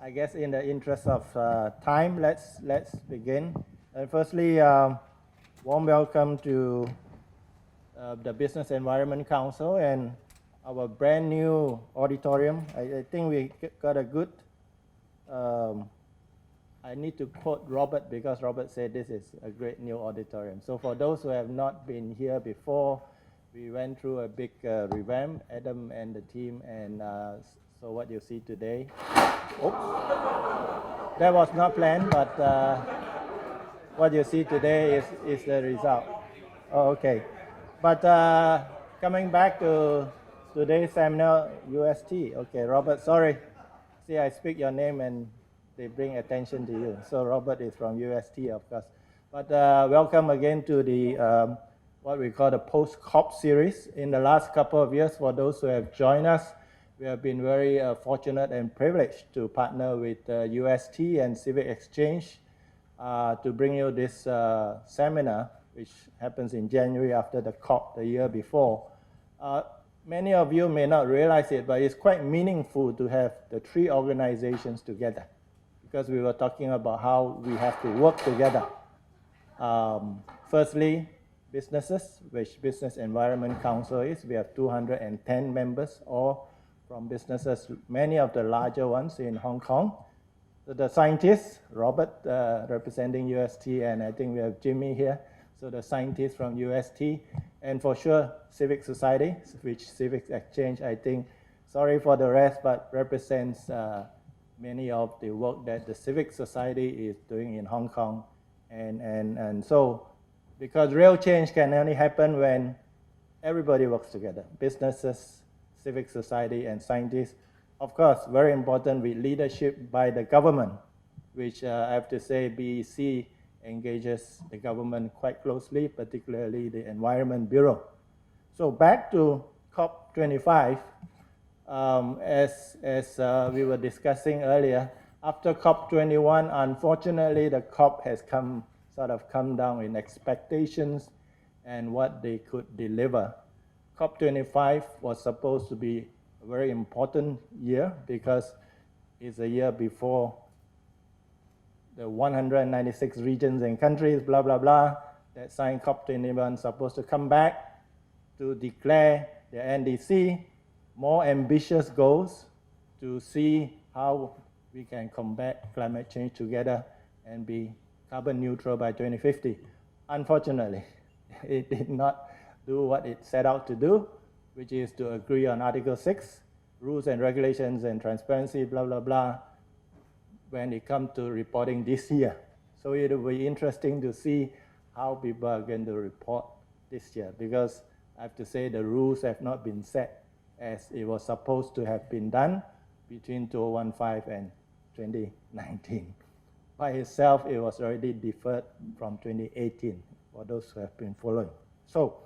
I guess in the interest of time, let's begin. Firstly, warm welcome to the Business Environment Council and our brand new auditorium. I think we got a good, I need to quote Robert because Robert said this is a great new auditorium. So for those who have not been here before, we went through a big revamp, Adam and the team, and so what you see today, oops, that was not planned, but what you see today is the result. Oh, okay. But coming back to today's seminar, UST. Okay, Robert, sorry. See, I speak your name and they bring attention to you. So Robert is from UST, of course. But welcome again to the what we call the Post-COP series. In the last couple of years, for those who have joined us, we have been very fortunate and privileged to partner with UST and Civic Exchange to bring you this seminar, which happens in January after the COP the year before. Many of you may not realize it, but it's quite meaningful to have the three organizations together because we were talking about how we have to work together. Firstly, businesses, which Business Environment Council is. We have 210 members, all from businesses, many of the larger ones in Hong Kong. So the scientists, Robert representing UST, and I think we have Jimmy here. So the scientists from UST, and for sure Civic Society, which Civic Exchange, I think, sorry for the rest, but represents many of the work that the Civic Society is doing in Hong Kong. And so, because real change can only happen when everybody works together, businesses, Civic Society, and scientists. Of course, very important with leadership by the government, which I have to say BEC engages the government quite closely, particularly the Environment Bureau. So back to COP25, as we were discussing earlier, after COP21, unfortunately, the COP has come down in expectations and what they could deliver. COP25 was supposed to be a very important year because it's a year before the 196 regions and countries, blah, blah, blah, that signed COP21 supposed to come back to declare the NDC, more ambitious goals to see how we can combat climate change together and be carbon neutral by 2050. Unfortunately, it did not do what it set out to do, which is to agree on Article 6, rules and regulations and transparency, blah, blah, blah, when it comes to reporting this year. So it will be interesting to see how people are going to report this year, because I have to say the rules have not been set as it was supposed to have been done between 2015 and 2019. By itself, it was already deferred from 2018 for those who have been following. So,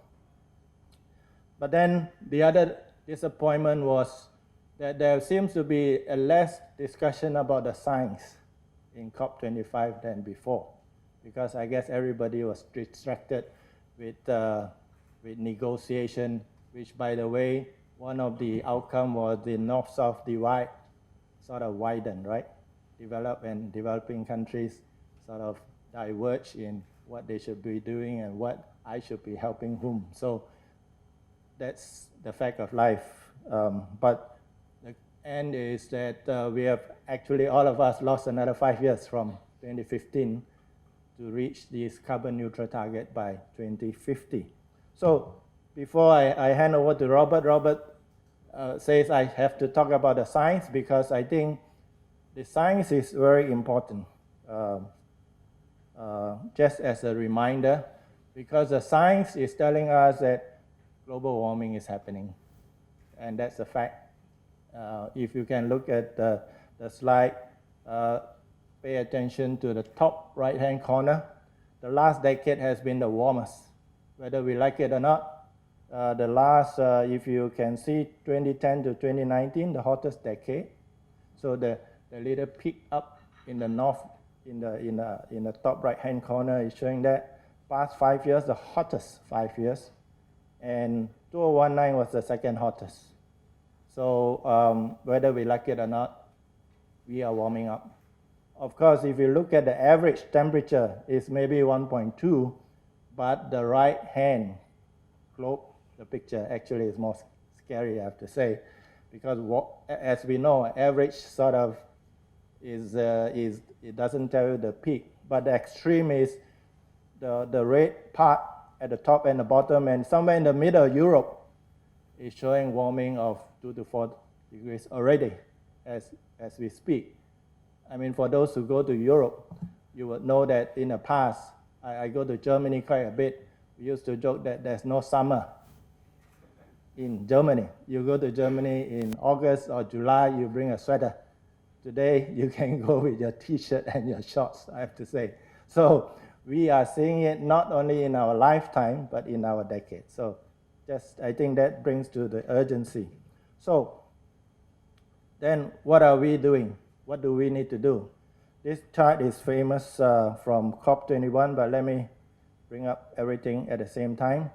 but then the other disappointment was that there seems to be a less discussion about the science in COP25 than before, because I guess everybody was distracted with negotiation, which, by the way, one of the outcomes was the North-South divide sort of widened, right? Developed and developing countries sort of diverge in what they should be doing and what I should be helping whom. So that's the fact of life. But the end is that we have actually, all of us, lost another 5 years from 2015 to reach this carbon neutral target by 2050. So before I hand over to Robert, Robert says I have to talk about the science because I think the science is very important. Just as a reminder, because the science is telling us that global warming is happening, and that's a fact. If you can look at the slide, pay attention to the top right-hand corner. The last decade has been the warmest, whether we like it or not. The last, if you can see, 2010 to 2019, the hottest decade. So the little peak up in the north, in the top right-hand corner is showing that past 5 years, the hottest 5 years, and 2019 was the second hottest. So whether we like it or not, we are warming up. Of course, if you look at the average temperature, it's maybe 1.2, but the right hand globe, the picture actually is more scary, I have to say, because as we know, average sort of it doesn't tell you the peak, but the extreme is the red part at the top and the bottom, and somewhere in the middle, Europe is showing warming of 2 to 4 degrees already as we speak. I mean, for those who go to Europe, you would know that in the past, I go to Germany quite a bit. We used to joke that there's no summer in Germany. You go to Germany in August or July, you bring a sweater. Today, you can go with your t-shirt and your shorts, I have to say. So we are seeing it not only in our lifetime, but in our decade. So I think that brings to the urgency. So then what are we doing? What do we need to do? This chart is famous from COP21, but let me bring up everything at the same time.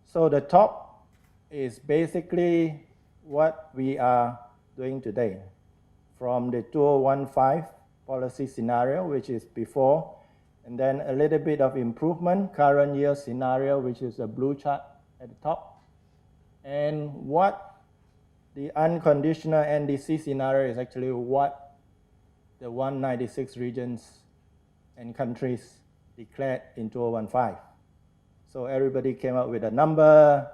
So the top is basically what we are doing today. From the 2015 policy scenario, which is before, and then a little bit of improvement, current year scenario, which is a blue chart at the top. And what the unconditional NDC scenario is actually what the 196 regions and countries declared in 2015. So everybody came up with a number,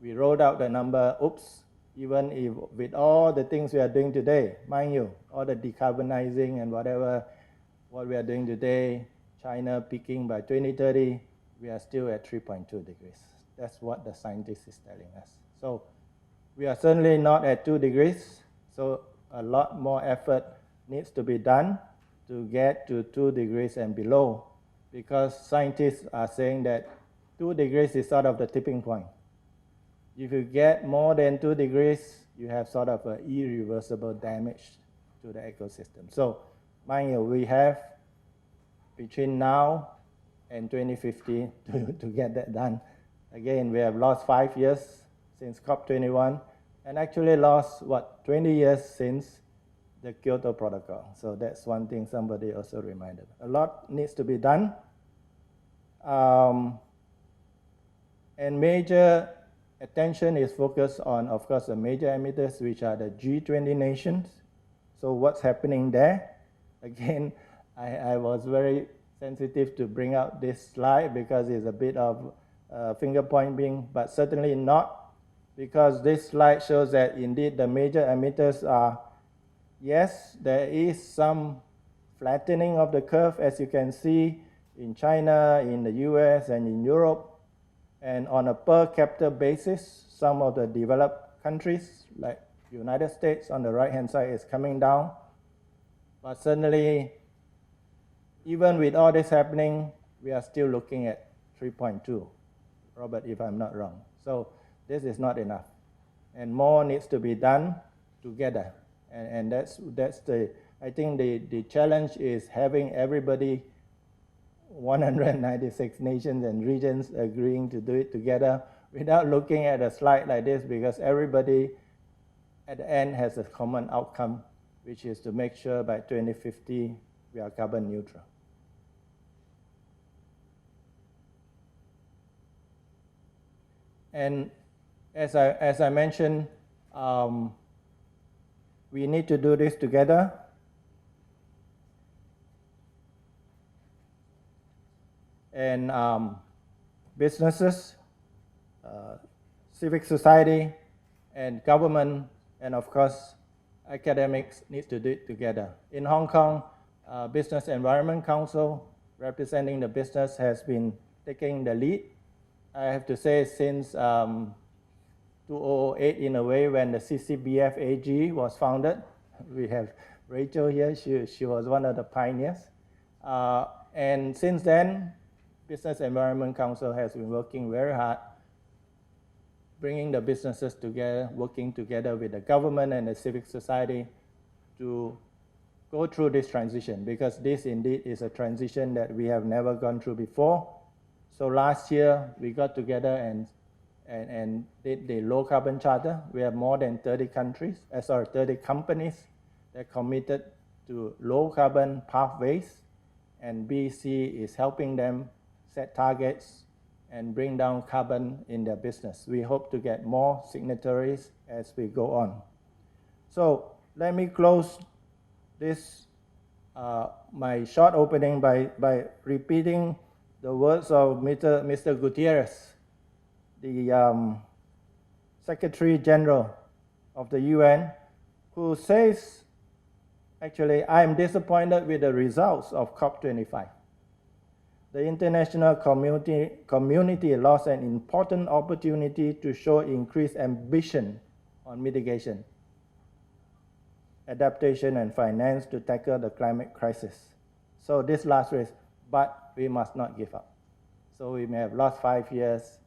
we rolled out the number, oops, even if with all the things we are doing today, mind you, all the decarbonizing and what we are doing today, China peaking by 2030, we are still at 3.2 degrees. That's what the scientist is telling us. So we are certainly not at 2 degrees, so a lot more effort needs to be done to get to 2 degrees and below, because scientists are saying that 2 degrees is sort of the tipping point. If you get more than 2 degrees, you have sort of an irreversible damage to the ecosystem. So mind you, we have between now and 2050 to get that done. Again, we have lost 5 years since COP21, and actually lost, 20 years since the Kyoto Protocol. So that's one thing somebody also reminded. A lot needs to be done. And major attention is focused on, of course, the major emitters, which are the G20 nations. So what's happening there? Again, I was very sensitive to bring out this slide because it's a bit of finger pointing, but certainly not, because this slide shows that indeed the major emitters are, yes, there is some flattening of the curve, as you can see in China, in the US, and in Europe. And on a per capita basis, some of the developed countries, like the United States on the right-hand side, is coming down. But certainly, even with all this happening, we are still looking at 3.2, Robert, if I'm not wrong. So this is not enough. And more needs to be done together. And that's the, I think the challenge is having everybody, 196 nations and regions agreeing to do it together without looking at a slide like this, because everybody at the end has a common outcome, which is to make sure by 2050 we are carbon neutral. And as I mentioned, we need to do this together. And businesses, civic society, and government, and of course, academics need to do it together. In Hong Kong, Business Environment Council, representing the business, has been taking the lead. I have to say, since 2008, in a way, when the CCBF AG was founded. We have Rachel here, she was one of the pioneers. And since then, Business Environment Council has been working very hard, bringing the businesses together, working together with the government and the civic society to go through this transition, because this indeed is a transition that we have never gone through before. So last year, we got together and did the low carbon charter. We have more than 30 companies They're committed to low carbon pathways, and BC is helping them set targets and bring down carbon in their business. We hope to get more signatories as we go on. So let me close this, my short opening by repeating the words of Mr. Gutierrez, the Secretary General of the UN, who says, actually, I am disappointed with the results of COP25. The international community lost an important opportunity to show increased ambition on mitigation, adaptation, and finance to tackle the climate crisis. So this last race, but we must not give up. So we may have lost 5 years,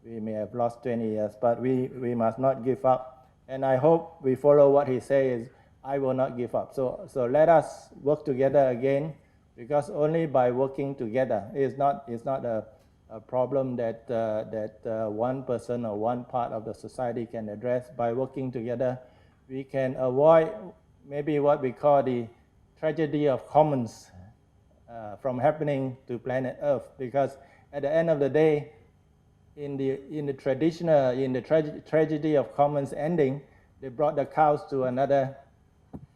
we may have lost 20 years, but we must not give up. And I hope we follow what he says, I will not give up. So let us work together again, because only by working together, it's not a problem that one person or one part of the society can address. By working together, we can avoid maybe what we call the tragedy of commons from happening to planet Earth, because at the end of the day, in the tragedy of commons ending, they brought the cows to another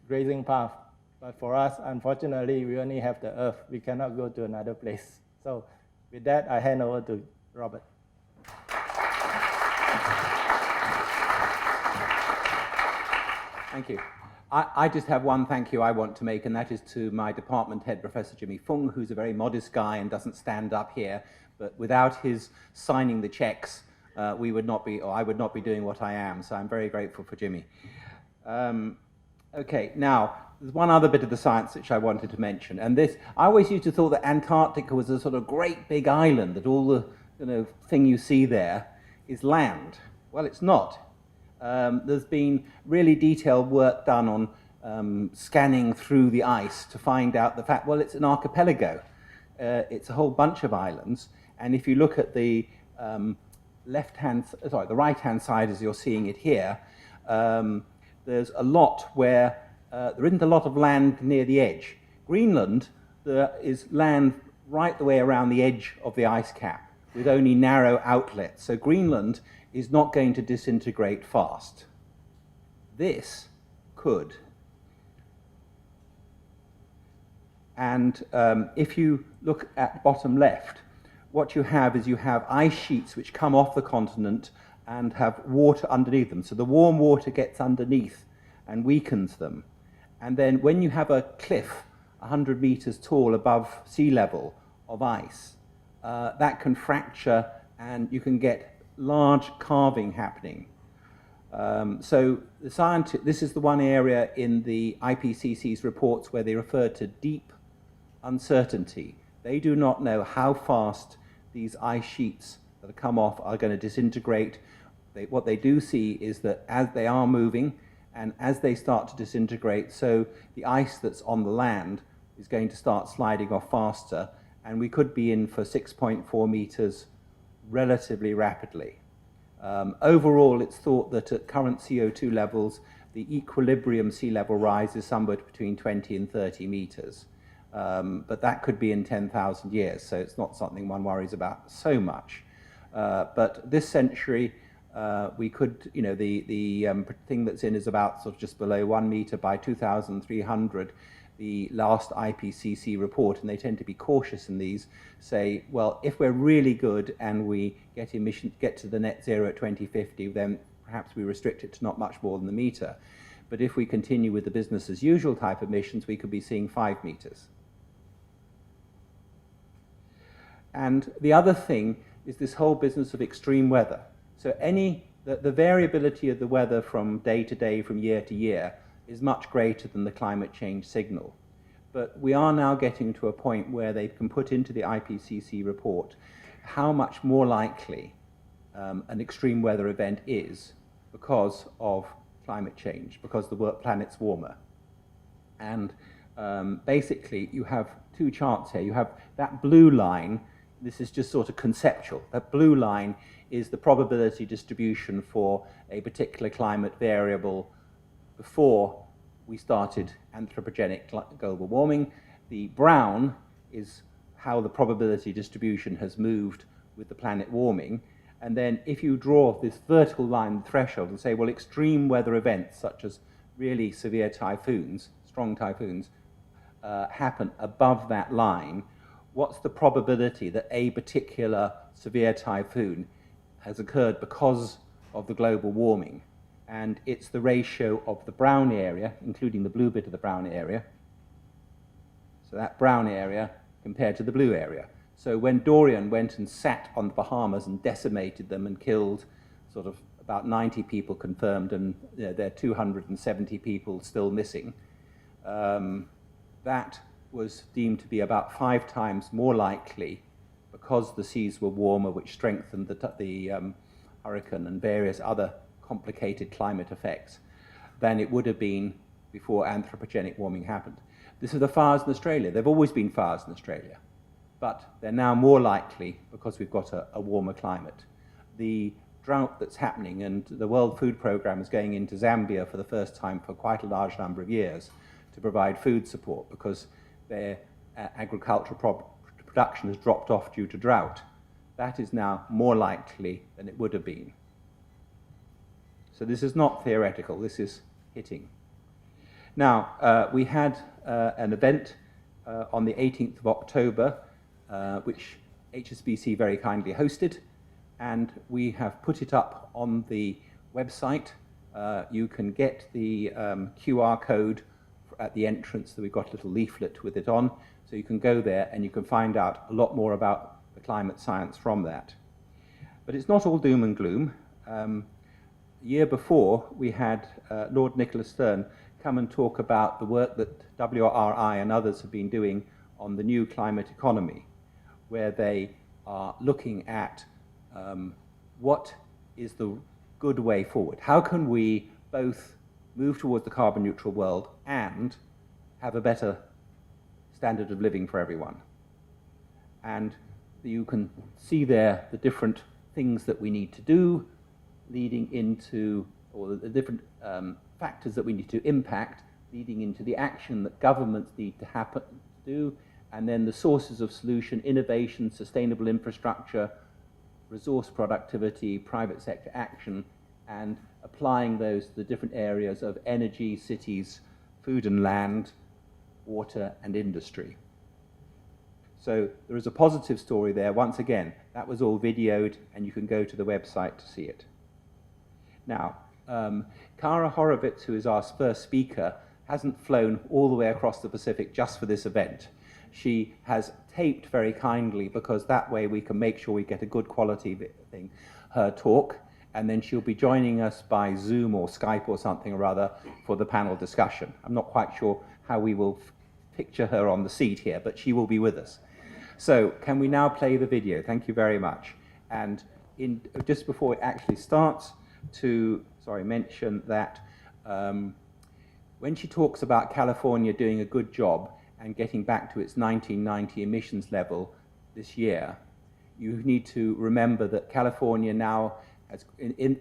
grazing path. But for us, unfortunately, we only have the Earth. We cannot go to another place. So with that, I hand over to Robert. Thank you. I just have one thank you I want to make, and that is to my department head, Professor Jimmy Fung, who's a very modest guy and doesn't stand up here. But without his signing the checks, we would not be, or I would not be doing what I am. So I'm very grateful for Jimmy. Okay, now, there's one other bit of the science which I wanted to mention. And this, I always used to thought that Antarctica was a sort of great big island, that all the thing you see there is land. Well, it's not. There's been really detailed work done on scanning through the ice to find out the fact, well, it's an archipelago. It's a whole bunch of islands. And if you look at the the right-hand side as you're seeing it here, there's a lot where there isn't a lot of land near the edge. Greenland, there is land right the way around the edge of the ice cap with only narrow outlets. So Greenland is not going to disintegrate fast. This could. And if you look at bottom left, what you have is you have ice sheets which come off the continent and have water underneath them. So the warm water gets underneath and weakens them. And then when you have a cliff 100 meters tall above sea level of ice, that can fracture and you can get large carving happening. So this is the one area in the IPCC's reports where they refer to deep uncertainty. They do not know how fast these ice sheets that have come off are going to disintegrate. What they do see is that as they are moving and as they start to disintegrate, so the ice that's on the land is going to start sliding off faster, and we could be in for 6.4 meters relatively rapidly. Overall, it's thought that at current CO2 levels, the equilibrium sea level rise is somewhere between 20 and 30 meters. But that could be in 10,000 years, so it's not something one worries about so much. But this century, we could, the thing that's in is about sort of just below 1 meter by 2,300. The last IPCC report, and they tend to be cautious in these, say, well, if we're really good and we get to the net zero at 2050, then perhaps we restrict it to not much more than the meter. But if we continue with the business as usual type emissions, we could be seeing 5 meters. And the other thing is this whole business of extreme weather. So the variability of the weather from day to day, from year to year, is much greater than the climate change signal. But we are now getting to a point where they can put into the IPCC report how much more likely an extreme weather event is because of climate change, because the planet's warmer. And basically, you have two charts here. You have that blue line. This is just sort of conceptual. That blue line is the probability distribution for a particular climate variable before we started anthropogenic global warming. The brown is how the probability distribution has moved with the planet warming. And then if you draw this vertical line, the threshold, and say, well, extreme weather events such as really severe typhoons, strong typhoons, happen above that line, what's the probability that a particular severe typhoon has occurred because of the global warming? And it's the ratio of the brown area, including the blue bit of the brown area, so that brown area compared to the blue area. So when Dorian went and sat on the Bahamas and decimated them and killed sort of about 90 people confirmed, and there are 270 people still missing, that was deemed to be about 5 times more likely because the seas were warmer, which strengthened the hurricane and various other complicated climate effects, than it would have been before anthropogenic warming happened. This is the fires in Australia. There have always been fires in Australia, but they're now more likely because we've got a warmer climate. The drought that's happening, and the World Food Programme is going into Zambia for the first time for quite a large number of years to provide food support because their agricultural production has dropped off due to drought. That is now more likely than it would have been. So this is not theoretical, this is hitting. Now, we had an event on the 18th of October, which HSBC very kindly hosted, and we have put it up on the website. You can get the QR code at the entrance, that we've got a little leaflet with it on, so you can go there and you can find out a lot more about the climate science from that. But it's not all doom and gloom. The year before, we had Lord Nicholas Stern come and talk about the work that WRI and others have been doing on the new climate economy, where they are looking at what is the good way forward. How can we both move towards the carbon neutral world and have a better standard of living for everyone? And you can see there the different things that we need to do, leading into, or the different factors that we need to impact, leading into the action that governments need to do, and then the sources of solution: innovation, sustainable infrastructure, resource productivity, private sector action, and applying those to the different areas of energy, cities, food and land, water and industry. So there is a positive story there. Once again, that was all videoed, and you can go to the website to see it. Now, Kara Horowitz, who is our first speaker, hasn't flown all the way across the Pacific just for this event. She has taped very kindly, because that way we can make sure we get a good quality thing, her talk, and then she'll be joining us by Zoom or Skype or something or other for the panel discussion. I'm not quite sure how we will picture her on the seat here, but she will be with us. So can we now play the video? Thank you very much. And just before it actually starts, to mention that when she talks about California doing a good job and getting back to its 1990 emissions level this year, you need to remember that California now has,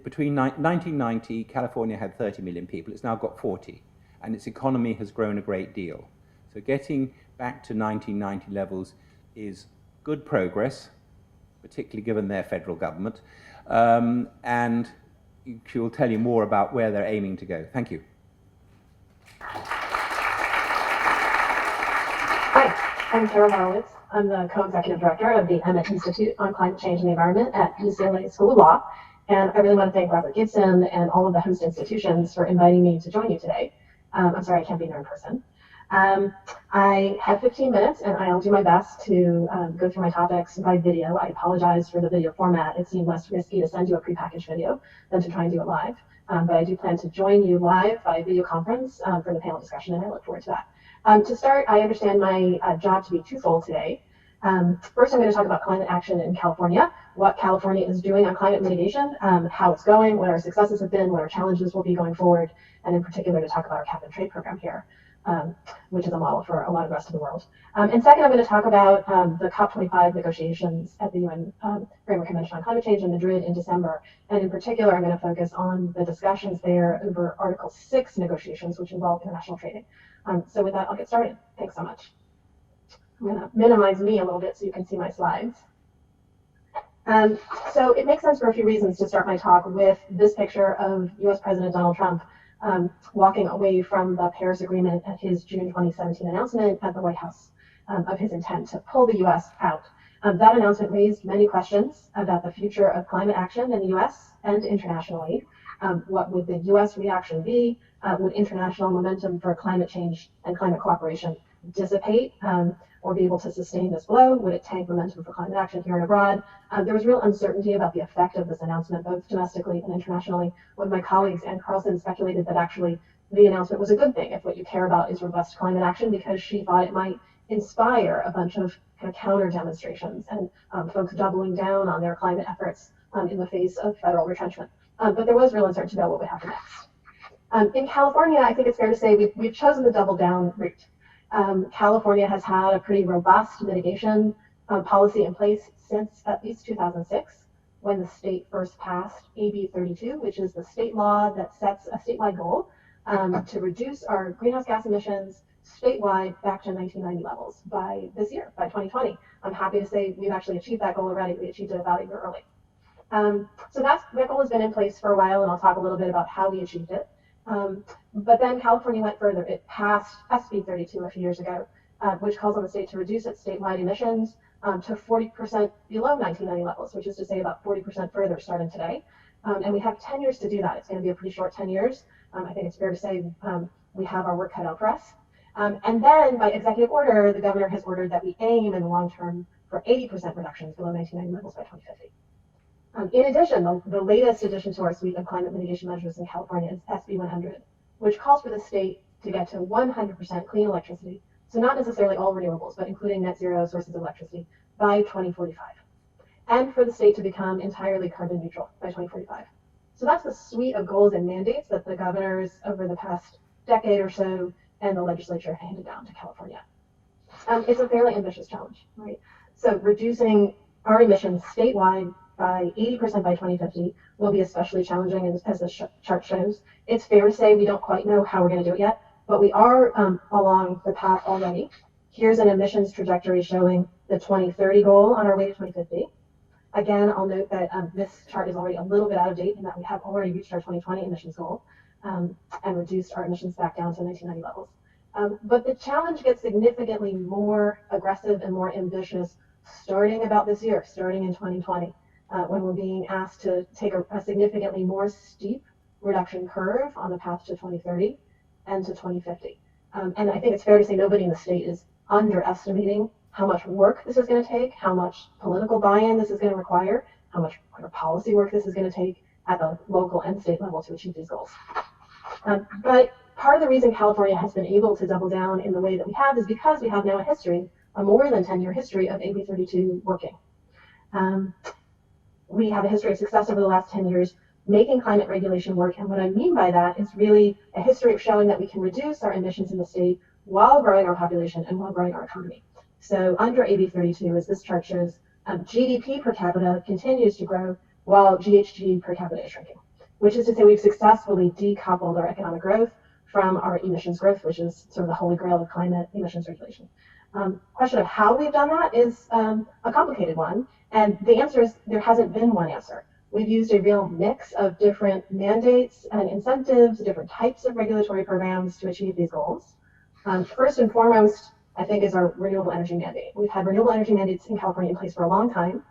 between 1990, California had 30 million people. It's now got 40, and its economy has grown a great deal. So getting back to 1990 levels is good progress, particularly given their federal government, and she will tell you more about where they're aiming to go. Thank you. Hi, I'm Kara Horowitz. I'm the co-executive director of the Emmett Institute on Climate Change and the Environment at UCLA School of Law. And I really want to thank Robert Gibson and all of the host institutions for inviting me to join you today. I'm sorry I can't be there in person. I have 15 minutes, and I'll do my best to go through my topics by video. I apologize for the video format. It seemed less risky to send you a prepackaged video than to try and do it live. But I do plan to join you live by video conference for the panel discussion, and I look forward to that. To start, I understand my job to be twofold today. First, I'm going to talk about climate action in California, what California is doing on climate mitigation, how it's going, what our successes have been, what our challenges will be going forward, and in particular to talk about our cap and trade program here. which is a model for a lot of the rest of the world. And second, I'm going to talk about the COP25 negotiations at the UN Framework Convention on Climate Change in Madrid in December. And in particular, I'm going to focus on the discussions there over Article 6 negotiations, which involve international trading. So with that, I'll get started. Thanks so much. I'm going to minimize me a little bit so you can see my slides. So it makes sense for a few reasons to start my talk with this picture of US President Donald Trump walking away from the Paris Agreement at his June 2017 announcement at the White House of his intent to pull the US out. That announcement raised many questions about the future of climate action in the US and internationally. What would the US reaction be? Would international momentum for climate change and climate cooperation dissipate or be able to sustain this blow? Would it tank momentum for climate action here and abroad? There was real uncertainty about the effect of this announcement, both domestically and internationally. One of my colleagues, Ann Carlson, speculated that actually the announcement was a good thing if what you care about is robust climate action, because she thought it might inspire a bunch of kind of counter demonstrations and folks doubling down on their climate efforts in the face of federal retrenchment. But there was real uncertainty about what would happen next. In California, I think it's fair to say we've chosen the double down route. California has had a pretty robust mitigation policy in place since at least 2006, when the state first passed AB 32, which is the state law that sets a statewide goal to reduce our greenhouse gas emissions statewide back to 1990 levels by this year, by 2020. I'm happy to say we've actually achieved that goal already. We achieved it about a year early. So that goal has been in place for a while, and I'll talk a little bit about how we achieved it. But then California went further. It passed SB 32 a few years ago, which calls on the state to reduce its statewide emissions to 40% below 1990 levels, which is to say about 40% further starting today. And we have 10 years to do that. It's going to be a pretty short 10 years. I think it's fair to say we have our work cut out for us. And then by executive order, the governor has ordered that we aim in the long term for 80% reductions below 1990 levels by 2050. In addition, the latest addition to our suite of climate mitigation measures in California is SB 100, which calls for the state to get to 100% clean electricity, so not necessarily all renewables, but including net zero sources of electricity by 2045, and for the state to become entirely carbon neutral by 2045. So that's the suite of goals and mandates that the governors over the past decade or so and the legislature handed down to California. It's a fairly ambitious challenge, right? So reducing our emissions statewide by 80% by 2050 will be especially challenging, as the chart shows. It's fair to say we don't quite know how we're going to do it yet, but we are along the path already. Here's an emissions trajectory showing the 2030 goal on our way to 2050. Again, I'll note that this chart is already a little bit out of date in that we have already reached our 2020 emissions goal and reduced our emissions back down to 1990 levels. But the challenge gets significantly more aggressive and more ambitious starting about this year, starting in 2020. When we're being asked to take a significantly more steep reduction curve on the path to 2030 and to 2050. And I think it's fair to say nobody in the state is underestimating how much work this is going to take, how much political buy-in this is going to require, how much policy work this is going to take at the local and state level to achieve these goals. But part of the reason California has been able to double down in the way that we have is because we have now a history, a more than 10-year history of AB 32 working. We have a history of success over the last 10 years making climate regulation work. And what I mean by that is really a history of showing that we can reduce our emissions in the state while growing our population and while growing our economy. So under AB 32, as this chart shows, GDP per capita continues to grow while GHG per capita is shrinking, which is to say we've successfully decoupled our economic growth from our emissions growth, which is sort of the holy grail of climate emissions regulation. Question of how we've done that is a complicated one. And the answer is there hasn't been one answer. We've used a real mix of different mandates and incentives, different types of regulatory programs to achieve these goals. First and foremost, I think, is our renewable energy mandate. We've had renewable energy mandates in California in place for a long time.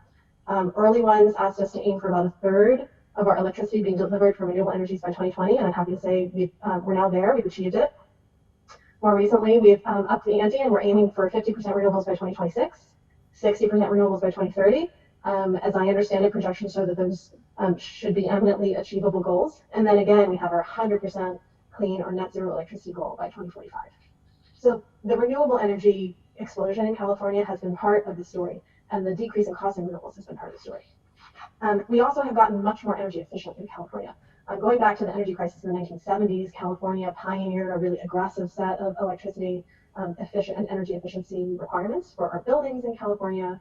Early ones asked us to aim for about a third of our electricity being delivered from renewable energies by 2020, and I'm happy to say we're now there, we've achieved it. More recently, we've upped the ante and we're aiming for 50% renewables by 2026. 60% renewables by 2030. As I understand it, projections show that those should be eminently achievable goals. And then again, we have our 100% clean or net zero electricity goal by 2045. So the renewable energy explosion in California has been part of the story, and the decrease in cost in renewables has been part of the story. We also have gotten much more energy efficient in California. Going back to the energy crisis in the 1970s, California pioneered a really aggressive set of electricity efficient and energy efficiency requirements for our buildings in California.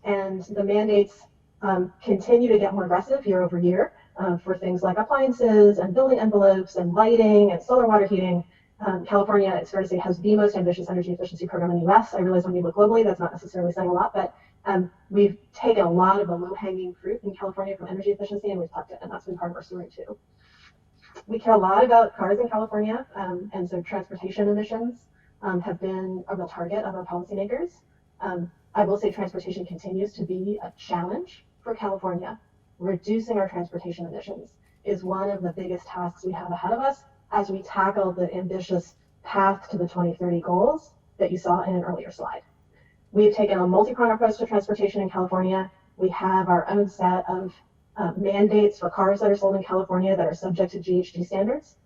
And the mandates continue to get more aggressive year over year for things like appliances and building envelopes and lighting and solar water heating. California, it's fair to say, has the most ambitious energy efficiency program in the US. I realize when you look globally, that's not necessarily saying a lot, but we've taken a lot of the low-hanging fruit in California from energy efficiency and we've plucked it, and that's been part of our story too. We care a lot about cars in California, and so transportation emissions have been a real target of our policymakers. I will say transportation continues to be a challenge for California. Reducing our transportation emissions is one of the biggest tasks we have ahead of us as we tackle the ambitious path to the 2030 goals that you saw in an earlier slide. We've taken a multi-pronged approach to transportation in California. We have our own set of mandates for cars that are sold in California that are subject to GHG standards.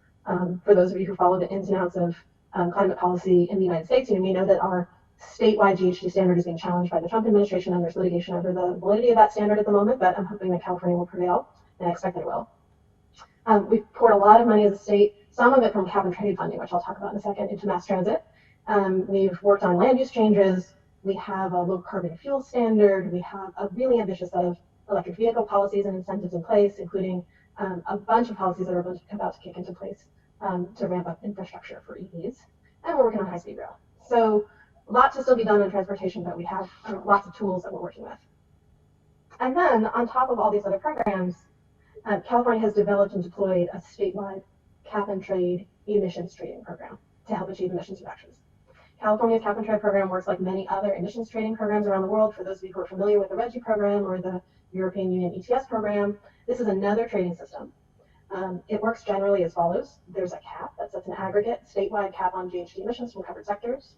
For those of you who follow the ins and outs of climate policy in the United States, you may know that our statewide GHG standard is being challenged by the Trump administration, and there's litigation over the validity of that standard at the moment, but I'm hoping that California will prevail, and I expect that it will. We've poured a lot of money as a state, some of it from cap and trade funding, which I'll talk about in a second, into mass transit. We've worked on land use changes. We have a low carbon fuel standard. We have a really ambitious set of electric vehicle policies and incentives in place, including a bunch of policies that are about to kick into place to ramp up infrastructure for EVs. And we're working on high-speed rail. So lots to still be done in transportation, but we have lots of tools that we're working with. And then on top of all these other programs, California has developed and deployed a statewide cap and trade emissions trading program to help achieve emissions reductions. California's cap and trade program works like many other emissions trading programs around the world. For those of you who are familiar with the RGGI program or the European Union ETS program, this is another trading system. It works generally as follows. There's a cap that sets an aggregate statewide cap on GHG emissions from covered sectors.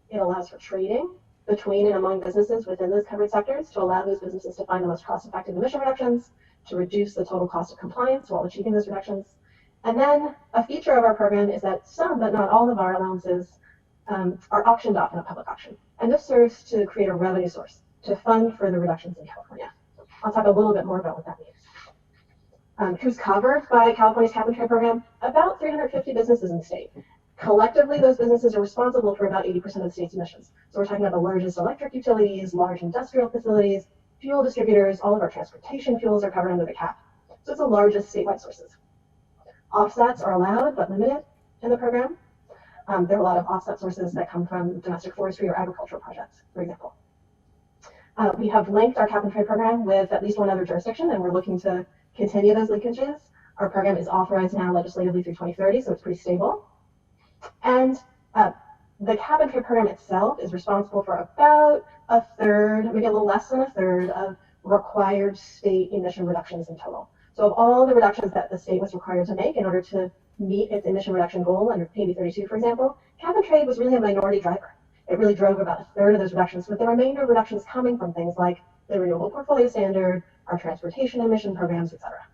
It allows for trading between and among businesses within those covered sectors to allow those businesses to find the most cost-effective emission reductions, to reduce the total cost of compliance while achieving those reductions. And then a feature of our program is that some, but not all of our allowances are auctioned off in a public auction. And this serves to create a revenue source to fund further reductions in California. I'll talk a little bit more about what that means. Who's covered by California's cap and trade program? About 350 businesses in the state. Collectively, those businesses are responsible for about 80% of the state's emissions. So we're talking about the largest electric utilities, large industrial facilities, fuel distributors, all of our transportation fuels are covered under the cap. So it's the largest statewide sources. Offsets are allowed, but limited in the program. There are a lot of offset sources that come from domestic forestry or agricultural projects, for example. We have linked our cap and trade program with at least one other jurisdiction, and we're looking to continue those linkages. Our program is authorized now legislatively through 2030, so it's pretty stable. And the cap and trade program itself is responsible for about a third, maybe a little less than a third of required state emission reductions in total. So of all the reductions that the state was required to make in order to meet its emission reduction goal under AB 32, for example, cap and trade was really a minority driver. It really drove about a third of those reductions, with the remainder of reductions coming from things like the renewable portfolio standard, our transportation emission programs, et cetera.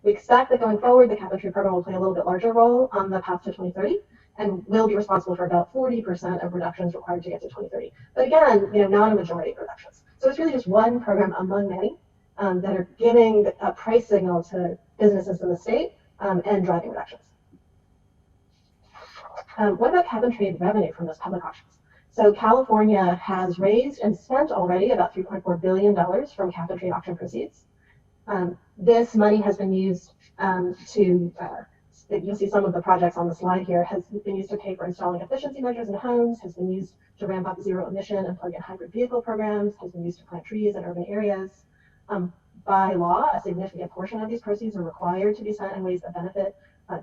We expect that going forward, the cap and trade program will play a little bit larger role on the path to 2030 and will be responsible for about 40% of reductions required to get to 2030. But again, not a majority of reductions. So it's really just one program among many that are giving a price signal to businesses in the state and driving reductions. What about cap and trade revenue from those public auctions? So California has raised and spent already about $3.4 billion from cap and trade auction proceeds. This money has been used you'll see some of the projects on the slide here, has been used to pay for installing efficiency measures in homes, has been used to ramp up zero emission and plug-in hybrid vehicle programs, has been used to plant trees in urban areas. By law, a significant portion of these proceeds are required to be spent in ways that benefit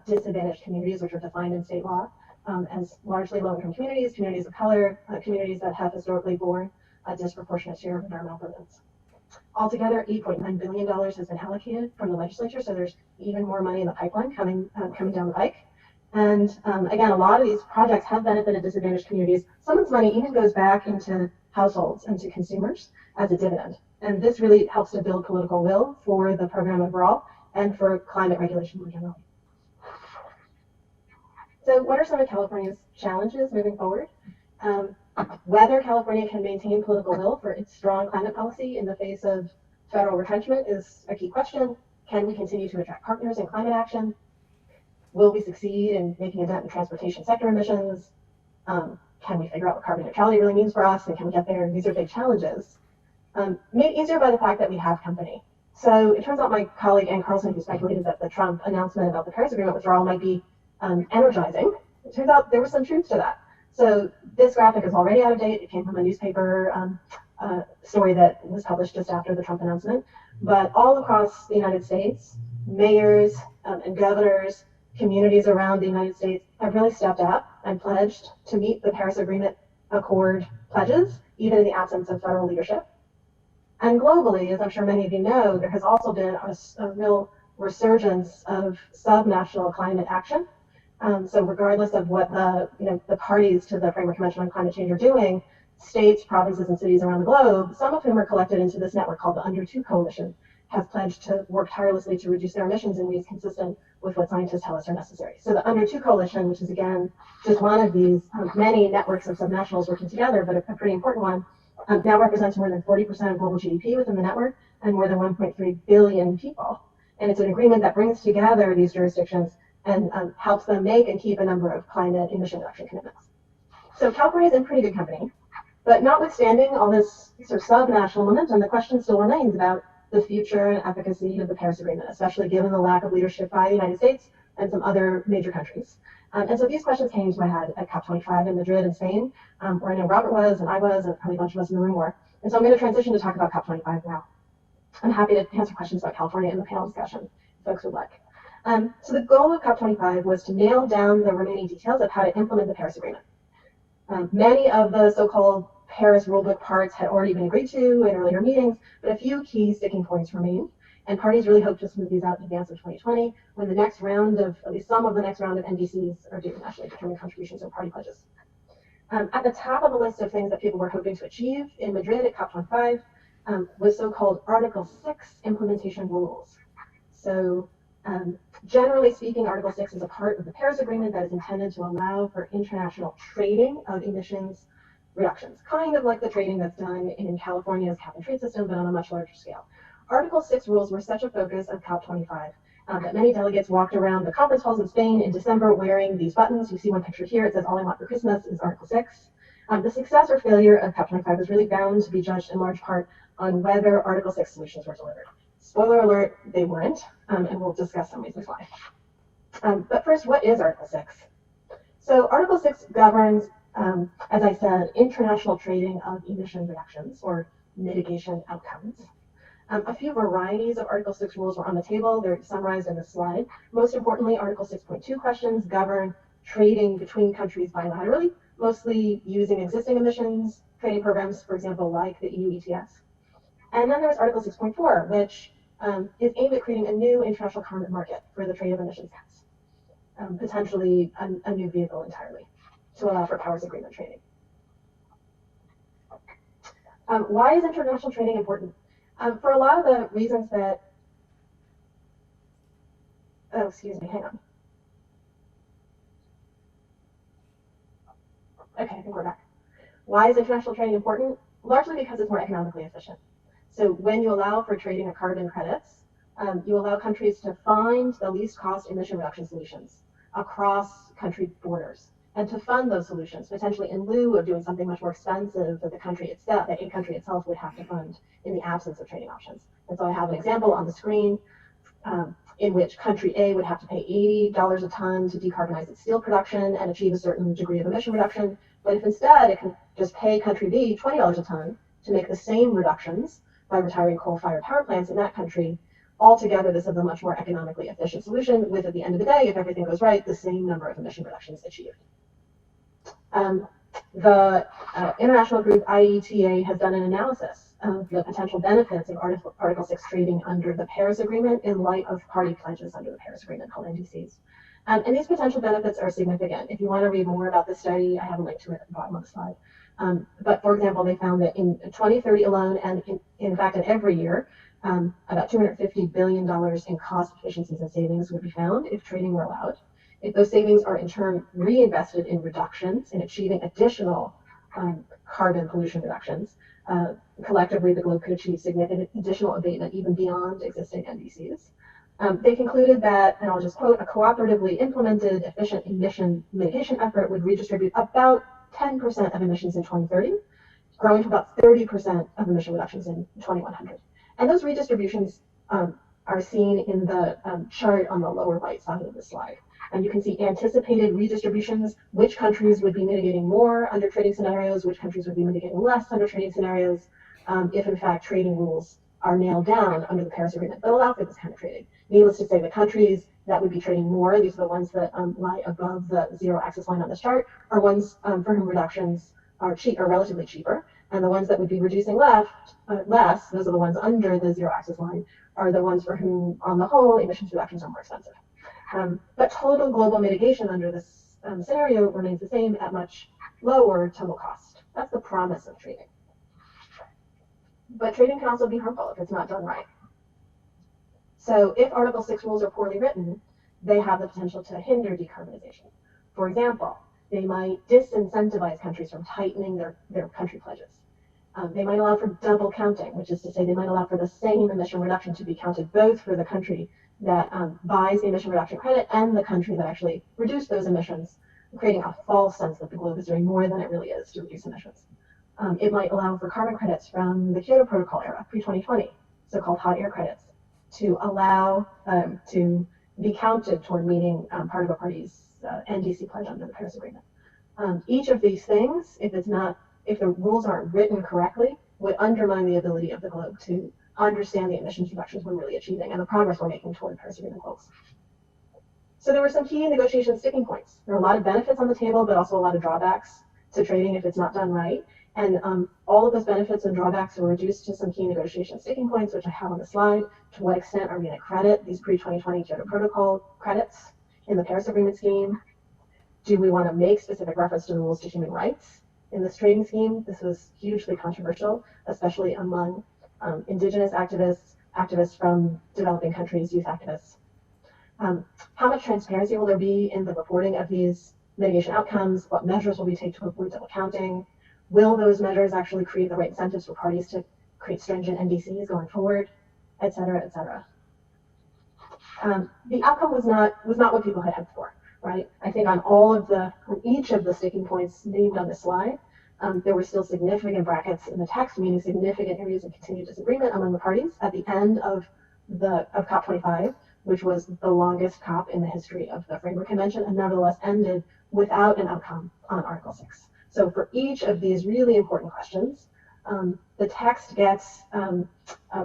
disadvantaged communities, which are defined in state law as largely low-income communities, communities of color, communities that have historically borne a disproportionate share of environmental burdens. Altogether, $8.9 billion has been allocated from the legislature, so there's even more money in the pipeline coming down the pike. And again, a lot of these projects have benefited disadvantaged communities. Some of this money even goes back into households and to consumers as a dividend. And this really helps to build political will for the program overall and for climate regulation more generally. So what are some of California's challenges moving forward? Whether California can maintain political will for its strong climate policy in the face of federal retrenchment is a key question. Can we continue to attract partners in climate action? Will we succeed in making a dent in transportation sector emissions? Can we figure out what carbon neutrality really means for us, and can we get there? These are big challenges. Made easier by the fact that we have company. So it turns out my colleague Ann Carlson, who speculated that the Trump announcement about the Paris Agreement withdrawal might be energizing, it turns out there was some truth to that. So this graphic is already out of date. It came from a newspaper story that was published just after the Trump announcement. But all across the United States, mayors and governors, communities around the United States have really stepped up and pledged to meet the Paris Agreement Accord pledges, even in the absence of federal leadership. And globally, as I'm sure many of you know, there has also been a real resurgence of subnational climate action. So regardless of what the parties to the Framework Convention on Climate Change are doing, states, provinces, and cities around the globe, some of whom are collected into this network called the Under 2 Coalition, have pledged to work tirelessly to reduce their emissions in ways consistent with what scientists tell us are necessary. So the Under 2 Coalition, which is again just one of these many networks of subnationals working together, but a pretty important one, now represents more than 40% of global GDP within the network and more than 1.3 billion people. And it's an agreement that brings together these jurisdictions and helps them make and keep a number of climate emission reduction commitments. So California is in pretty good company, but notwithstanding all this sort of subnational momentum, the question still remains about the future and efficacy of the Paris Agreement, especially given the lack of leadership by the United States and some other major countries. And so these questions came to my head at COP25 in Madrid in Spain, where I know Robert was and I was, and probably a bunch of us in the room were. And so I'm going to transition to talk about COP25 now. I'm happy to answer questions about California in the panel discussion, if folks would like. So the goal of COP25 was to nail down the remaining details of how to implement the Paris Agreement. Many of the so-called Paris Rulebook parts had already been agreed to in earlier meetings, but a few key sticking points remained. And parties really hope to smooth these out in advance of 2020, when the next round of, at least some of the next round of NDCs are due, nationally determined contributions or party pledges. At the top of the list of things that people were hoping to achieve in Madrid at COP25 was so-called Article 6 implementation rules. So generally speaking, Article 6 is a part of the Paris Agreement that is intended to allow for international trading of emissions reductions, kind of like the trading that's done in California's cap and trade system, but on a much larger scale. Article 6 rules were such a focus of COP25 that many delegates walked around the conference halls in Spain in December wearing these buttons. You see one picture here. It says, "All I want for Christmas is Article 6." The success or failure of COP25 is really bound to be judged in large part on whether Article 6 solutions were delivered. Spoiler alert, they weren't, and we'll discuss some reasons why. But first, what is Article 6? So Article 6 governs, as I said, international trading of emission reductions or mitigation outcomes. A few varieties of Article 6 rules were on the table. They're summarized in this slide. Most importantly, Article 6.2 questions govern trading between countries bilaterally, mostly using existing emissions trading programs, for example, like the EU ETS. And then there's Article 6.4, which is aimed at creating a new international carbon market for the trade of emissions cuts, potentially a new vehicle entirely to allow for powers agreement trading. Why is international trading important? For a lot of the reasons that, oh, excuse me, hang on. Okay, I think we're back. Why is international trading important? Largely because it's more economically efficient. So when you allow for trading of carbon credits, you allow countries to find the least cost emission reduction solutions across country borders and to fund those solutions, potentially in lieu of doing something much more expensive that the country itself, that a country itself would have to fund in the absence of trading options. And so I have an example on the screen in which country A would have to pay $80 a ton to decarbonize its steel production and achieve a certain degree of emission reduction. But if instead it can just pay country B $20 a ton to make the same reductions by retiring coal-fired power plants in that country, altogether this is a much more economically efficient solution with, at the end of the day, if everything goes right, the same number of emission reductions achieved. The international group IETA has done an analysis of the potential benefits of Article 6 trading under the Paris Agreement in light of party pledges under the Paris Agreement called NDCs. And these potential benefits are significant. If you want to read more about this study, I have a link to it at the bottom of the slide. But for example, they found that in 2030 alone, and in fact in every year, about $250 billion in cost efficiencies and savings would be found if trading were allowed. If those savings are in turn reinvested in reductions, in achieving additional carbon pollution reductions, collectively the globe could achieve significant additional abatement even beyond existing NDCs. They concluded that, and I'll just quote, a cooperatively implemented efficient emission mitigation effort would redistribute about 10% of emissions in 2030, growing to about 30% of emission reductions in 2100. And those redistributions are seen in the chart on the lower right side of the slide. And you can see anticipated redistributions, which countries would be mitigating more under trading scenarios, which countries would be mitigating less under trading scenarios, if in fact trading rules are nailed down under the Paris Agreement that allow for this kind of trading. Needless to say, the countries that would be trading more, these are the ones that lie above the zero axis line on this chart, are ones for whom reductions are relatively cheaper. And the ones that would be reducing less, those are the ones under the zero axis line, are the ones for whom, on the whole, emissions reductions are more expensive. But total global mitigation under this scenario remains the same at much lower total cost. That's the promise of trading. But trading can also be harmful if it's not done right. So if Article 6 rules are poorly written, they have the potential to hinder decarbonization. For example, they might disincentivize countries from tightening their country pledges. They might allow for double counting, which is to say they might allow for the same emission reduction to be counted both for the country that buys the emission reduction credit and the country that actually reduced those emissions, creating a false sense that the globe is doing more than it really is to reduce emissions. It might allow for carbon credits from the Kyoto Protocol era, pre-2020, so-called hot air credits, to allow to be counted toward meeting part of a party's NDC pledge under the Paris Agreement. Each of these things, if the rules aren't written correctly, would undermine the ability of the globe to understand the emissions reductions we're really achieving and the progress we're making toward Paris Agreement goals. So there were some key negotiation sticking points. There are a lot of benefits on the table, but also a lot of drawbacks to trading if it's not done right. And all of those benefits and drawbacks are reduced to some key negotiation sticking points, which I have on the slide. To what extent are we going to credit these pre-2020 Kyoto Protocol credits in the Paris Agreement scheme? Do we want to make specific reference to the rules to human rights in this trading scheme? This was hugely controversial, especially among indigenous activists from developing countries, youth activists. How much transparency will there be in the reporting of these mitigation outcomes? What measures will we take to avoid double counting? Will those measures actually create the right incentives for parties to create stringent NDCs going forward, et cetera, et cetera? The outcome was not what people had hoped for, right? I think on each of the sticking points named on this slide, there were still significant brackets in the text, meaning significant areas of continued disagreement among the parties at the end of COP25, which was the longest COP in the history of the Framework Convention, and nevertheless ended without an outcome on Article 6. So for each of these really important questions, the text gets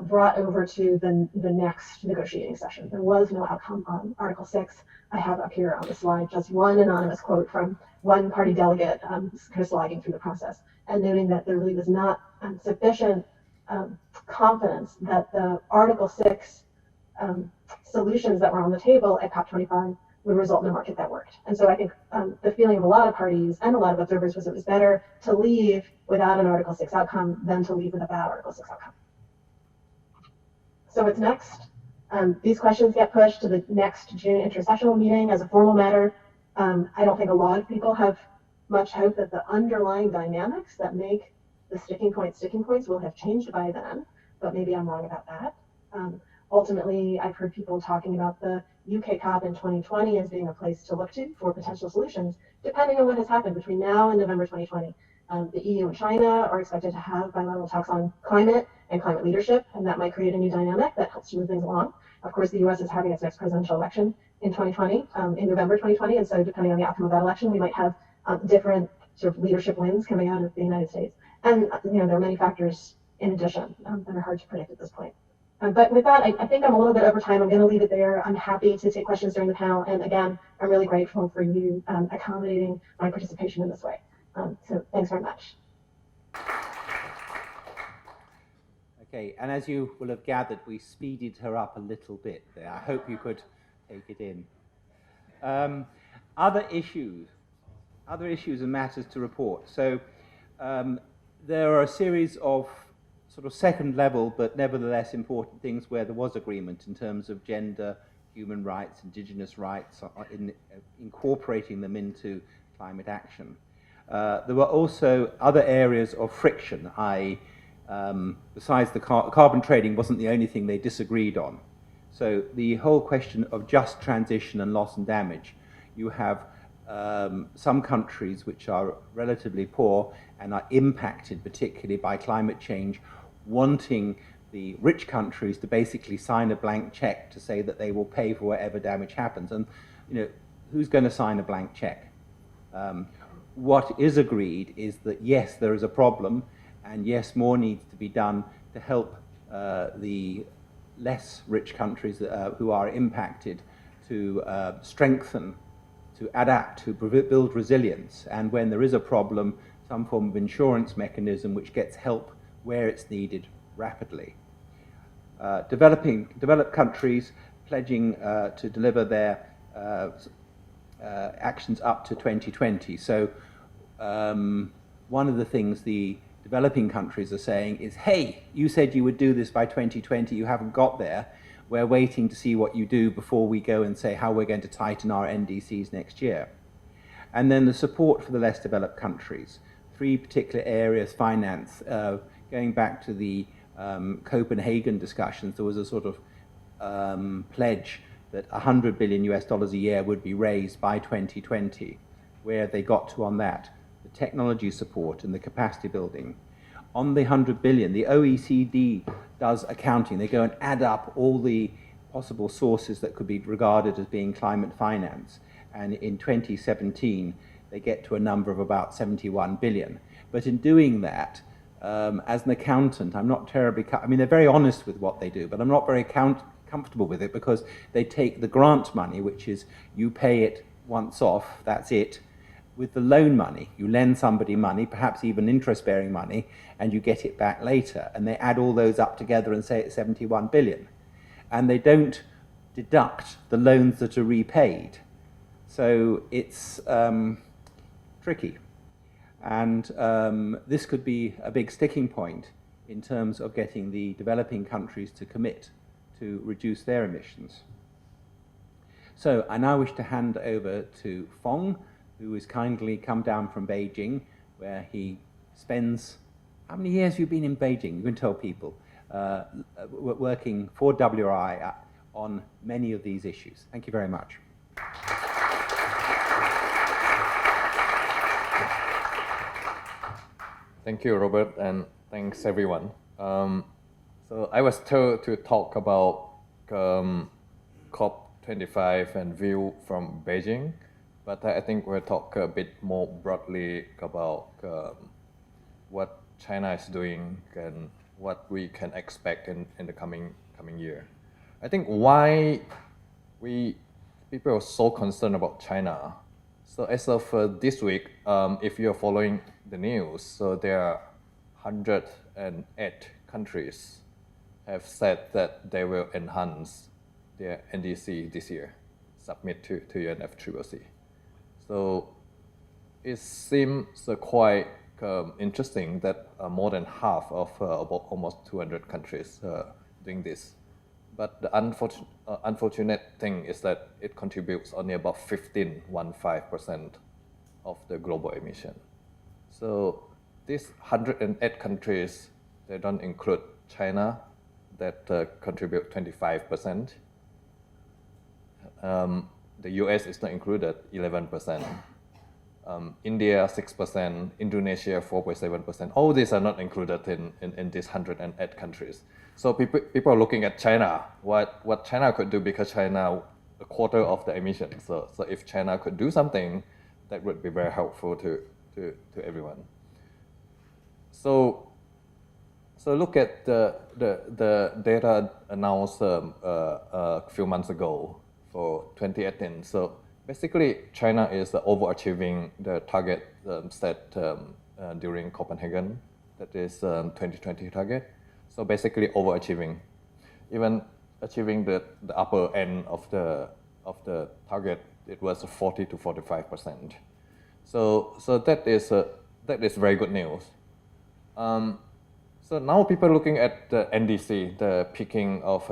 brought over to the next negotiating session. There was no outcome on Article 6. I have up here on the slide just one anonymous quote from one party delegate kind of slogging through the process and noting that there really was not sufficient confidence that the Article 6 solutions that were on the table at COP25 would result in a market that worked. And so I think the feeling of a lot of parties and a lot of observers was it was better to leave without an Article 6 outcome than to leave with a bad Article 6 outcome. So what's next? These questions get pushed to the next June intersessional meeting as a formal matter. I don't think a lot of people have much hope that the underlying dynamics that make the sticking points will have changed by then, but maybe I'm wrong about that. Ultimately, I've heard people talking about the UK COP in 2020 as being a place to look to for potential solutions, depending on what has happened between now and November 2020. The EU and China are expected to have bilateral talks on climate and climate leadership, and that might create a new dynamic that helps to move things along. Of course, the US is having its next presidential election in 2020, in November 2020, and so depending on the outcome of that election, we might have different sort of leadership wins coming out of the United States. And there are many factors in addition that are hard to predict at this point. But with that, I think I'm a little bit over time. I'm going to leave it there. I'm happy to take questions during the panel. And again, I'm really grateful for you accommodating my participation in this way. So thanks very much. Okay, and as you will have gathered, we speeded her up a little bit there. I hope you could take it in. Other issues and matters to report. So there are a series of sort of second level, but nevertheless important things where there was agreement in terms of gender, human rights, indigenous rights, in incorporating them into climate action. There were also other areas of friction, i.e., besides the carbon trading wasn't the only thing they disagreed on. So the whole question of just transition and loss and damage, you have some countries which are relatively poor and are impacted particularly by climate change, wanting the rich countries to basically sign a blank check to say that they will pay for whatever damage happens. And who's going to sign a blank check? What is agreed is that yes, there is a problem, and yes, more needs to be done to help the less rich countries who are impacted to strengthen, to adapt, to build resilience, and when there is a problem, some form of insurance mechanism which gets help where it's needed rapidly. Developed countries pledging to deliver their actions up to 2020. So one of the things the developing countries are saying is, hey, you said you would do this by 2020, you haven't got there. We're waiting to see what you do before we go and say how we're going to tighten our NDCs next year. And then the support for the less developed countries. 3 particular areas: finance. Going back to the Copenhagen discussions, there was a sort of pledge that $100 billion a year would be raised by 2020. Where they got to on that? The technology support and the capacity building. On the 100 billion, the OECD does accounting. They go and add up all the possible sources that could be regarded as being climate finance. And in 2017, they get to a number of about 71 billion. But in doing that, as an accountant, I'm not terribly, I mean, they're very honest with what they do, but I'm not very comfortable with it, because they take the grant money, which is you pay it once off, that's it, with the loan money. You lend somebody money, perhaps even interest-bearing money, and you get it back later. And they add all those up together and say it's 71 billion. And they don't deduct the loans that are repaid. So it's tricky. And this could be a big sticking point in terms of getting the developing countries to commit to reduce their emissions. So I now wish to hand over to Fong, who has kindly come down from Beijing, where he spends, how many years have you been in Beijing? You can tell people, working for WRI on many of these issues. Thank you very much. Thank you, Robert, and thanks everyone. So I was told to talk about COP25 and view from Beijing, but I think we'll talk a bit more broadly about what China is doing and what we can expect in the coming year. I think why people are so concerned about China. So as of this week, if you're following the news, so there are 108 countries have said that they will enhance their NDC this year, submit to UNFCCC. So it seems quite interesting that more than half of about almost 200 countries doing this. But the unfortunate thing is that it contributes only about 15% of the global emission. So these 108 countries, they don't include China, that contribute 25%. The US is not included, 11%. India, 6%, Indonesia, 4.7%. All these are not included in these 108 countries. So people are looking at China, what China could do, because China, a quarter of the emissions. So if China could do something, that would be very helpful to everyone. So look at the data announced a few months ago for 2018. So basically, China is overachieving the target set during Copenhagen, that is 2020 target. So basically overachieving, even achieving the upper end of the target. It was 40 to 45%. So that is very good news. So now people are looking at the NDC, the peaking of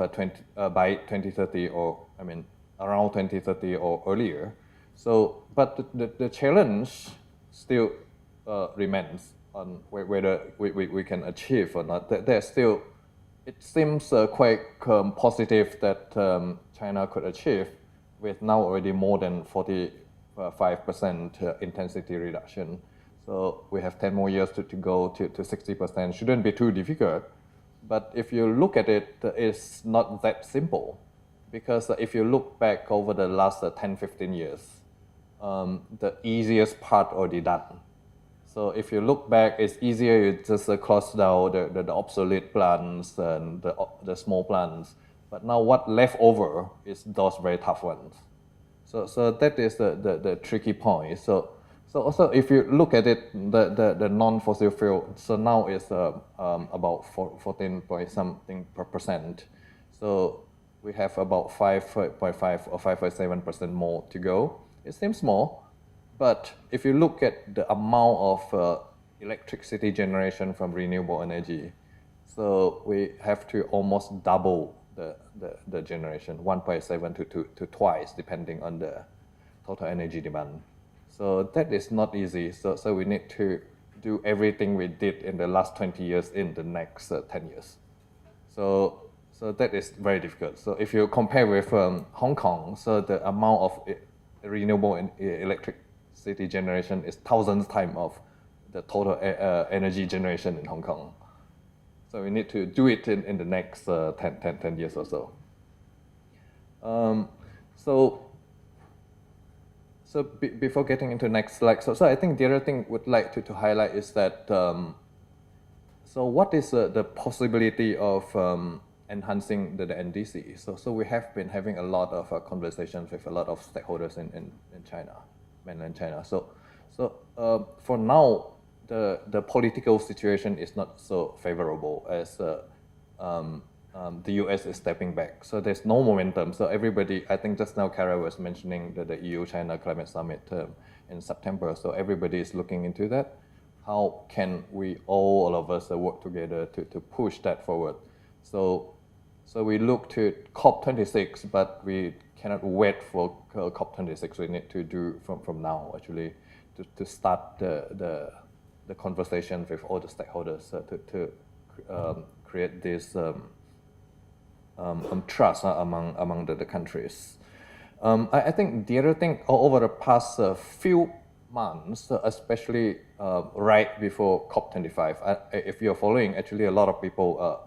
by 2030, or I mean around 2030 or earlier. So, but the challenge still remains on whether we can achieve or not. There's still it seems quite positive that China could achieve with now already more than 45% intensity reduction. So we have 10 more years to go to 60%. Shouldn't be too difficult. But if you look at it, it's not that simple. Because if you look back over the last 10, 15 years, the easiest part already done. So if you look back, it's easier you just close down the obsolete plants and the small plants. But now what left over is those very tough ones. So that is the tricky point. So also if you look at it, the non-fossil fuel, so now it's about 14 point something %. So we have about 5.5 or 5.7% more to go. It seems small, but if you look at the amount of electricity generation from renewable energy, so we have to almost double the generation, 1.7 to twice, depending on the total energy demand. So that is not easy. So we need to do everything we did in the last 20 years in the next 10 years. So that is very difficult. So if you compare with Hong Kong, so the amount of renewable electricity generation is thousands times of the total energy generation in Hong Kong. So we need to do it in the next 10 years or so. So before getting into next slide, so I think the other thing would like to highlight is that, so what is the possibility of enhancing the NDC? So we have been having a lot of conversations with a lot of stakeholders in China, mainland China. So for now, the political situation is not so favorable as the US is stepping back. So there's no momentum. So everybody, I think just now Kara was mentioning the EU-China Climate Summit in September. So everybody is looking into that. How can we all of us work together to push that forward? So we look to COP26, but we cannot wait for COP26. We need to do from now, actually, to start the conversation with all the stakeholders to create this trust among the countries. I think the other thing over the past few months, especially right before COP25, if you're following, actually a lot of people are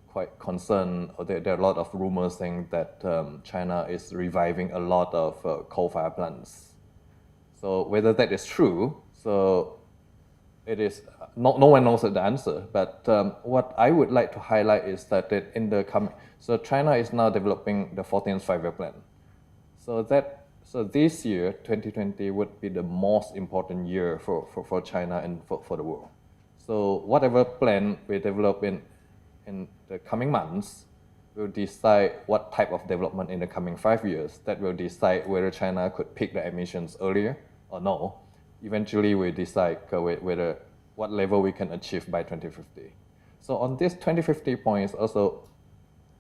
quite concerned. There are a lot of rumors saying that China is reviving a lot of coal-fired plants. So whether that is true, so it is no one knows the answer. But what I would like to highlight is that in the coming, so China is now developing the 14th five-year plan. So this year, 2020, would be the most important year for China and for the world. So whatever plan we develop in the coming months will decide what type of development in the coming 5 years. That will decide whether China could peak the emissions earlier or no. Eventually, we decide whether what level we can achieve by 2050. So on this 2050 points, also,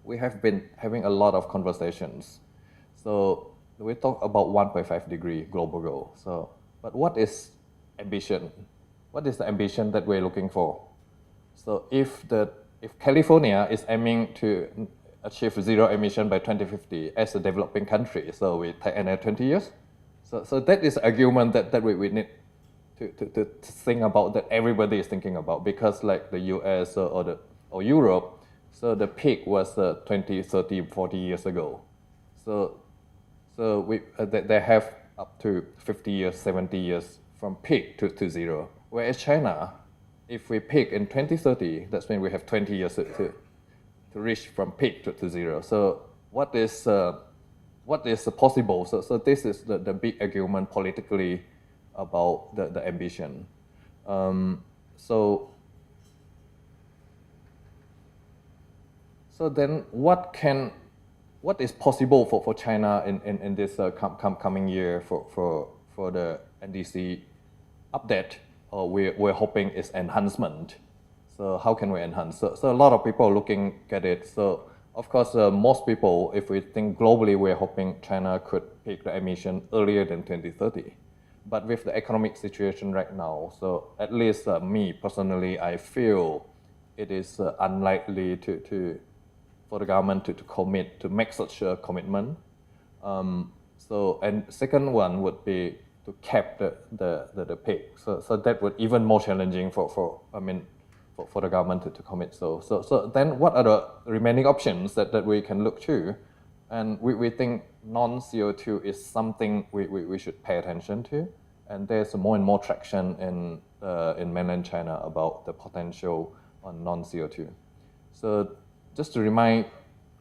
we have been having a lot of conversations. So we talk about 1.5 degree global goal. So, but what is ambition? What is the ambition that we're looking for? So if California is aiming to achieve zero emission by 2050 as a developing country, so we take another 20 years. So that is an argument that we need to think about, that everybody is thinking about, because like the US or Europe, so the peak was 20, 30, 40 years ago. So they have up to 50 years, 70 years from peak to zero. Whereas China, if we peak in 2030, that's when we have 20 years to reach from peak to zero. So what is possible? So this is the big argument politically about the ambition. So then what is possible for China in this coming year for the NDC update? We're hoping is enhancement. So how can we enhance? So a lot of people are looking at it. So of course, most people, if we think globally, we're hoping China could peak the emission earlier than 2030. But with the economic situation right now, so at least me personally, I feel it is unlikely for the government to commit, to make such a commitment. And second one would be to cap the peak. So that would even more challenging for the government to commit. So then what are the remaining options that we can look to? And we think non-CO2 is something we should pay attention to. And there's more and more traction in mainland China about the potential on non-CO2. So just to remind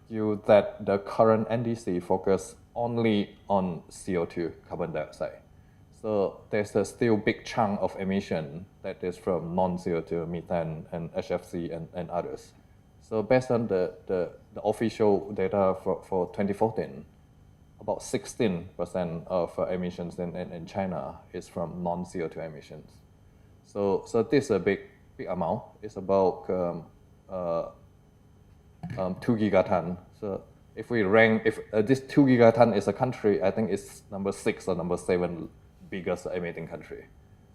you that the current NDC focus only on CO2, carbon dioxide. So there's a still big chunk of emission that is from non-CO2, methane and HFC and others. So based on the official data for 2014, about 16% of emissions in China is from non-CO2 emissions. So this is a big amount. It's about 2 gigaton. So if we rank, if this 2 gigaton is a country, I think it's number 6 or number 7 biggest emitting country.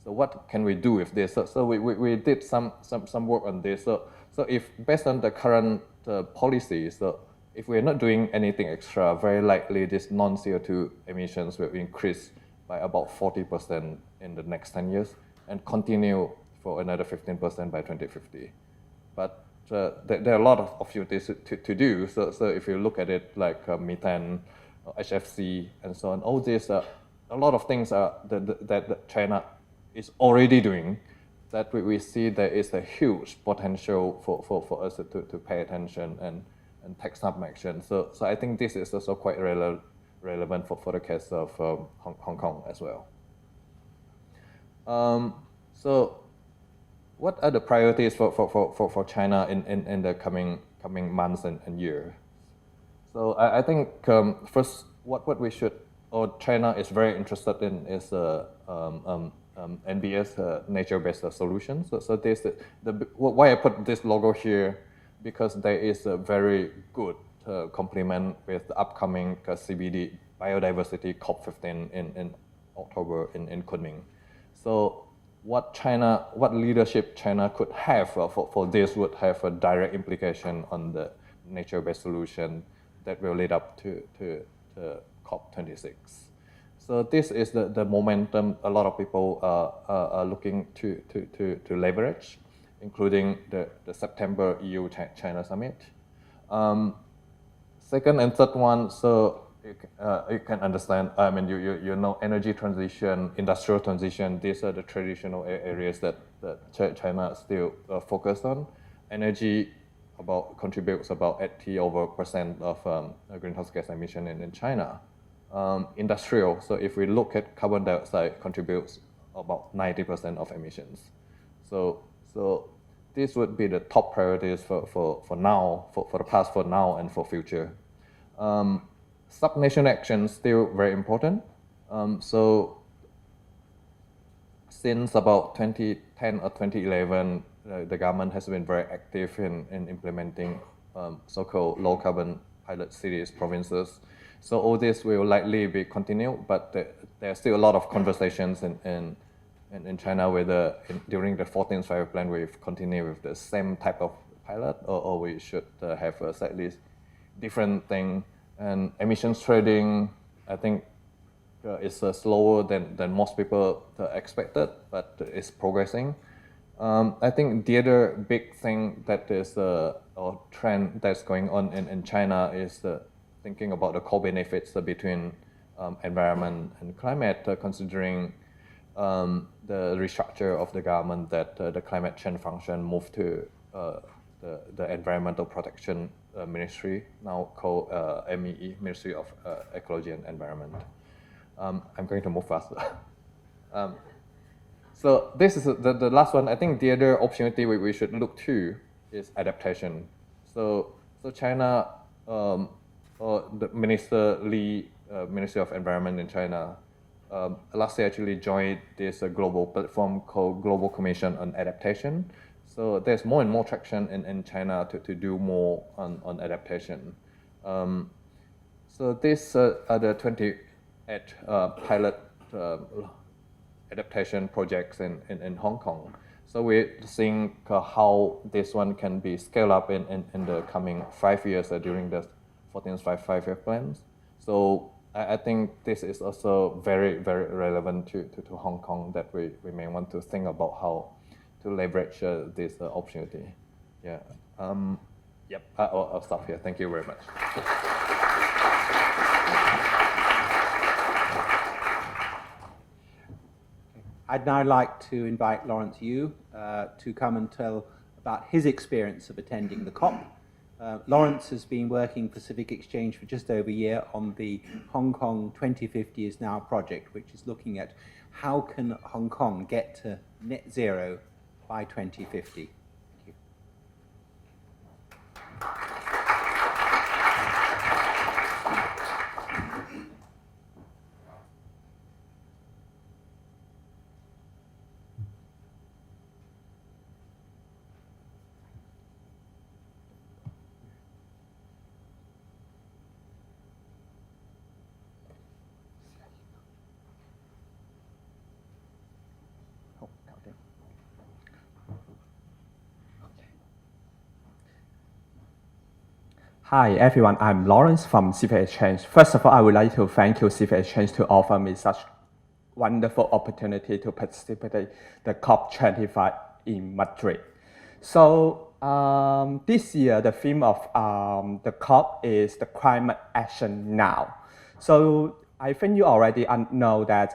So what can we do with this? So we did some work on this. So if based on the current policy, so if we're not doing anything extra, very likely this non-CO2 emissions will increase by about 40% in the next 10 years and continue for another 15% by 2050. But there are a lot of opportunities to do. So if you look at it like methane, HFC, and so on, all these, a lot of things that China is already doing, that we see there is a huge potential for us to pay attention and take some action. So I think this is also quite relevant for the case of Hong Kong as well. So what are the priorities for China in the coming months and years? So I think first what we should, or China is very interested in, is NBS, nature-based solutions. So this why I put this logo here, because there is a very good complement with the upcoming CBD biodiversity COP15 in October in Kunming. So what leadership China could have for this would have a direct implication on the nature-based solution that will lead up to COP26. So this is the momentum a lot of people are looking to leverage, including the September EU-China summit. Second and third one, so you can understand, I mean, you know, energy transition, industrial transition, these are the traditional areas that China still focused on. Energy contributes about 80% of greenhouse gas emission in China. Industrial, so if we look at carbon dioxide, contributes about 90% of emissions. So this would be the top priorities for now, for the past, for now, and for future. Sub-nation action is still very important. So since about 2010 or 2011, the government has been very active in implementing so-called low-carbon pilot cities, provinces. So all this will likely be continued, but there are still a lot of conversations in China whether during the 14th Five-Year Plan we've continued with the same type of pilot, or we should have a slightly different thing. And emissions trading, I think, is slower than most people expected, but it's progressing. I think the other big thing that is or trend that's going on in China is thinking about the co-benefits between environment and climate, considering the restructure of the government, that the climate change function moved to the Environmental Protection Ministry, now called MEE, Ministry of Ecology and Environment. I'm going to move faster. So this is the last one. I think the other opportunity we should look to is adaptation. So China, the Minister Li, Ministry of Environment in China, last year actually joined this global platform called Global Commission on Adaptation. So there's more and more traction in China to do more on adaptation. So these are the 28 pilot adaptation projects in Hong Kong. So we think how this one can be scaled up in the coming 5 years during the 14th five-year plans. So I think this is also very, very relevant to Hong Kong, that we may want to think about how to leverage this opportunity. Yeah. Yep. I'll stop here. Thank you very much. I'd now like to invite Lawrence Yu to come and tell about his experience of attending the COP. Lawrence has been working for Civic Exchange for just over a year on the Hong Kong 2050 is Now project, which is looking at how can Hong Kong get to net zero by 2050. Thank you. Hi everyone, I'm Lawrence from Civic Exchange. First of all, I would like to thank you, Civic Exchange, to offer me such wonderful opportunity to participate the COP25 in Madrid. So this year, the theme of the COP is the climate action now. So I think you already know that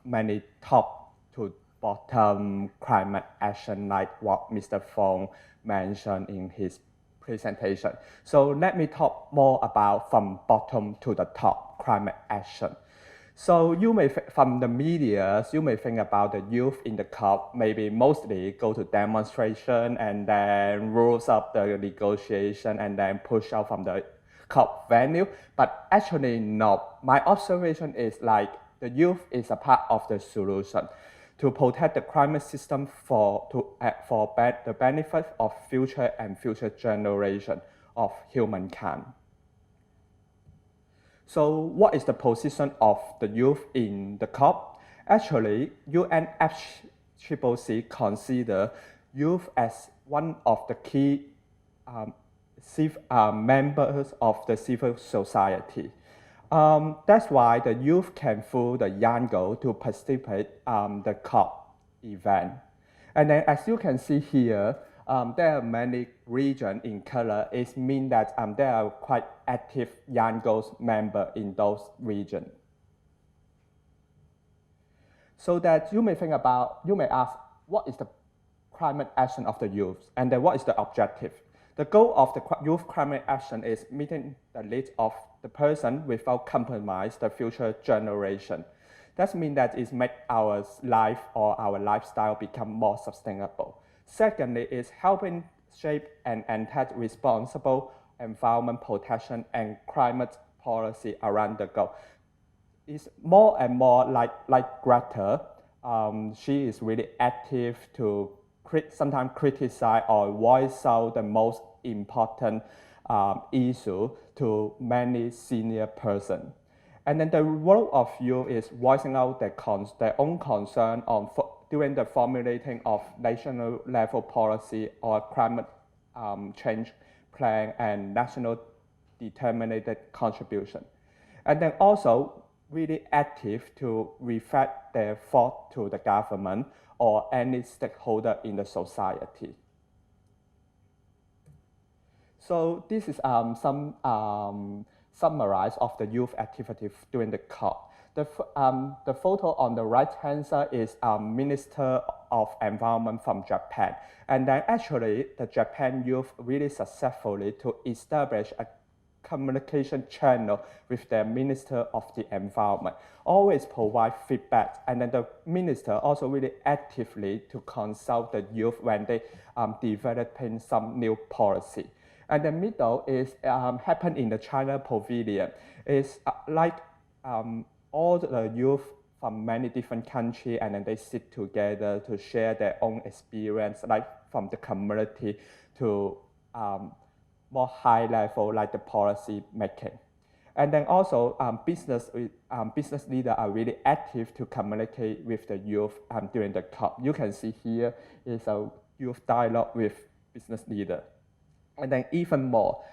many top to bottom climate action, like what Mr. Fong mentioned in his presentation. So let me talk more about from bottom to the top climate action. So you may, from the media, you may think about the youth in the COP, maybe mostly go to demonstration and then rules up the negotiation and then push out from the COP venue. But actually no, my observation is like the youth is a part of the solution to protect the climate system for the benefit of future and future generation of humankind. So what is the position of the youth in the COP? Actually, UNFCCC consider youth as one of the key members of the civil society. That's why the youth can feel the young to participate the COP event. And then as you can see here, there are many regions in color. It means that there are quite active young members in those regions. So that you may ask, what is the climate action of the youth? And then what is the objective? The goal of the youth climate action is meeting the needs of the person without compromise the future generation. That means that it makes our life or our lifestyle become more sustainable. Secondly, is helping shape and enhance responsible environment protection and climate policy around the globe. It's more and more like Greta. She is really active to sometimes criticize or voice out the most important issue to many senior persons. And then the role of youth is voicing out their own concern during the formulating of national level policy or climate change plan and national determined contribution. And then also really active to reflect their thought to the government or any stakeholder in the society. So this is some summarize of the youth activity during the COP. The photo on the right-hand side is Minister of Environment from Japan. And then actually, the Japan youth really successfully to establish a communication channel with their Minister of the Environment, always provide feedback. And then the minister also really actively to consult the youth when they developing some new policy. And the middle is happened in the China Pavilion. It's all the youth from many different countries, and then they sit together to share their own experience, like from the community to more high level, like the policy making. And then also business leaders are really active to communicate with the youth during the COP. You can see here is a youth dialogue with business leader. And then even more,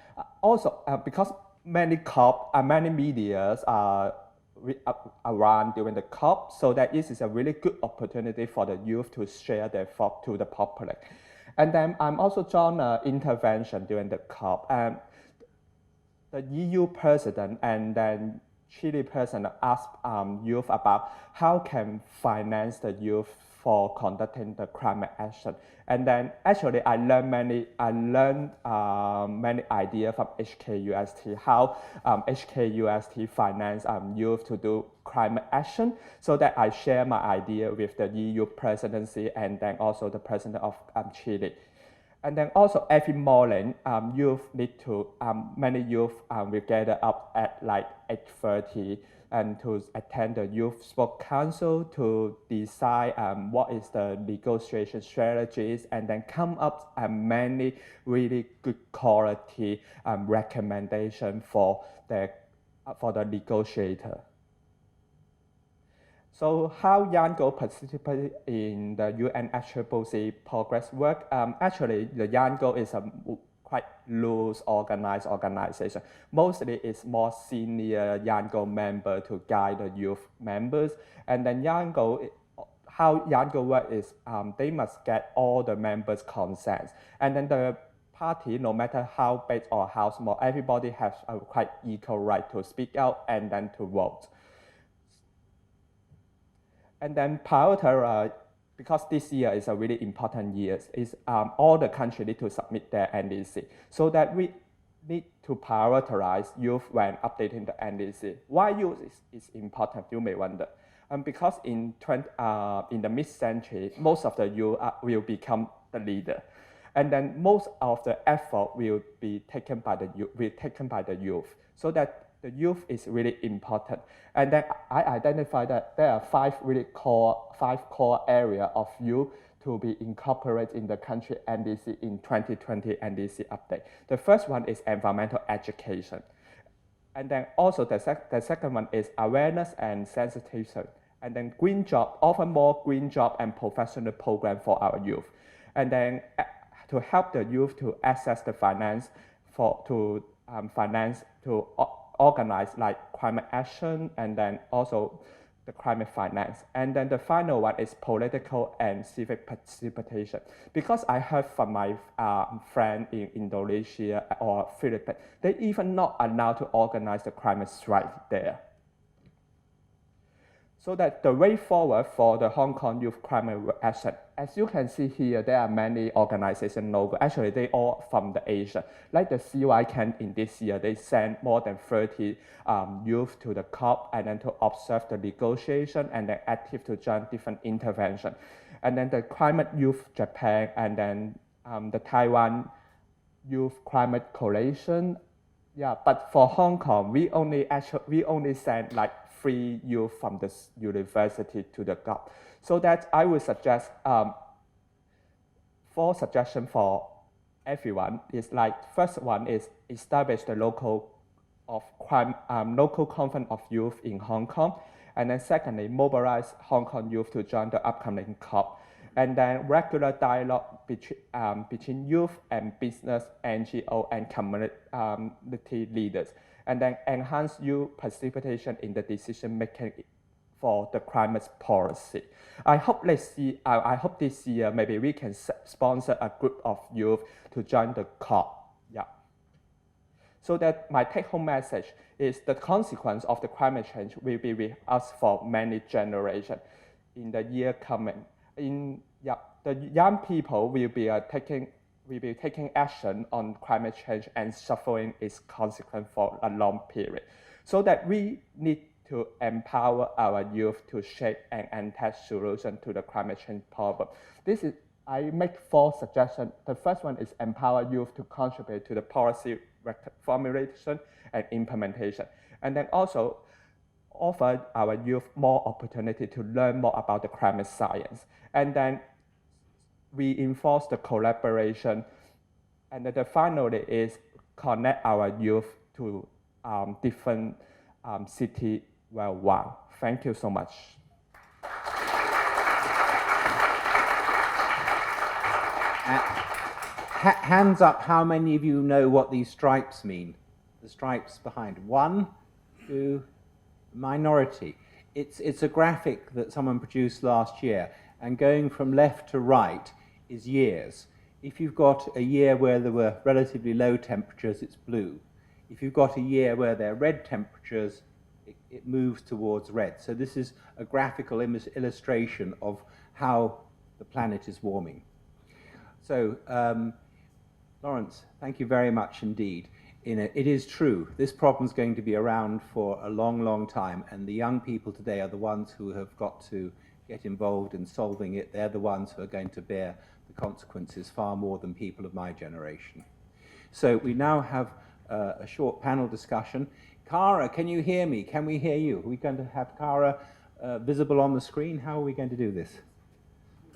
also because many COP, many medias are around during the COP, so that this is a really good opportunity for the youth to share their thoughts to the public. And then I'm also joined intervention during the COP. The EU president and then Chile president asked youth about how can finance the youth for conducting the climate action. And then actually I learned many ideas from HKUST, how HKUST finance youth to do climate action, so that I share my idea with the EU presidency and then also the president of Chile. And then also every morning, youth need to, many youth will gather up at like 8:30 and to attend the Youth Sport Council to decide what is the negotiation strategies and then come up many really good quality recommendation for the negotiator. So how Young Girls participate in the UNFCCC progress work? Actually, the Young Girls is a quite loose organized organization. Mostly it's more senior Young Girls member to guide the youth members. And then Young Girls, how Young Girls work is they must get all the members' consent. And then the party, no matter how big or how small, everybody has a quite equal right to speak out and then to vote. And then prioritize, because this year is a really important year, is all the countries need to submit their NDC. So that we need to prioritize youth when updating the NDC. Why youth is important, you may wonder. Because in the mid-century, most of the youth will become the leader. And then most of the effort will be taken by the youth. So that the youth is really important. And then I identified that there are five core areas of youth to be incorporated in the country NDC in 2020 NDC update. The first one is environmental education. And then also the second one is awareness and sensitization. And then green job, often more green job and professional program for our youth. And then to help the youth to access the finance to organize like climate action and then also the climate finance. And then the final one is political and civic participation. Because I heard from my friend in Indonesia or Philippines, they even not allowed to organize the climate strike there. So that the way forward for the Hong Kong Youth Climate Action, as you can see here, there are many organization logos. Actually, they all from the Asia. Like the CYCAN in this year, they sent more than 30 youth to the COP and then to observe the negotiation and then active to join different intervention. And then the Climate Youth Japan and then the Taiwan Youth Climate Coalition. Yeah, but for Hong Kong, we only send like 3 youth from the university to the COP. So that I would suggest 4 suggestions for everyone is like, first one is establish the local conference of youth in Hong Kong. And then secondly, mobilize Hong Kong youth to join the upcoming COP. And then regular dialogue between youth and business, NGO, and community leaders. And then enhance youth participation in the decision making for the climate policy. I hope this year maybe we can sponsor a group of youth to join the COP. Yeah. So that my take-home message is the consequence of the climate change will be with us for many generations in the year coming. The young people will be taking action on climate change and suffering its consequence for a long period. So that we need to empower our youth to shape and attach solutions to the climate change problem. I make 4 suggestions. The first one is empower youth to contribute to the policy formulation and implementation. And then also offer our youth more opportunity to learn more about the climate science. And then reinforce the collaboration. And then finally is connect our youth to different cities worldwide. Thank you so much. Hands up, how many of you know what these stripes mean? The stripes behind. 1, 2, minority. It's a graphic that someone produced last year, and going from left to right is years. If you've got a year where there were relatively low temperatures, it's blue. If you've got a year where there are red temperatures, it moves towards red. So this is a graphical illustration of how the planet is warming. So, Lawrence, thank you very much indeed. It is true, this problem is going to be around for a long, long time, and the young people today are the ones who have got to get involved in solving it. They're the ones who are going to bear the consequences far more than people of my generation. So we now have a short panel discussion. Cara, can you hear me? Can we hear you? Are we going to have Cara visible on the screen? How are we going to do this?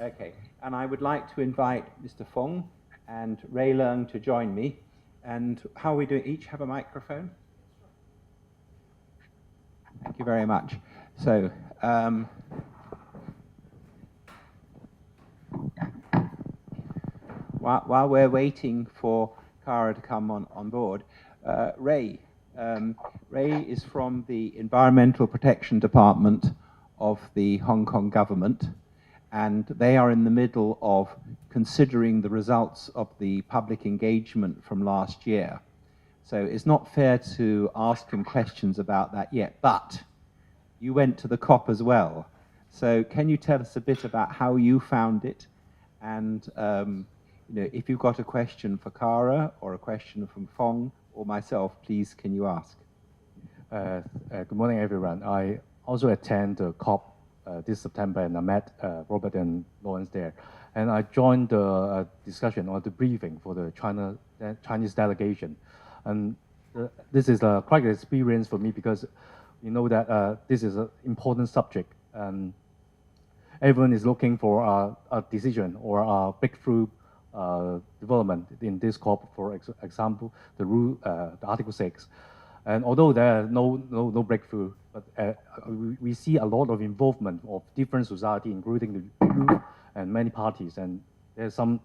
Okay, and I would like to invite Mr. Fong and Ray Leung to join me. And how are we doing? Each have a microphone? Thank you very much. So, while we're waiting for Cara to come on board, Ray is from the Environmental Protection Department of the Hong Kong government, and they are in the middle of considering the results of the public engagement from last year. So it's not fair to ask him questions about that yet, but you went to the COP as well. So can you tell us a bit about how you found it? And if you've got a question for Cara or a question from Fong or myself, please can you ask? Good morning, everyone. I also attend the COP this September, and I met Robert and Lawrence there. And I joined the discussion or the briefing for the Chinese delegation. And this is quite an experience for me because you know that this is an important subject. And everyone is looking for a decision or a breakthrough development in this COP, for example, the Article 6. And although there are no breakthrough, but we see a lot of involvement of different society, including the youth and many parties, and there's some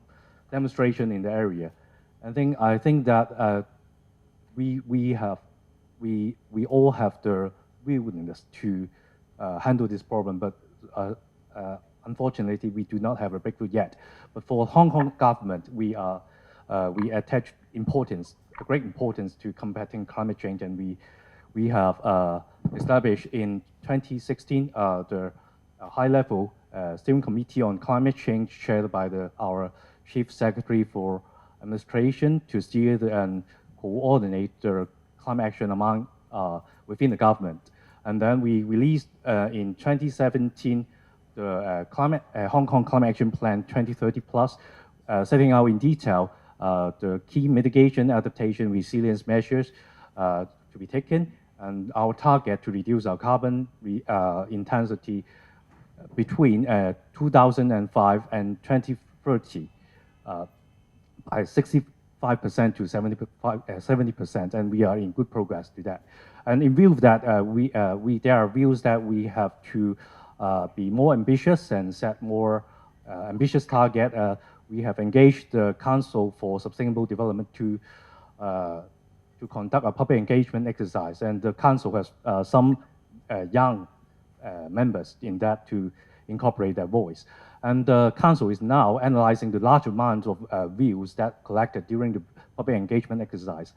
demonstration in the area. I think that we all have the willingness to handle this problem, but unfortunately we do not have a breakthrough yet. But for Hong Kong government, we attach great importance to combating climate change, and we have established in 2016 the high-level steering committee on climate change chaired by our chief secretary for administration to steer and coordinate the climate action within the government. And then we released in 2017 the Hong Kong Climate Action Plan 2030 Plus, setting out in detail the key mitigation, adaptation, resilience measures to be taken, and our target to reduce our carbon intensity between 2005 and 2030 by 65% to 70%, and we are in good progress to that. And in view of that, there are views that we have to be more ambitious and set more ambitious target. We have engaged the Council for Sustainable Development to conduct a public engagement exercise, and the Council has some young members in that to incorporate their voice. And the Council is now analyzing the large amount of views that collected during the public engagement exercise.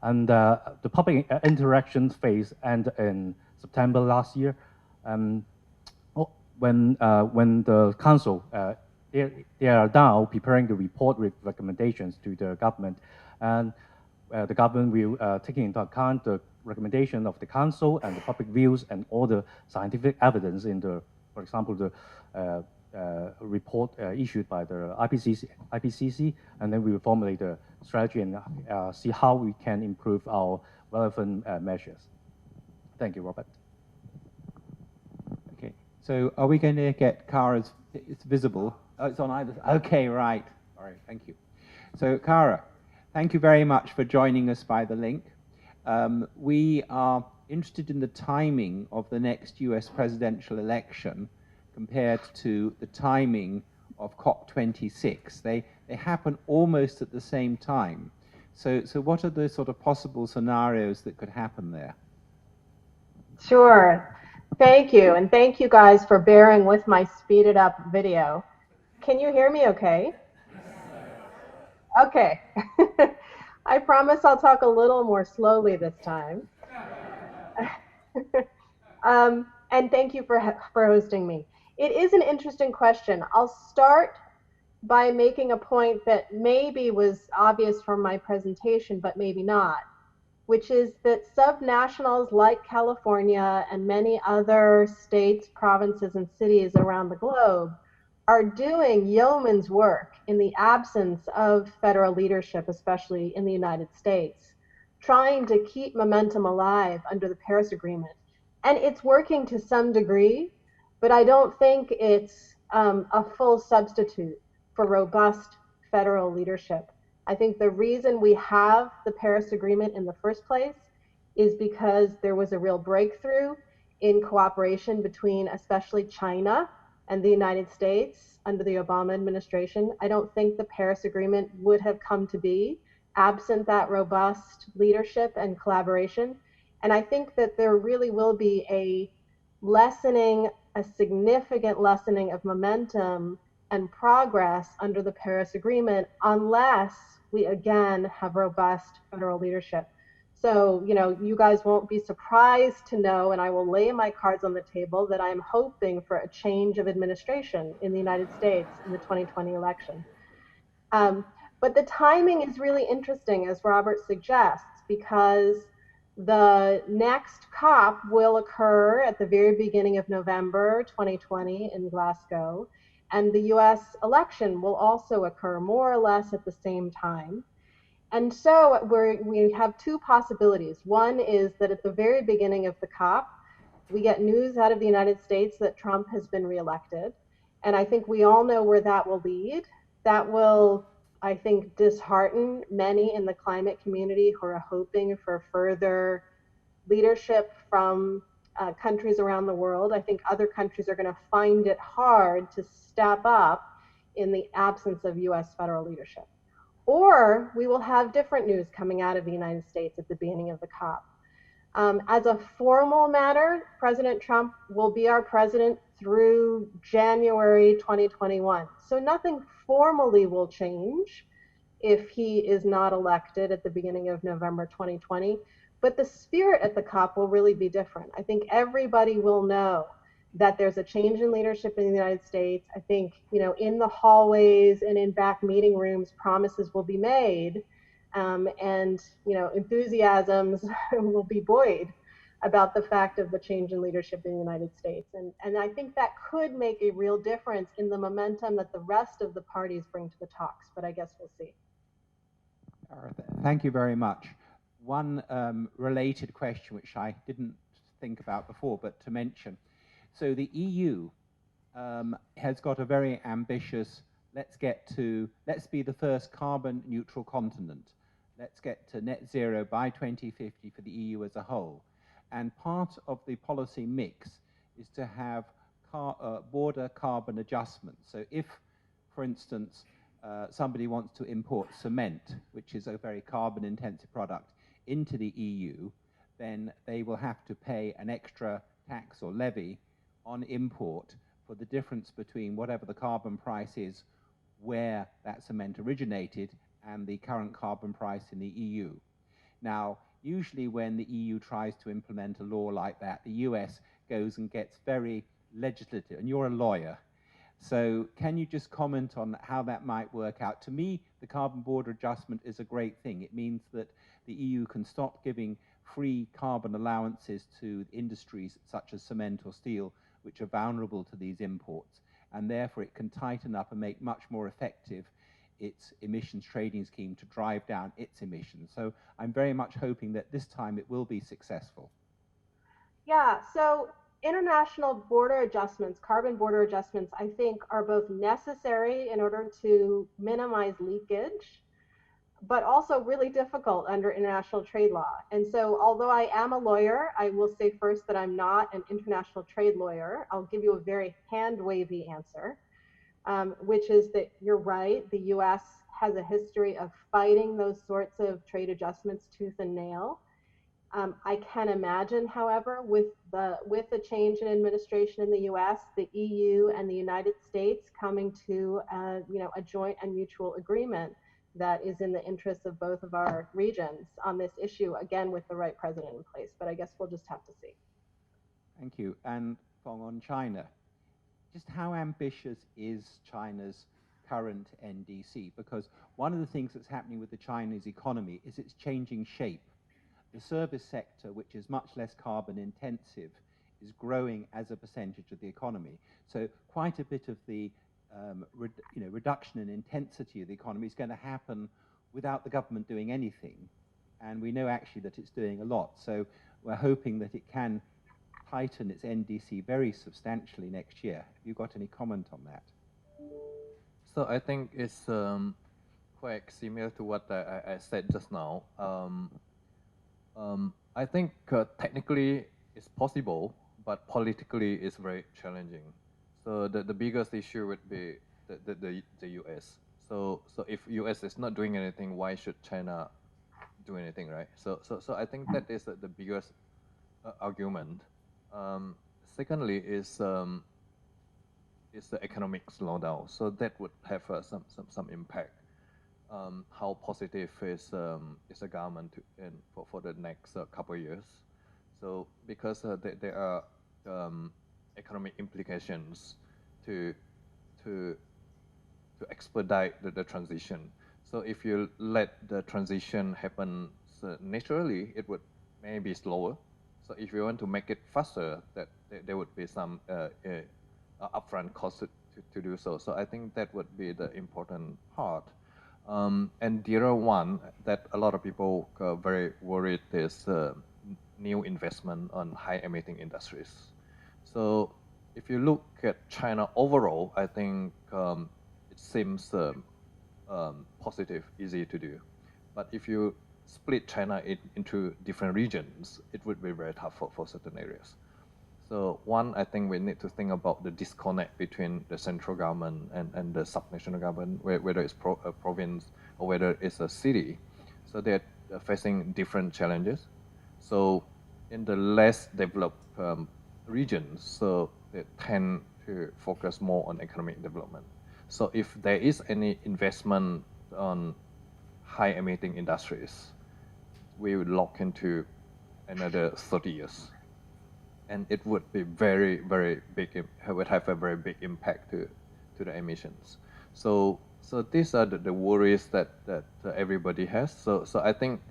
And the public interaction phase ended in September last year. When the Council, they are now preparing the report with recommendations to the government, and the government will take into account the recommendation of the Council and the public views and all the scientific evidence in for example, the report issued by the IPCC, and then we will formulate the strategy and see how we can improve our relevant measures. Thank you, Robert. Okay, so are we going to get Cara's, it's visible, oh, it's on either side, okay, right, all right, thank you. So Cara, thank you very much for joining us by the link. We are interested in the timing of the next US presidential election compared to the timing of COP26. They happen almost at the same time. So what are the sort of possible scenarios that could happen there? Sure. Thank you. And thank you guys for bearing with my speeded up video. Can you hear me okay? Okay. I promise I'll talk a little more slowly this time. And thank you for hosting me. It is an interesting question. I'll start by making a point that maybe was obvious from my presentation, but maybe not, which is that subnationals like California and many other states, provinces, and cities around the globe are doing yeoman's work in the absence of federal leadership, especially in the United States, trying to keep momentum alive under the Paris Agreement. And it's working to some degree, but I don't think it's a full substitute for robust federal leadership. I think the reason we have the Paris Agreement in the first place is because there was a real breakthrough in cooperation between especially China and the United States under the Obama administration. I don't think the Paris Agreement would have come to be absent that robust leadership and collaboration. And I think that there really will be a significant lessening of momentum and progress under the Paris Agreement unless we again have robust federal leadership. So, you guys won't be surprised to know, and I will lay my cards on the table, that I'm hoping for a change of administration in the United States in the 2020 election. But the timing is really interesting, as Robert suggests, because the next COP will occur at the very beginning of November 2020 in Glasgow, and the US election will also occur more or less at the same time. And so we have two possibilities. One is that at the very beginning of the COP, we get news out of the United States that Trump has been reelected. And I think we all know where that will lead. That will, I think, dishearten many in the climate community who are hoping for further leadership from countries around the world. I think other countries are going to find it hard to step up in the absence of US federal leadership. Or we will have different news coming out of the United States at the beginning of the COP. As a formal matter, President Trump will be our president through January 2021. So nothing formally will change if he is not elected at the beginning of November 2020. But the spirit at the COP will really be different. I think everybody will know that there's a change in leadership in the United States. I think, in the hallways and in back meeting rooms, promises will be made, and enthusiasms will be buoyed about the fact of the change in leadership in the United States. And I think that could make a real difference in the momentum that the rest of the parties bring to the talks, but I guess we'll see. Thank you very much. One related question, which I didn't think about before, but to mention. So the EU has got a very ambitious, let's be the first carbon neutral continent. Let's get to net zero by 2050 for the EU as a whole. And part of the policy mix is to have border carbon adjustments. So if, for instance, somebody wants to import cement, which is a very carbon intensive product, into the EU, then they will have to pay an extra tax or levy on import for the difference between whatever the carbon price is where that cement originated and the current carbon price in the EU. Now, usually when the EU tries to implement a law like that, the US goes and gets very legislative, and you're a lawyer. So can you just comment on how that might work out? To me, the carbon border adjustment is a great thing. It means that the EU can stop giving free carbon allowances to industries such as cement or steel, which are vulnerable to these imports, and therefore it can tighten up and make much more effective its emissions trading scheme to drive down its emissions. So I'm very much hoping that this time it will be successful. Yeah, so international border adjustments, carbon border adjustments, I think are both necessary in order to minimize leakage, but also really difficult under international trade law. And so although I am a lawyer, I will say first that I'm not an international trade lawyer. I'll give you a very hand-wavy answer, which is that you're right, the US has a history of fighting those sorts of trade adjustments tooth and nail. I can imagine, however, with the change in administration in the U.S., the EU and the United States coming to a joint and mutual agreement that is in the interests of both of our regions on this issue, again with the right president in place. But I guess we'll just have to see. Thank you. And Fong, on China, just how ambitious is China's current NDC? Because one of the things that's happening with the Chinese economy is it's changing shape. The service sector, which is much less carbon intensive, is growing as a percentage of the economy. So quite a bit of the reduction in intensity of the economy is going to happen without the government doing anything. And we know actually that it's doing a lot. So we're hoping that it can tighten its NDC very substantially next year. Have you got any comment on that? So I think it's quite similar to what I said just now. I think technically it's possible, but politically it's very challenging. So the biggest issue would be the US. So if US is not doing anything, why should China do anything, right? So I think that is the biggest argument. Secondly is the economic slowdown. So that would have some impact. How positive is the government for the next couple of years? So because there are economic implications to expedite the transition. So if you let the transition happen naturally, it would maybe slower. So if you want to make it faster, that there would be some upfront cost to do so. So I think that would be the important part. And the other one that a lot of people are very worried is new investment on high-emitting industries. So if you look at China overall, I think it seems positive, easy to do. But if you split China into different regions, it would be very tough for certain areas. So one, I think we need to think about the disconnect between the central government and the subnational government, whether it's a province or whether it's a city. So they're facing different challenges. So in the less developed regions, so they tend to focus more on economic development. So if there is any investment on high-emitting industries, we would lock into another 30 years. And it would be very, very big, it would have a very big impact to the emissions. So these are the worries that everybody has. So I think,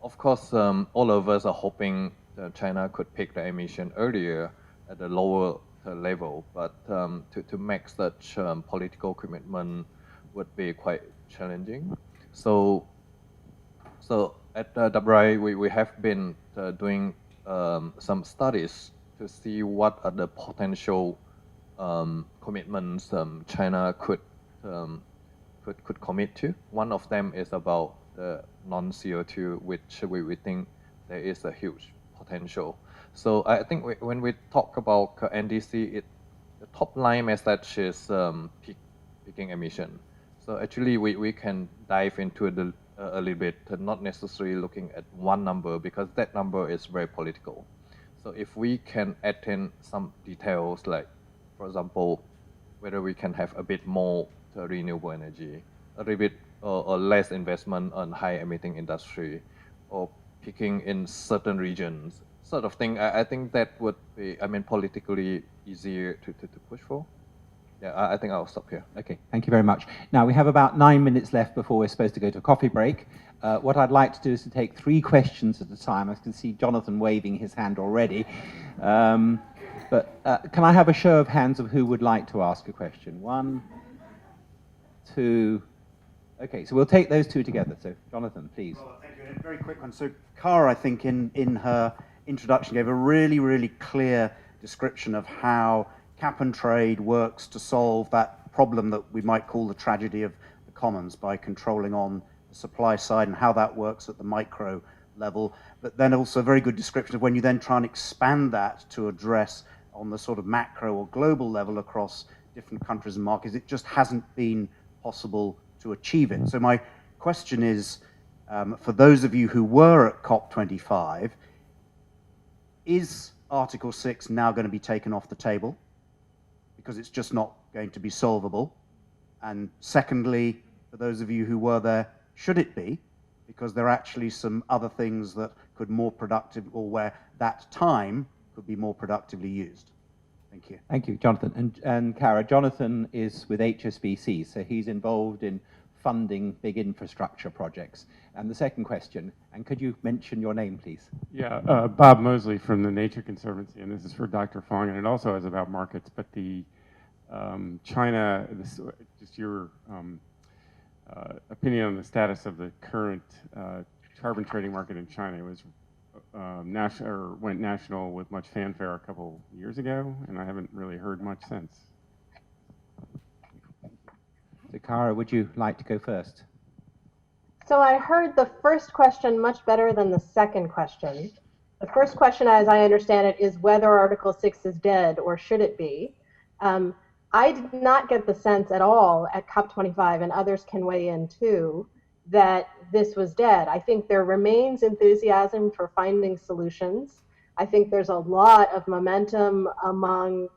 of course, all of us are hoping that China could pick the emission earlier at a lower level, but to make such political commitment would be quite challenging. So at WRI, we have been doing some studies to see what are the potential commitments China could commit to. One of them is about the non-CO2, which we think there is a huge potential. So I think when we talk about NDC, the top line message is peaking emission. So actually we can dive into a little bit, not necessarily looking at one number, because that number is very political. So if we can add in some details, like, for example, whether we can have a bit more renewable energy, a little bit or less investment on high-emitting industry, or picking in certain regions, sort of thing, I think that would be, politically easier to push for. Yeah, I think I'll stop here. Okay, thank you very much. Now, we have about 9 minutes left before we're supposed to go to a coffee break. What I'd like to do is to take 3 questions at a time. I can see Jonathan waving his hand already. But can I have a show of hands of who would like to ask a question? 1, 2... Okay, so we'll take those 2 together. So, Jonathan, please. Well, thank you. A very quick one. So, Cara, I think, in her introduction, gave a really, really clear description of how cap and trade works to solve that problem that we might call the tragedy of the commons by controlling on the supply side and how that works at the micro level, but then also a very good description of when you then try and expand that to address on the sort of macro or global level across different countries and markets. It just hasn't been possible to achieve it. So my question is, for those of you who were at COP25, is Article 6 now going to be taken off the table because it's just not going to be solvable? And secondly, for those of you who were there, should it be? Because there are actually some other things that could more productive, or where that time could be more productively used. Thank you. Thank you, Jonathan. And Cara, Jonathan is with HSBC, so he's involved in funding big infrastructure projects. And the second question, and could you mention your name, please? Yeah, Bob Mosley from the Nature Conservancy, and this is for Dr. Fong, and it also is about markets, but the China, just your opinion on the status of the current carbon trading market in China. It was went national with much fanfare a couple years ago, and I haven't really heard much since. So, Cara, would you like to go first? So I heard the first question much better than the second question. The first question, as I understand it, is whether Article 6 is dead or should it be. I did not get the sense at all at COP25, and others can weigh in too, that this was dead. I think there remains enthusiasm for finding solutions. I think there's a lot of momentum among,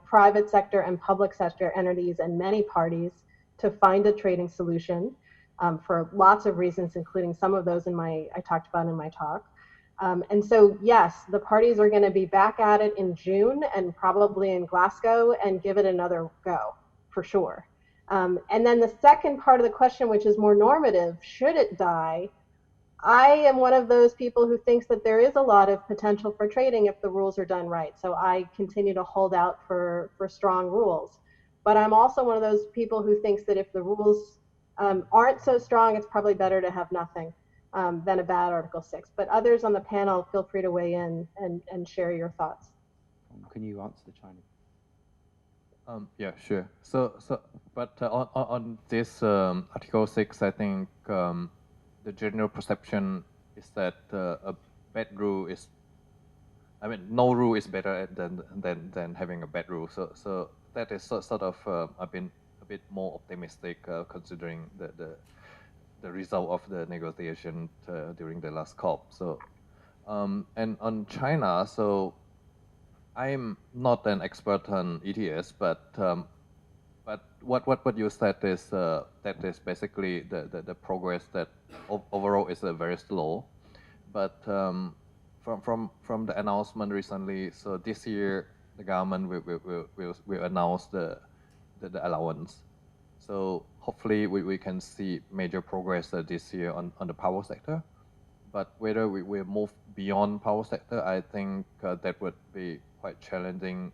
private sector and public sector entities and many parties to find a trading solution for lots of reasons, including some of those I talked about in my talk. And so, yes, the parties are going to be back at it in June and probably in Glasgow and give it another go, for sure. And then the second part of the question, which is more normative, should it die? I am one of those people who thinks that there is a lot of potential for trading if the rules are done right. So I continue to hold out for strong rules. But I'm also one of those people who thinks that if the rules aren't so strong, it's probably better to have nothing than a bad Article 6. But others on the panel, feel free to weigh in and share your thoughts. Can you answer the China? Yeah, sure. But on this Article 6, I think the general perception is that a bad rule is, no rule is better than having a bad rule. So that is sort of, I've been a bit more optimistic considering the result of the negotiation during the last COP. So, and on China, so I'm not an expert on ETS, but what you said is that is basically the progress that overall is very slow. But from the announcement recently, so this year the government will announce the allowance. So hopefully we can see major progress this year on the power sector. But whether we will move beyond power sector, I think that would be quite challenging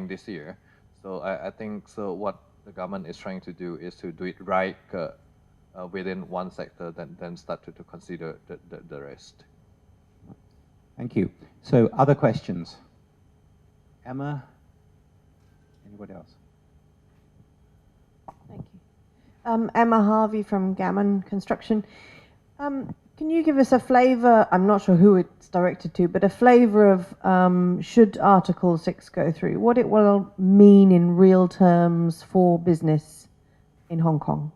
this year. So I think what the government is trying to do is to do it right within one sector, then start to consider the rest. Thank you. So other questions? Emma? Anybody else? Thank you. Emma Harvey from Gammon Construction. Can you give us a flavour, I'm not sure who it's directed to, but a flavour of should Article 6 go through, what it will mean in real terms for business in Hong Kong?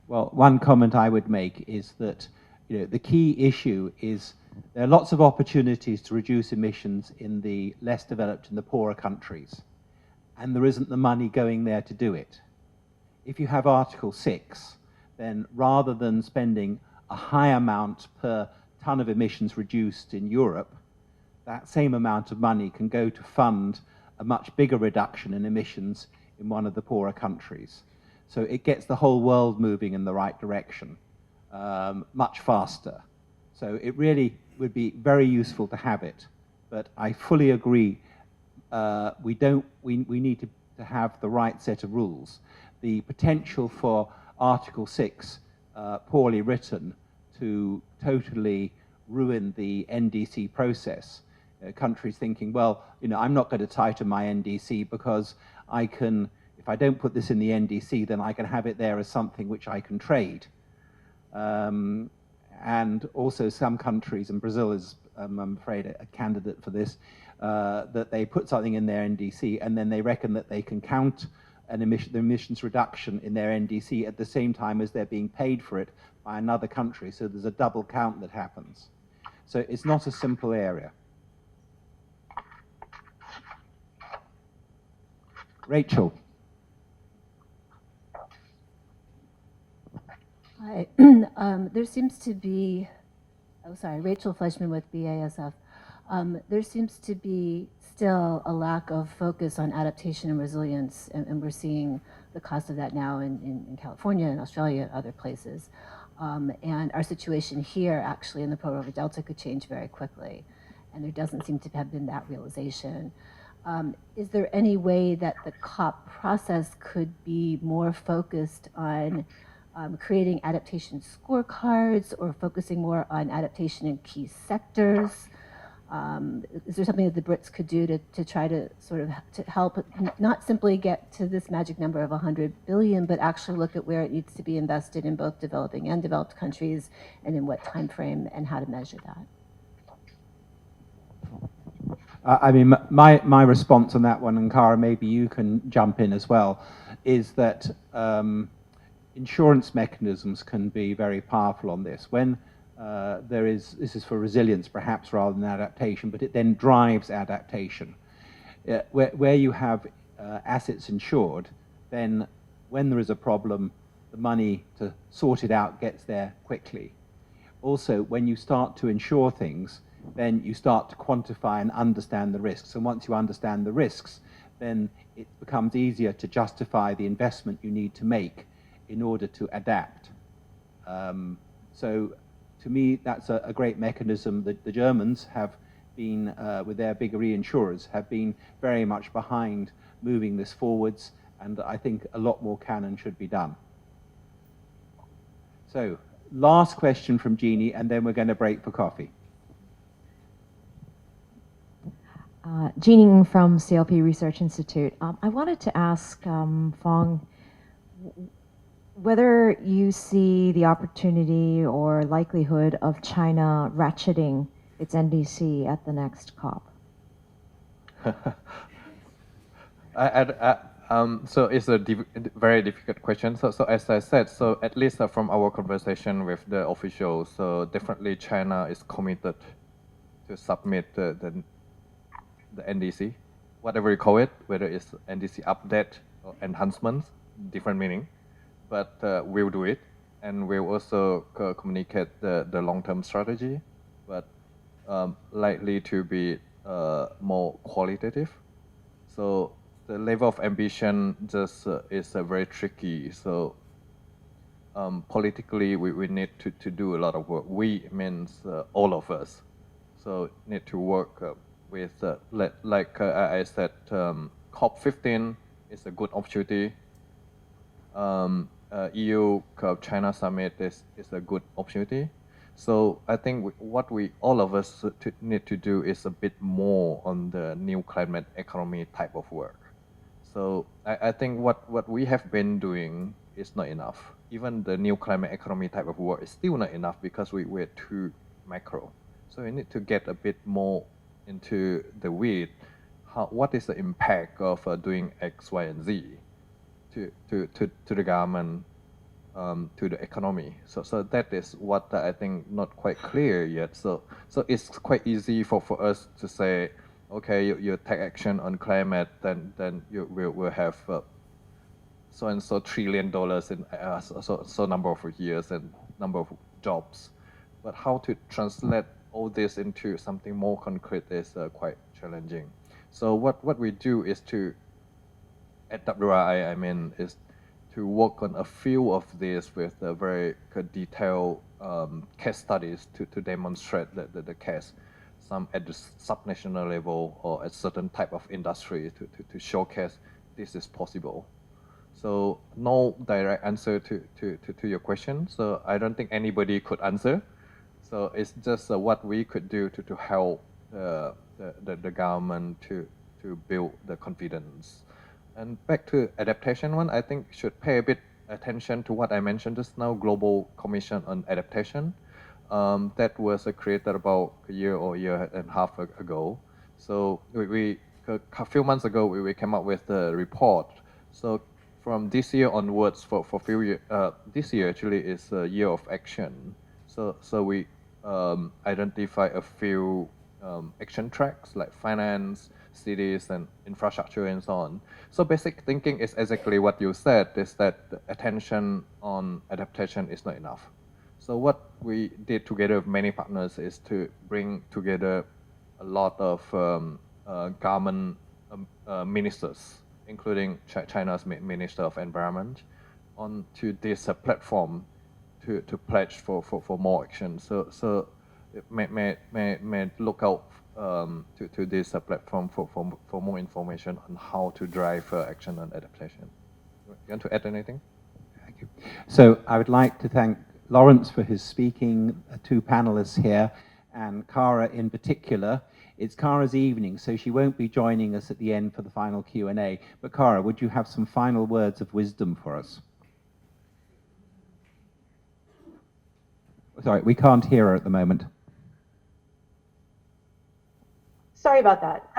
Well, one comment I would make is that the key issue is there are lots of opportunities to reduce emissions in the less developed and the poorer countries, and there isn't the money going there to do it. If you have Article 6, then rather than spending a high amount per ton of emissions reduced in Europe, that same amount of money can go to fund a much bigger reduction in emissions in one of the poorer countries. So it gets the whole world moving in the right direction much faster. So it really would be very useful to have it. But I fully agree, we need to have the right set of rules. The potential for Article 6, poorly written, to totally ruin the NDC process. Countries thinking, well, I'm not going to tighten my NDC because I can, if if I don't put this in the NDC, then I can have it there as something which I can trade. And also some countries, and Brazil is, I'm afraid, a candidate for this, that they put something in their NDC and then they reckon that they can count the emissions reduction in their NDC at the same time as they're being paid for it by another country. So there's a double count that happens. So it's not a simple area. Rachel. Hi. There seems to be, Rachel Fleischman with BASF. There seems to be still a lack of focus on adaptation and resilience, and we're seeing the cost of that now in California and Australia and other places. And our situation here, actually, in the Pearl River Delta could change very quickly, and there doesn't seem to have been that realization. Is there any way that the COP process could be more focused on creating adaptation scorecards or focusing more on adaptation in key sectors? Is there something that the Brits could do to try to sort of to help not simply get to this magic number of 100 billion, but actually look at where it needs to be invested in both developing and developed countries, and in what time frame, and how to measure that? I mean, my response on that one, and Cara, maybe you can jump in as well, is that insurance mechanisms can be very powerful on this. When this is for resilience perhaps rather than adaptation, but it then drives adaptation. Where you have assets insured, then when there is a problem, the money to sort it out gets there quickly. Also, when you start to insure things, then you start to quantify and understand the risks. And once you understand the risks, then it becomes easier to justify the investment you need to make in order to adapt. So to me, that's a great mechanism that the Germans have been, with their big reinsurers, have been very much behind moving this forwards, and I think a lot more can and should be done. So, last question from Jeannie, and then we're going to break for coffee. Jeannie from CLP Research Institute. I wanted to ask Fong whether you see the opportunity or likelihood of China ratcheting its NDC at the next COP. So it's a very difficult question. So as I said, so at least from our conversation with the officials, so definitely China is committed to submit the NDC, whatever you call it, whether it's NDC update or enhancements, different meaning, but we'll do it, and we'll also communicate the long-term strategy, but likely to be more qualitative. So the level of ambition just is very tricky. So politically, we need to do a lot of work. We means all of us. So need to work with, like I said, COP15 is a good opportunity. EU-China summit is a good opportunity. So I think what all of us need to do is a bit more on the new climate economy type of work. So I think what we have been doing is not enough. Even the new climate economy type of work is still not enough because we're too macro. So we need to get a bit more into the weed. What is the impact of doing X, Y, and Z to the government, to the economy? So that is what I think not quite clear yet. So it's quite easy for us to say, okay, you take action on climate, then you will have so and so $1 trillion in so number of years and number of jobs. But how to translate all this into something more concrete is quite challenging. So what we do is at WRI, I mean, is to work on a few of these with very detailed case studies to demonstrate the case, some at the subnational level or at certain type of industry to showcase this is possible. So no direct answer to your question. So I don't think anybody could answer. So it's just what we could do to help the government to build the confidence And back to adaptation one, I think should pay a bit attention to what I mentioned just now, Global Commission on Adaptation. That was created about a year or year and a half ago. So a few months ago, we came up with a report. So from this year onwards, for few years, this year actually is a year of action. So we identify a few action tracks like finance, cities, and infrastructure, and so on. So basic thinking is exactly what you said, is that the attention on adaptation is not enough. So what we did together with many partners is to bring together a lot of government ministers, including China's Minister of Environment, onto this platform to pledge for more action. So it may look out to this platform for more information on how to drive action on adaptation. You want to add anything? Thank you. So I would like to thank Lawrence for his speaking, two panelists here, and Cara in particular. It's Cara's evening, so she won't be joining us at the end for the final Q&A. But Cara, would you have some final words of wisdom for us? Sorry, we can't hear her at the moment. Sorry about that.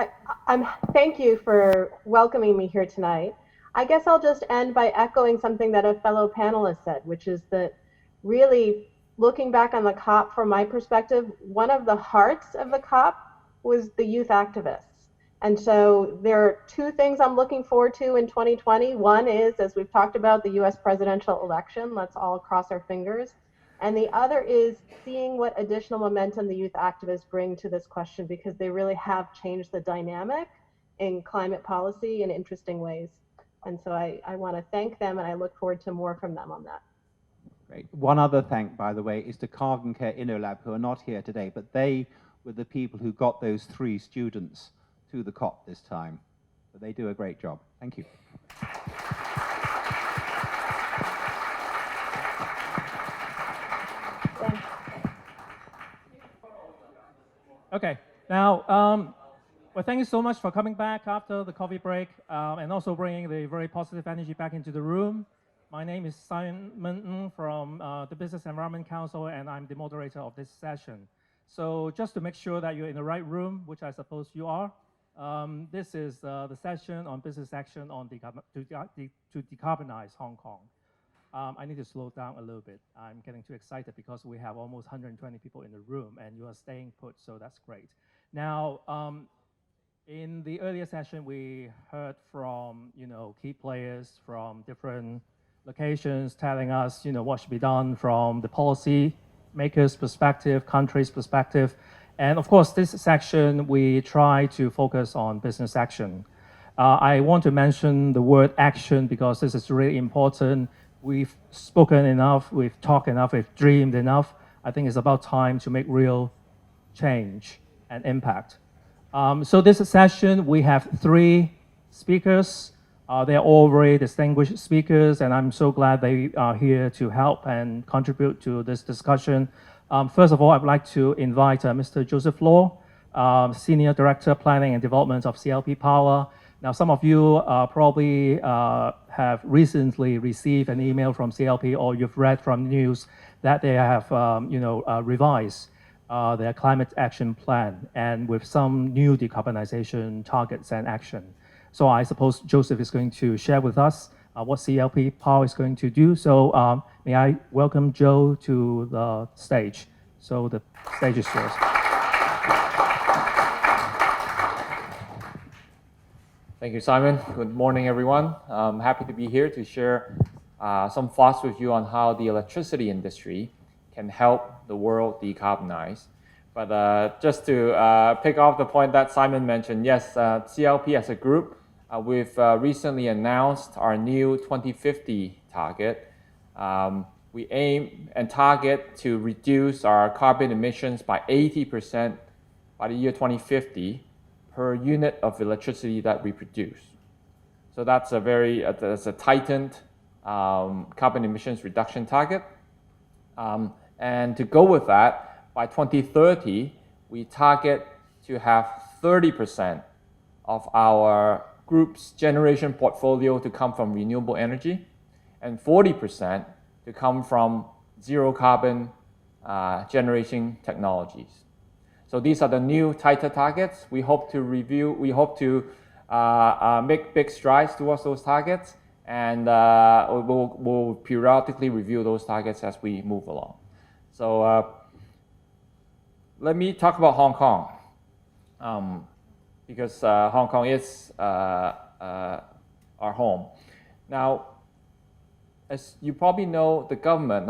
Thank you for welcoming me here tonight. I guess I'll just end by echoing something that a fellow panelist said, which is that really looking back on the COP from my perspective, one of the hearts of the COP was the youth activists. And so there are two things I'm looking forward to in 2020. One is, as we've talked about, the US presidential election. Let's all cross our fingers. And the other is seeing what additional momentum the youth activists bring to this question, because they really have changed the dynamic in climate policy in interesting ways. And so I want to thank them, and I look forward to more from them on that. Great. One other thank, by the way, is to Carbon Care InnoLab, who are not here today, but they were the people who got those 3 students to the COP this time. So they do a great job. Thank you. Okay, now, well, thank you so much for coming back after the coffee break and also bringing the very positive energy back into the room. My name is Simon Ng from the Business Environment Council, and I'm the moderator of this session. So just to make sure that you're in the right room, which I suppose you are, this is the session on business action on to decarbonize Hong Kong. I need to slow down a little bit. I'm getting too excited because we have almost 120 people in the room, and you are staying put, so that's great. Now, in the earlier session, we heard from key players from different locations telling us what should be done from the policy makers' perspective, country's perspective, and of course, this section we try to focus on business action. I want to mention the word action because this is really important. We've spoken enough, we've talked enough, we've dreamed enough. I think it's about time to make real change and impact. So this session, we have 3 speakers. They're all very distinguished speakers, and I'm so glad they are here to help and contribute to this discussion. First of all, I'd like to invite Mr. Joseph Law, Senior Director, Planning and Development of CLP Power. Now, some of you probably have recently received an email from CLP, or you've read from news that they have, revised their climate action plan, and with some new decarbonization targets and action. So I suppose Joseph is going to share with us what CLP Power is going to do. So may I welcome Joe to the stage. So the stage is yours. Thank you, Simon. Good morning, everyone. I'm happy to be here to share some thoughts with you on how the electricity industry can help the world decarbonize. But just to pick up the point that Simon mentioned, yes, CLP as a group, we've recently announced our new 2050 target. We aim and target to reduce our carbon emissions by 80% by the year 2050 per unit of electricity that we produce. So that's a very that's a tightened carbon emissions reduction target. And to go with that, by 2030, we target to have 30% of our group's generation portfolio to come from renewable energy, and 40% to come from zero carbon generation technologies. So these are the new tighter targets. We hope to make big strides towards those targets, and we'll periodically review those targets as we move along. So let me talk about Hong Kong, because Hong Kong is our home. Now, as you probably know, the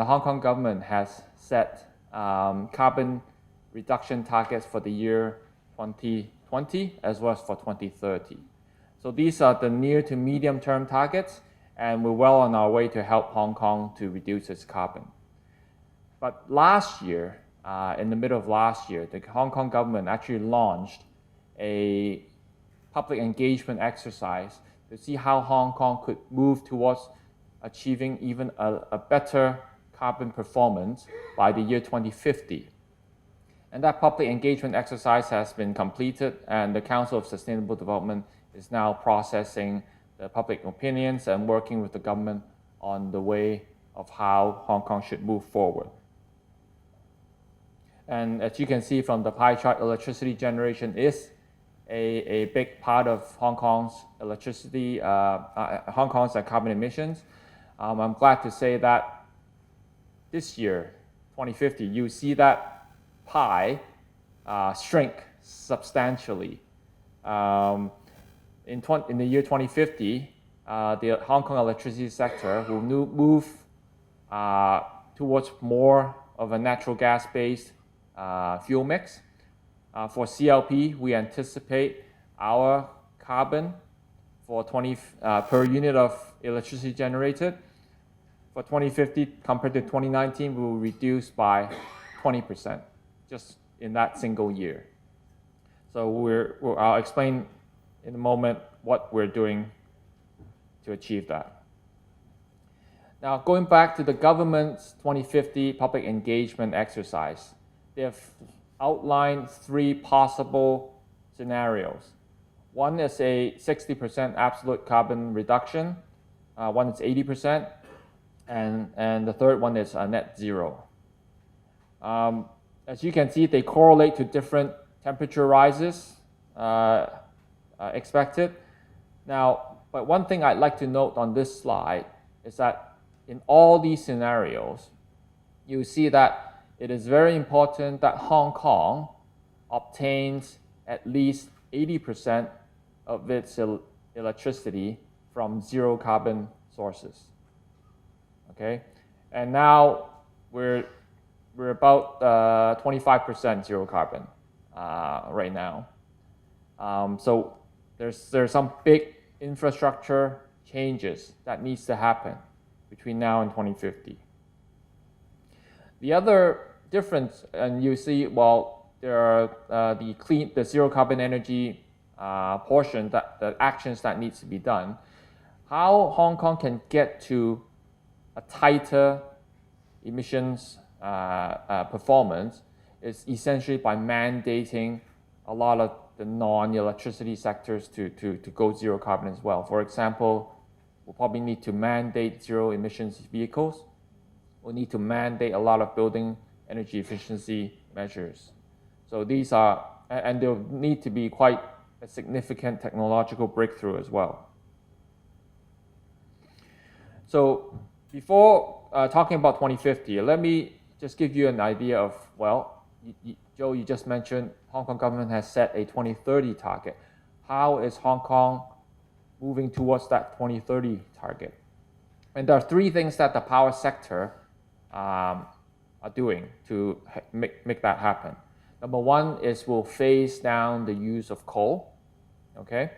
Hong Kong government has set carbon reduction targets for the year 2020 as well as for 2030. So these are the near to medium term targets, and we're well on our way to help Hong Kong to reduce its carbon. But last year, in the middle of last year, the Hong Kong government actually launched a public engagement exercise to see how Hong Kong could move towards achieving even a better carbon performance by the year 2050. And that public engagement exercise has been completed, and the Council of Sustainable Development is now processing the public opinions and working with the government on the way of how Hong Kong should move forward. And as you can see from the pie chart, electricity generation is a big part of Hong Kong's electricity, Hong Kong's carbon emissions. I'm glad to say that this year, 2050, you see that pie shrink substantially. In the year 2050, the Hong Kong electricity sector will move towards more of a natural gas-based fuel mix. For CLP, we anticipate our carbon for per unit of electricity generated for 2050 compared to 2019 will reduce by 20%, just in that single year. So I'll explain in a moment what we're doing to achieve that. Now, going back to the government's 2050 public engagement exercise, they have outlined 3 possible scenarios. One is a 60% absolute carbon reduction, one is 80%, and the third one is net zero. As you can see, they correlate to different temperature rises expected. Now, but one thing I'd like to note on this slide is that in all these scenarios, you see that it is very important that Hong Kong obtains at least 80% of its electricity from zero carbon sources. Okay, and now we're about 25% zero carbon right now. So there's some big infrastructure changes that needs to happen between now and 2050. The other difference, and you see, well, there are the zero carbon energy portion, the actions that needs to be done. How Hong Kong can get to a tighter emissions performance is essentially by mandating a lot of the non-electricity sectors to go zero carbon as well. For example, we'll probably need to mandate zero emissions vehicles. We'll need to mandate a lot of building energy efficiency measures. So these are, and they'll need to be quite a significant technological breakthrough as well. So before talking about 2050, let me just give you an idea of, well, Joe, you just mentioned Hong Kong government has set a 2030 target. How is Hong Kong moving towards that 2030 target? And there are 3 things that the power sector are doing to make that happen. Number 1 is we'll phase down the use of coal. Okay.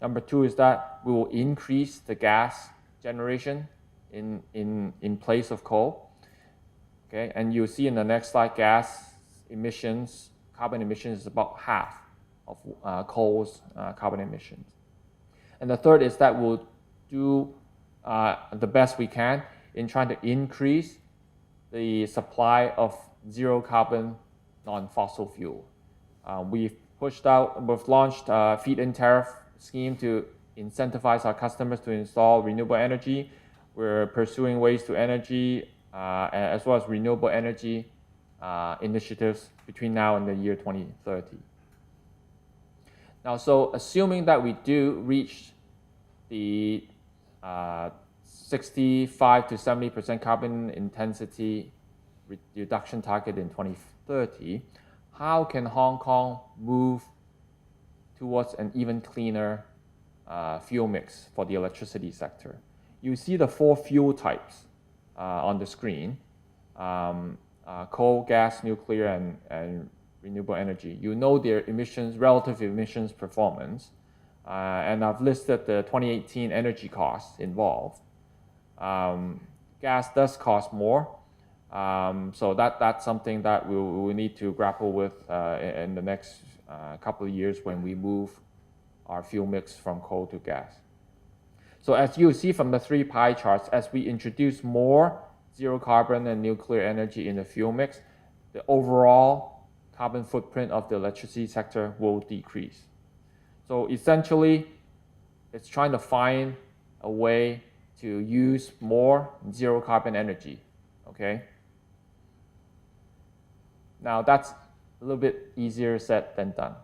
Number 2 is that we will increase the gas generation in place of coal. Okay, and you'll see in the next slide, gas emissions, carbon emissions is about half of coal's carbon emissions. And the third is that we'll do the best we can in trying to increase the supply of zero carbon non-fossil fuel. We've launched a feed-in tariff scheme to incentivize our customers to install renewable energy. We're pursuing waste to energy as well as renewable energy initiatives between now and the year 2030. Now, so assuming that we do reach the 65 to 70% carbon intensity reduction target in 2030, how can Hong Kong move towards an even cleaner fuel mix for the electricity sector? You see the 4 fuel types on the screen, coal, gas, nuclear, and renewable energy. You know their emissions, relative emissions performance, and I've listed the 2018 energy costs involved. Gas does cost more, so that's something that we need to grapple with in the next couple of years when we move our fuel mix from coal to gas. So as you see from the 3 pie charts, as we introduce more zero carbon and nuclear energy in the fuel mix, the overall carbon footprint of the electricity sector will decrease. So essentially, it's trying to find a way to use more zero carbon energy, okay? Now that's a little bit easier said than done.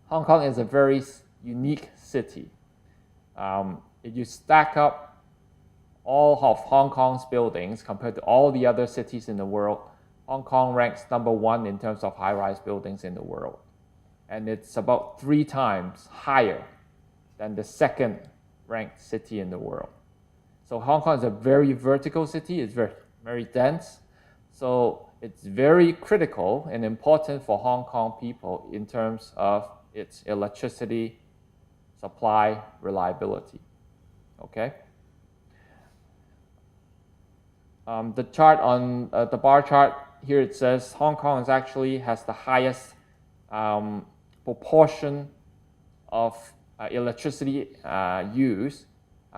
Hong Kong is a very unique city. If you stack up all of Hong Kong's buildings compared to all the other cities in the world, Hong Kong ranks number 1 in terms of high-rise buildings in the world. And it's about 3 times higher than the 2nd ranked city in the world. So Hong Kong is a very vertical city, it's very, very dense. So it's very critical and important for Hong Kong people in terms of its electricity supply reliability, okay? The chart on the bar chart here, it says Hong Kong has the highest proportion of electricity use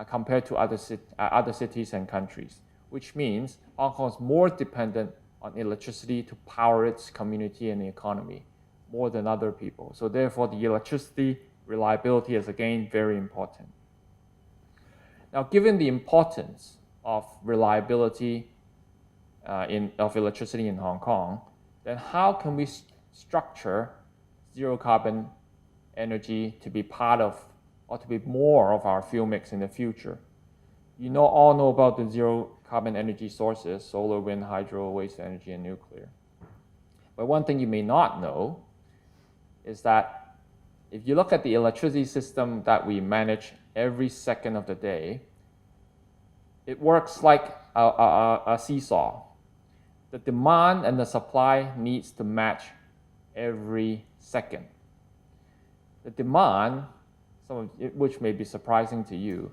compared to other cities and countries, which means Hong Kong is more dependent on electricity to power its community and the economy more than other people. So therefore, the electricity reliability is again very important. Now, given the importance of reliability of electricity in Hong Kong, then how can we structure zero carbon energy to be part of or to be more of our fuel mix in the future? You all know about the zero carbon energy sources, solar, wind, hydro, waste energy, and nuclear. But one thing you may not know is that if you look at the electricity system that we manage every second of the day, it works like a seesaw. The demand and the supply needs to match every second. The demand, some of it, which may be surprising to you,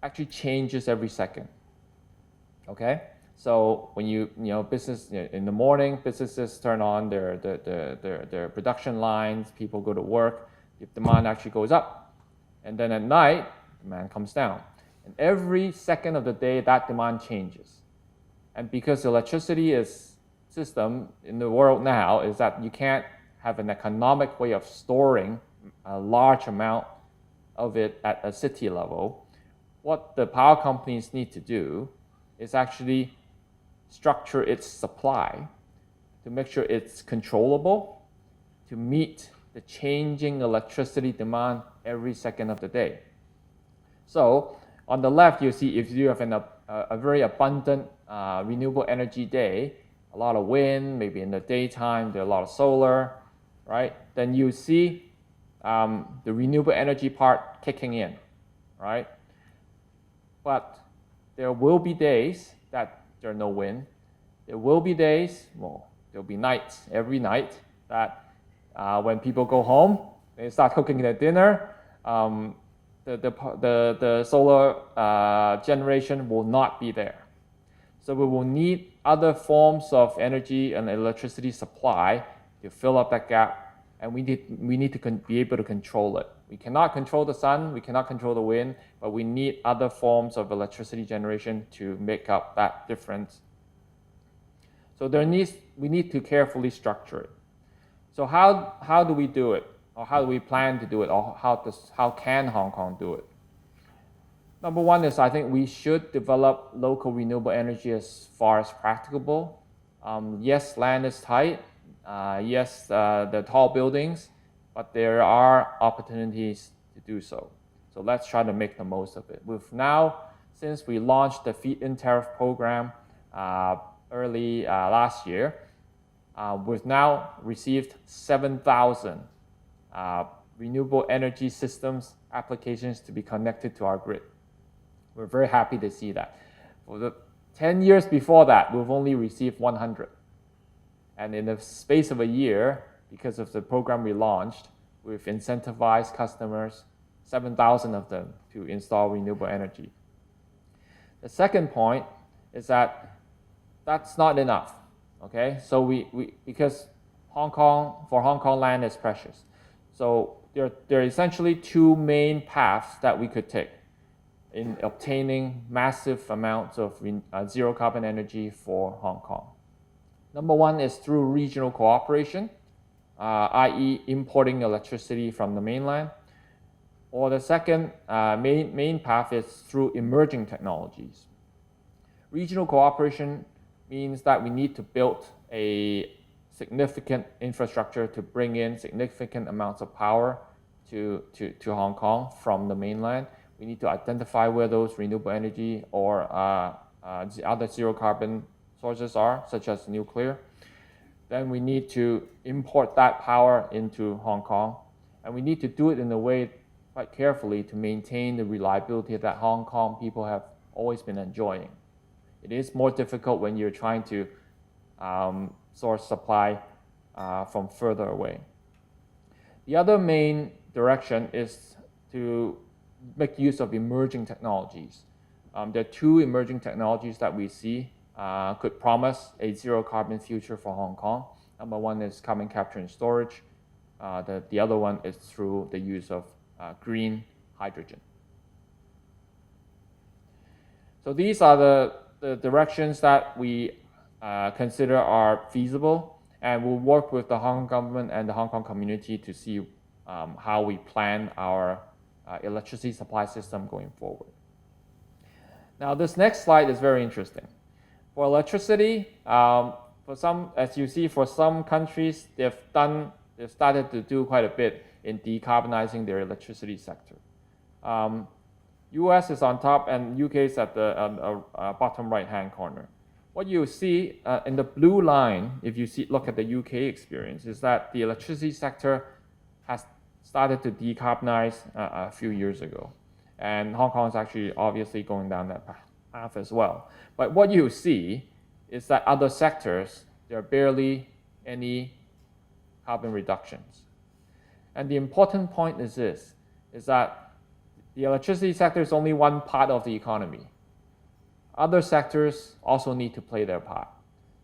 actually changes every second. Okay, so when business in the morning, businesses turn on their production lines, people go to work, the demand actually goes up, and then at night, demand comes down. And every second of the day, that demand changes. And because the electricity system in the world now is that you can't have an economic way of storing a large amount of it at a city level, what the power companies need to do is actually structure its supply to make sure it's controllable to meet the changing electricity demand every second of the day. So on the left, you see if you have a very abundant renewable energy day, a lot of wind, maybe in the daytime, there are a lot of solar, right? Then you see the renewable energy part kicking in, right? But there will be days that there are no wind. There will be days, well, there'll be nights, every night, that when people go home, they start cooking their dinner, the solar generation will not be there. So we will need other forms of energy and electricity supply to fill up that gap, and we need to be able to control it. We cannot control the sun, we cannot control the wind, but we need other forms of electricity generation to make up that difference. So we need to carefully structure it. So how do we do it? or how do we plan to do it, or how can Hong Kong do it? Number one is I think we should develop local renewable energy as far as practicable. Yes, land is tight. Yes, the tall buildings, but there are opportunities to do so. So let's try to make the most of it. Since we launched the feed-in tariff program early last year, we've now received 7,000 renewable energy systems applications to be connected to our grid. We're very happy to see that. For the 10 years before that, we've only received 100. And in the space of a year, because of the program we launched, we've incentivized customers, 7,000 of them, to install renewable energy. The second point is that that's not enough, okay? So because Hong Kong land is precious. So there are essentially two main paths that we could take in obtaining massive amounts of zero carbon energy for Hong Kong. Number one is through regional cooperation, i.e. importing electricity from the mainland. Or the second main path is through emerging technologies. Regional cooperation means that we need to build a significant infrastructure to bring in significant amounts of power to Hong Kong from the mainland. We need to identify where those renewable energy or other zero carbon sources are, such as nuclear. Then we need to import that power into Hong Kong. And we need to do it in a way quite carefully to maintain the reliability that Hong Kong people have always been enjoying. It is more difficult when you're trying to source supply from further away. The other main direction is to make use of emerging technologies. There are two emerging technologies that we see could promise a zero carbon future for Hong Kong. Number one is carbon capture and storage. The other one is through the use of green hydrogen. So these are the directions that we consider are feasible, and we'll work with the Hong Kong government and the Hong Kong community to see how we plan our electricity supply system going forward. Now, this next slide is very interesting. For electricity, as you see, for some countries, they've started to do quite a bit in decarbonizing their electricity sector. US is on top and UK is at the bottom right-hand corner. What you see in the blue line, if you look at the UK experience, is that the electricity sector has started to decarbonize a few years ago. And Hong Kong is actually obviously going down that path as well. But what you see is that other sectors, there are barely any carbon reductions. And the important point is this, is that the electricity sector is only one part of the economy. Other sectors also need to play their part.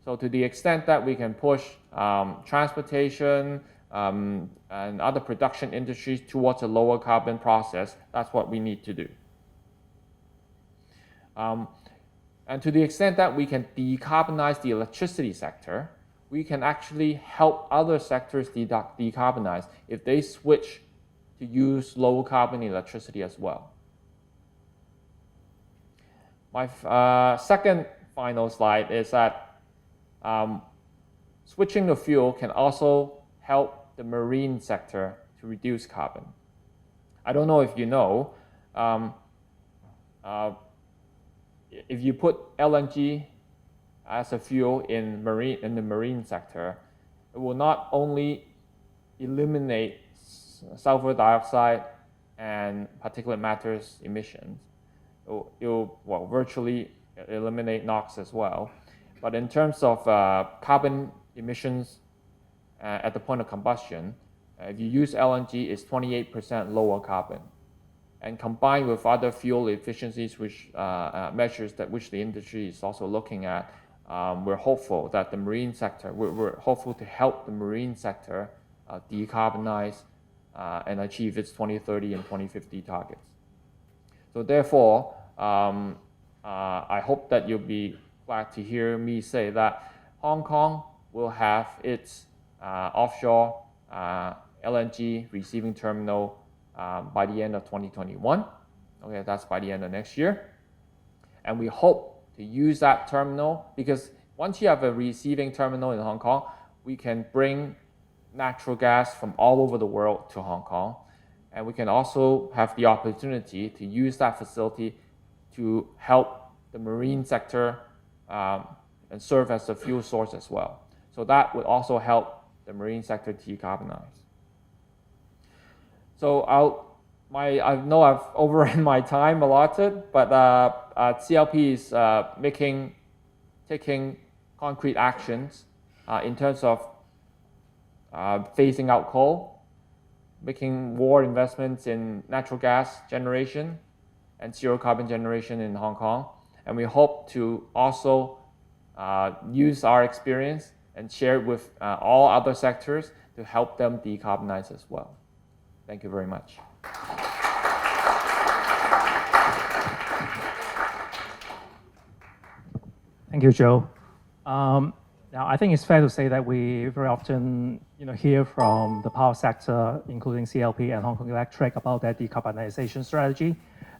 So to the extent that we can push transportation and other production industries towards a lower carbon process, that's what we need to do. And to the extent that we can decarbonize the electricity sector, we can actually help other sectors decarbonize if they switch to use low carbon electricity as well. My second final slide is that switching the fuel can also help the marine sector to reduce carbon. I don't know if you know, if you put LNG as a fuel in the marine sector, it will not only eliminate sulfur dioxide and particulate matters emissions, it will virtually eliminate NOx as well. But in terms of carbon emissions at the point of combustion, if you use LNG, it's 28% lower carbon. And combined with other fuel efficiencies, which measures which the industry is also looking at, we're hopeful that the marine sector, we're hopeful to help the marine sector decarbonize and achieve its 2030 and 2050 targets. So therefore, I hope that you'll be glad to hear me say that Hong Kong will have its offshore LNG receiving terminal by the end of 2021. Okay, that's by the end of next year. And we hope to use that terminal because once you have a receiving terminal in Hong Kong, we can bring natural gas from all over the world to Hong Kong. And we can also have the opportunity to use that facility to help the marine sector and serve as a fuel source as well. So that would also help the marine sector decarbonize. So I know I've overrun my time allotted, but CLP is taking concrete actions in terms of phasing out coal, making more investments in natural gas generation and zero carbon generation in Hong Kong. And we hope to also use our experience and share it with all other sectors to help them decarbonize as well. Thank you very much. Thank you, Joe. Now, I think it's fair to say that we very often, hear from the power sector, including CLP and Hong Kong Electric, about their decarbonization strategy.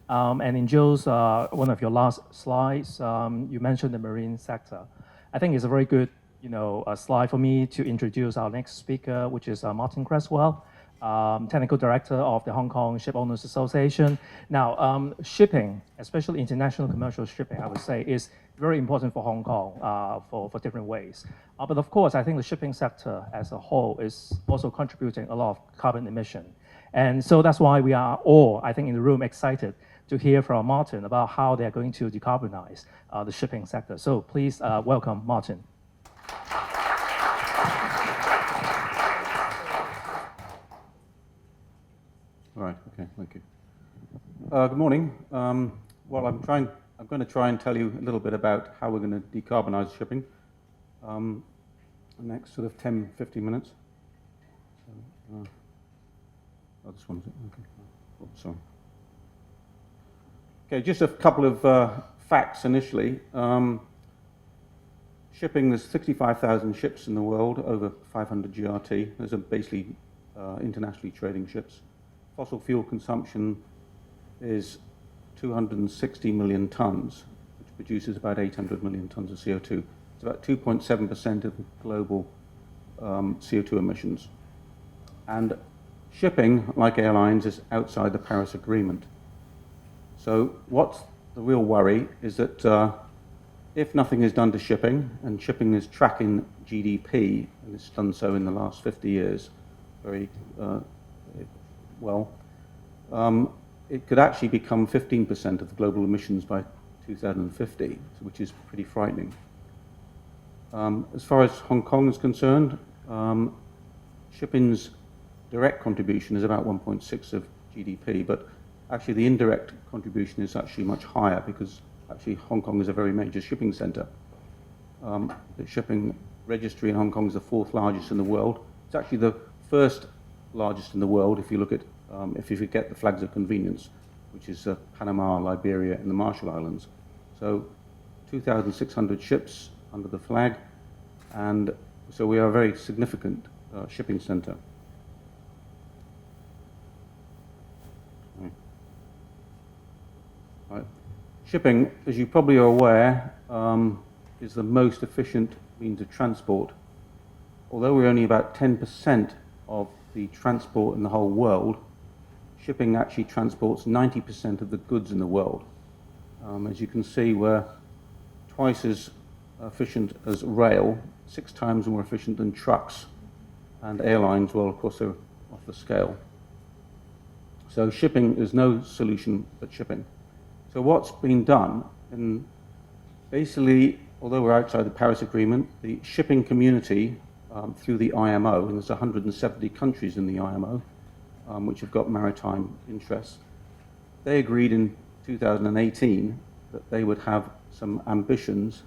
And in Joe's one of your last slides, you mentioned the marine sector. I think it's a very good, a slide for me to introduce our next speaker, which is Martin Cresswell, Technical Director of the Hong Kong Ship Owners Association. Now, shipping, especially international commercial shipping, I would say, is very important for Hong Kong for different ways. But of course, I think the shipping sector as a whole is also contributing a lot of carbon emission. And so that's why we are all, I think, in the room excited to hear from Martin about how they're going to decarbonize the shipping sector. So please welcome Martin. All right, okay, thank you. Good morning. Well, I'm going to try and tell you a little bit about how we're going to decarbonize shipping the next sort of 10, 15 minutes. So, this one's it, okay. Oh, sorry. Okay, just a couple of facts initially. Shipping, there's 65,000 ships in the world, over 500 GRT. Those are basically internationally trading ships. Fossil fuel consumption is 260 million tons, which produces about 800 million tons of CO2. It's about 2.7% of global CO2 emissions. And shipping, like airlines, is outside the Paris Agreement. So what's the real worry is that if nothing is done to shipping, and shipping is tracking GDP, and it's done so in the last 50 years very well, it could actually become 15% of the global emissions by 2050, which is pretty frightening. As far as Hong Kong is concerned, shipping's direct contribution is about 1.6 of GDP, but actually the indirect contribution is actually much higher because actually Hong Kong is a very major shipping center. The shipping registry in Hong Kong is the 4th largest in the world. It's actually the 1st largest in the world if you look at, if you forget the flags of convenience, which is Panama, Liberia, and the Marshall Islands. So 2,600 ships under the flag, and so we are a very significant shipping center. Right. Shipping, as you probably are aware, is the most efficient means of transport. Although we're only about 10% of the transport in the whole world, shipping actually transports 90% of the goods in the world. As you can see, we're twice as efficient as rail, 6 times more efficient than trucks, and airlines, well, of course, are off the scale. So shipping is no solution but shipping. So what's been done, and basically, although we're outside the Paris Agreement, the shipping community through the IMO, and there's 170 countries in the IMO, which have got maritime interests, they agreed in 2018 that they would have some ambitions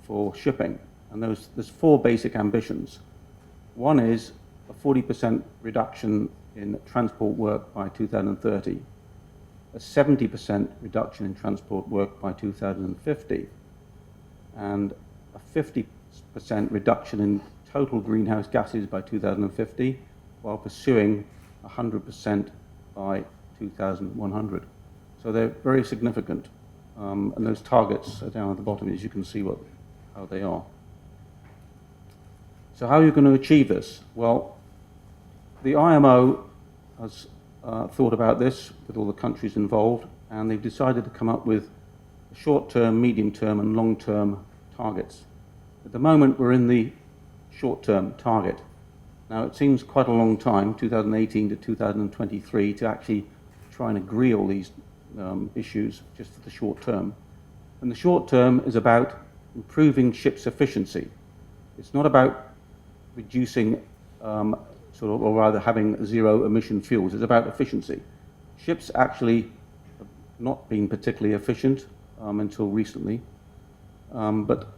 for shipping. And there's 4 basic ambitions. One is a 40% reduction in transport work by 2030, a 70% reduction in transport work by 2050, and a 50% reduction in total greenhouse gases by 2050, while pursuing 100% by 2100. So they're very significant. And those targets are down at the bottom, as you can see how they are. So how are you going to achieve this? Well, the IMO has thought about this with all the countries involved, and they've decided to come up with short-term, medium-term, and long-term targets. At the moment, we're in the short-term target. Now, it seems quite a long time, 2018 to 2023, to actually try and agree all these issues just for the short term. And the short term is about improving ships' efficiency. It's not about reducing or rather having zero emission fuels. It's about efficiency. Ships actually have not been particularly efficient until recently, but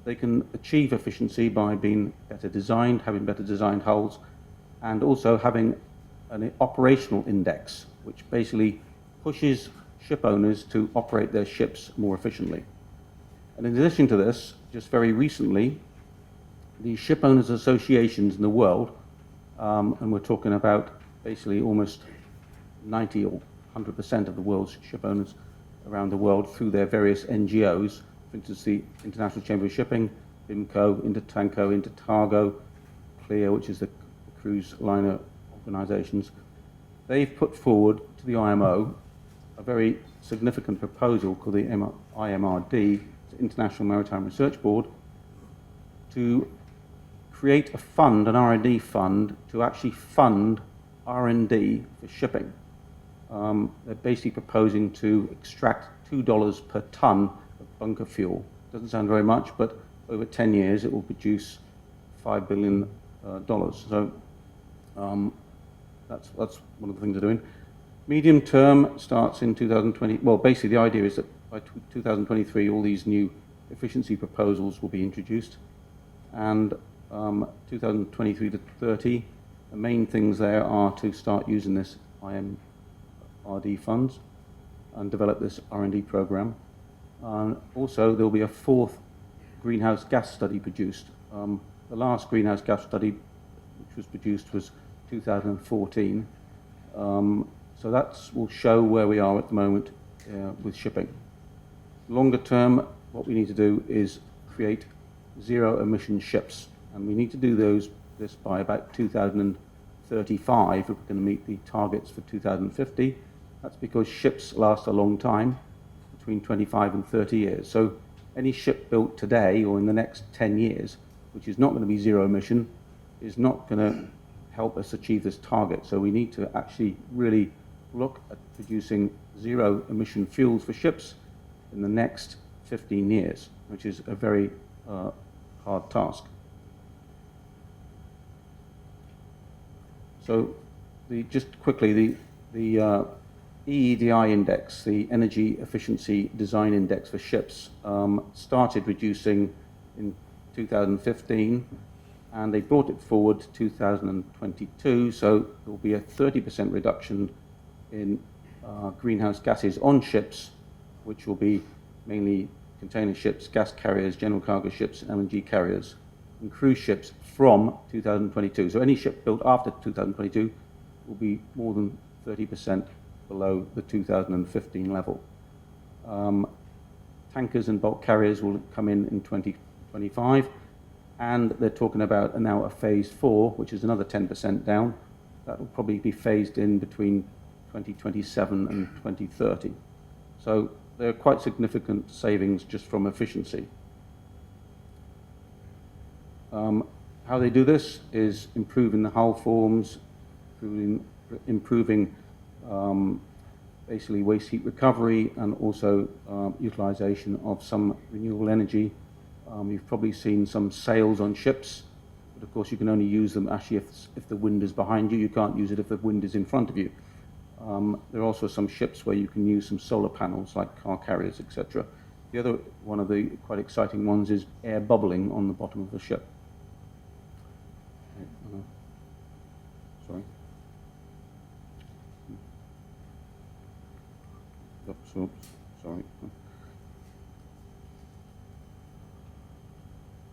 they can achieve efficiency by being better designed, having better designed hulls, and also having an operational index, which basically pushes ship owners to operate their ships more efficiently. And in addition to this, just very recently, the ship owners associations in the world, and we're talking about basically almost 90 or 100% of the world's ship owners around the world through their various NGOs, for instance, the International Chamber of Shipping, BIMCO, Intertanko, Intertargo, CLEAR, which is the cruise liner organizations. They've put forward to the IMO a very significant proposal called the IMRD, the International Maritime Research Board, to create a fund, an R&D fund, to actually fund R&D for shipping. They're basically proposing to extract $2 per ton of bunker fuel. Doesn't sound very much, but over 10 years it will produce $5 billion. So that's one of the things they're doing. Medium term starts in 2020. Well, basically the idea is that by 2023 all these new efficiency proposals will be introduced, and 2023 to 30, the main things there are to start using this IMRD funds and develop this R&D program. Also, there'll be a fourth greenhouse gas study produced. The last greenhouse gas study which was produced was 2014. So that will show where we are at the moment with shipping. Longer term, what we need to do is create zero emission ships, and we need to do this by about 2035 if we're going to meet the targets for 2050. That's because ships last a long time, between 25 and 30 years. So any ship built today or in the next 10 years, which is not going to be zero emission, is not going to help us achieve this target. So we need to actually really look at producing zero emission fuels for ships in the next 15 years, which is a very hard task. So just quickly, the EEDI index, the Energy Efficiency Design Index for ships, started reducing in 2015, and they brought it forward to 2022, so there will be a 30% reduction in greenhouse gases on ships, which will be mainly container ships, gas carriers, general cargo ships, and LNG carriers, and cruise ships from 2022. So any ship built after 2022 will be more than 30% below the 2015 level. Tankers and bulk carriers will come in 2025, and they're talking about now a phase 4, which is another 10% down. That will probably be phased in between 2027 and 2030. So there are quite significant savings just from efficiency. How they do this is improving the hull forms, improving basically waste heat recovery, and also utilization of some renewable energy. You've probably seen some sails on ships, but of course you can only use them actually if the wind is behind you. You can't use it if the wind is in front of you. There are also some ships where you can use some solar panels, like car carriers, etc. The other one of the quite exciting ones is air bubbling on the bottom of the ship. Sorry. Oops, sorry.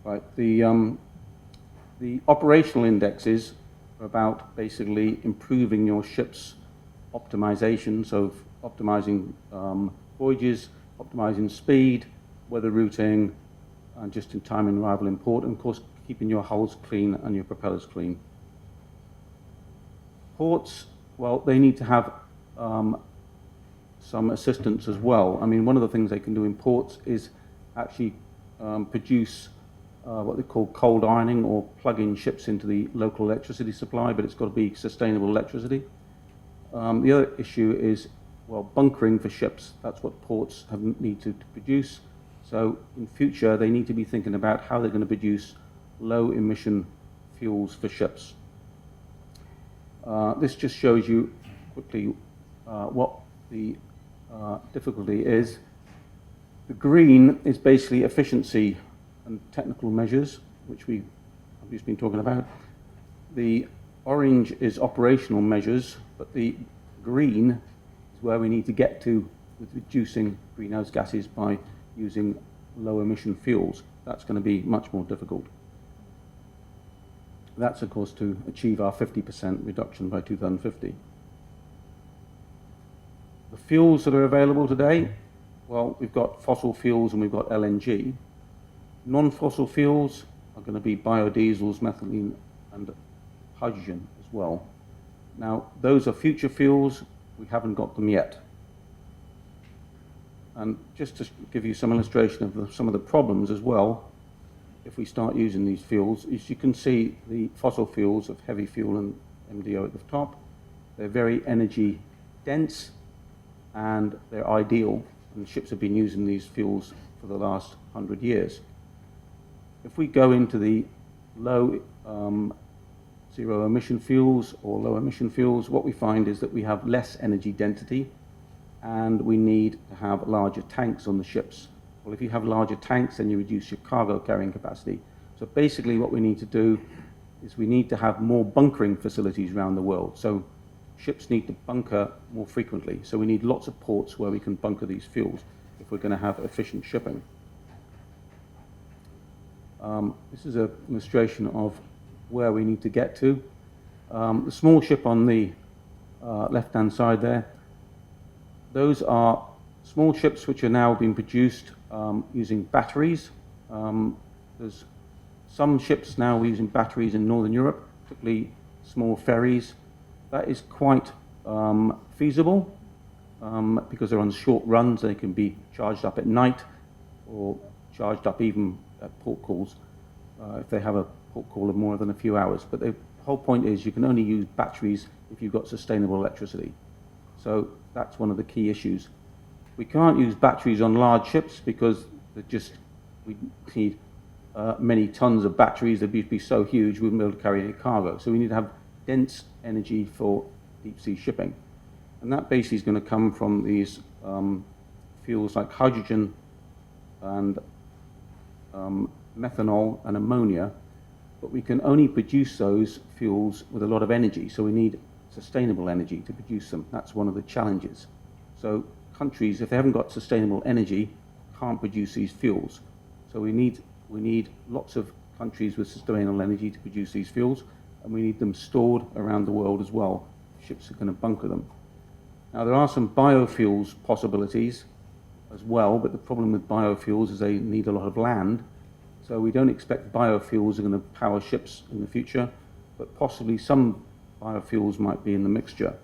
Right, the operational indexes are about basically improving your ship's optimization, so optimizing voyages, optimizing speed, weather routing, and just-in-time and arrival and port, and of course keeping your hulls clean and your propellers clean. Ports, well, they need to have some assistance as well. I mean, one of the things they can do in ports is actually produce what they call cold ironing, or plug-in ships into the local electricity supply, but it's got to be sustainable electricity. The other issue is, well, bunkering for ships. That's what ports need to produce. So in future, they need to be thinking about how they're going to produce low-emission fuels for ships. This just shows you quickly what the difficulty is. The green is basically efficiency and technical measures, which we have just been talking about. The orange is operational measures, but the green is where we need to get to with reducing greenhouse gases by using low emission fuels. That's going to be much more difficult. That's, of course, to achieve our 50% reduction by 2050. The fuels that are available today, well, we've got fossil fuels and we've got LNG. Non-fossil fuels are going to be biodiesels, methylene, and hydrogen as well. Now, those are future fuels. We haven't got them yet. And just to give you some illustration of some of the problems as well, if we start using these fuels, as you can see, the fossil fuels of heavy fuel and MDO at the top, they're very energy dense and they're ideal. And ships have been using these fuels for the last 100 years. If we go into the low zero emission fuels or low emission fuels, what we find is that we have less energy density and we need to have larger tanks on the ships. Well, if you have larger tanks, then you reduce your cargo carrying capacity. So basically what we need to do is we need to have more bunkering facilities around the world. So ships need to bunker more frequently. So we need lots of ports where we can bunker these fuels if we're going to have efficient shipping. This is an illustration of where we need to get to. The small ship on the left-hand side there, those are small ships which are now being produced using batteries. There's some ships now using batteries in Northern Europe, particularly small ferries. That is quite feasible because they're on short runs. They can be charged up at night or charged up even at port calls if they have a port call of more than a few hours. But the whole point is you can only use batteries if you've got sustainable electricity. So that's one of the key issues. We can't use batteries on large ships because we need many tons of batteries. They'd be so huge we wouldn't be able to carry any cargo. So we need to have dense energy for deep sea shipping. And that basically is going to come from these fuels like hydrogen and methanol and ammonia, but we can only produce those fuels with a lot of energy. So we need sustainable energy to produce them. That's one of the challenges. So countries, if they haven't got sustainable energy, can't produce these fuels. So we need lots of countries with sustainable energy to produce these fuels, and we need them stored around the world as well. Ships are going to bunker them. Now there are some biofuels possibilities as well, but the problem with biofuels is they need a lot of land. So we don't expect biofuels are going to power ships in the future, but possibly some biofuels might be in the mixture.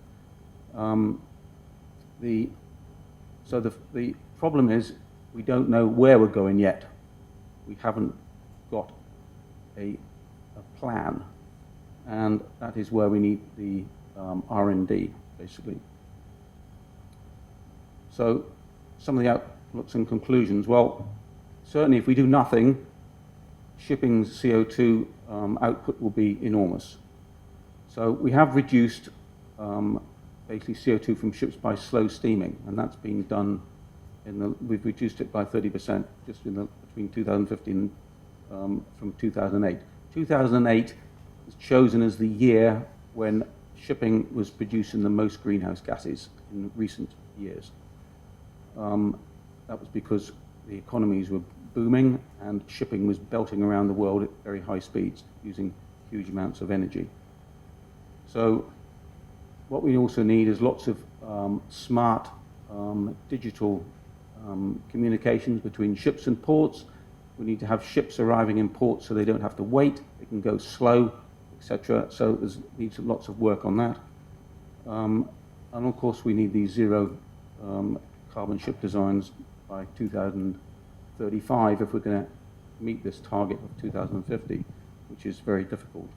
The problem is we don't know where we're going yet. We haven't got a plan, and that is where we need the R&D, basically. So some of the outlooks and conclusions. Well, certainly if we do nothing, shipping's CO2 output will be enormous. So we have reduced basically CO2 from ships by slow steaming, and that's been done we've reduced it by 30% just between 2015 from 2008. 2008 is chosen as the year when shipping was producing the most greenhouse gases in recent years. That was because the economies were booming and shipping was belting around the world at very high speeds using huge amounts of energy. So what we also need is lots of smart digital communications between ships and ports. We need to have ships arriving in ports so they don't have to wait, they can go slow, etc. So there's needs lots of work on that. And of course we need these zero carbon ship designs by 2035 if we're going to meet this target of 2050, which is very difficult.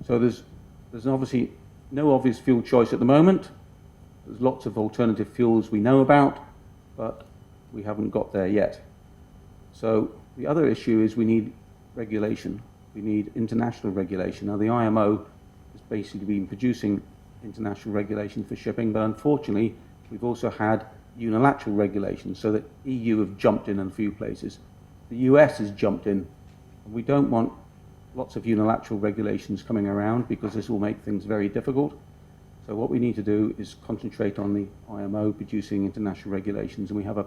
So there's obviously no obvious fuel choice at the moment. There's lots of alternative fuels we know about, but we haven't got there yet. So the other issue is we need regulation. We need international regulation. Now the IMO has basically been producing international regulation for shipping, but unfortunately we've also had unilateral regulation, so that EU have jumped in a few places. The US has jumped in, and we don't want lots of unilateral regulations coming around because this will make things very difficult. So what we need to do is concentrate on the IMO producing international regulations, and we have a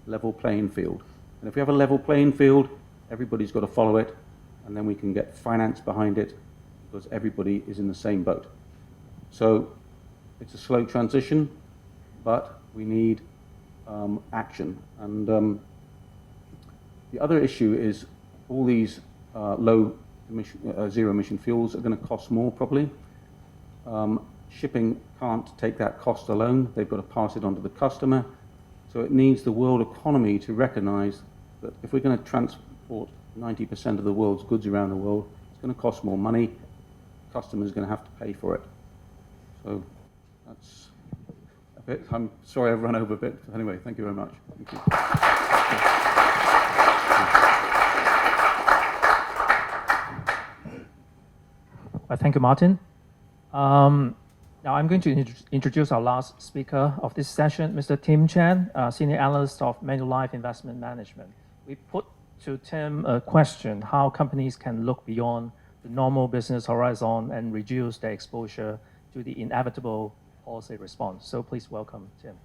level playing field. And if we have a level playing field, everybody's got to follow it, and then we can get finance behind it because everybody is in the same boat. So it's a slow transition, but we need action. And the other issue is all these low emission, zero emission fuels are going to cost more probably. Shipping can't take that cost alone. They've got to pass it on to the customer. So it needs the world economy to recognize that if we're going to transport 90% of the world's goods around the world, it's going to cost more money. Customers are going to have to pay for it. So that's a bit. I'm sorry I've run over a bit. Anyway, thank you very much. Thank you. Thank you, Martin. Now I'm going to introduce our last speaker of this session, Mr. Tim Chan, Senior Analyst of Manulife Investment Management. We put to Tim a question, how companies can look beyond the normal business horizon and reduce their exposure to the inevitable policy response. So please welcome Tim.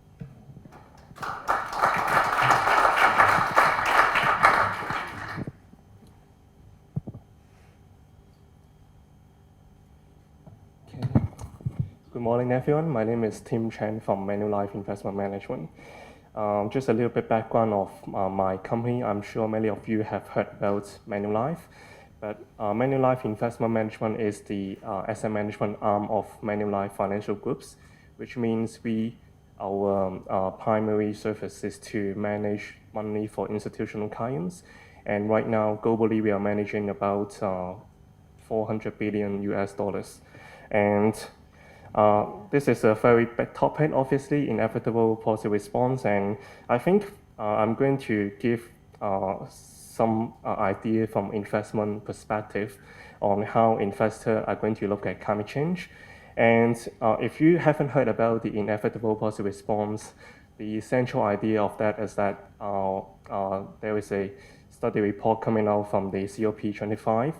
Good morning, everyone. My name is Tim Chan from Manulife Investment Management. Just a little bit background of my company. I'm sure many of you have heard about Manulife, but Manulife Investment Management is the asset management arm of Manulife Financial Groups, which means our primary service is to manage money for institutional clients. And right now, globally, we are managing about $400 billion US. And this is a very big topic, obviously, inevitable policy response, and I think I'm going to give some idea from investment perspective on how investors are going to look at climate change. And if you haven't heard about the inevitable policy response, the central idea of that is that there is a study report coming out from the COP25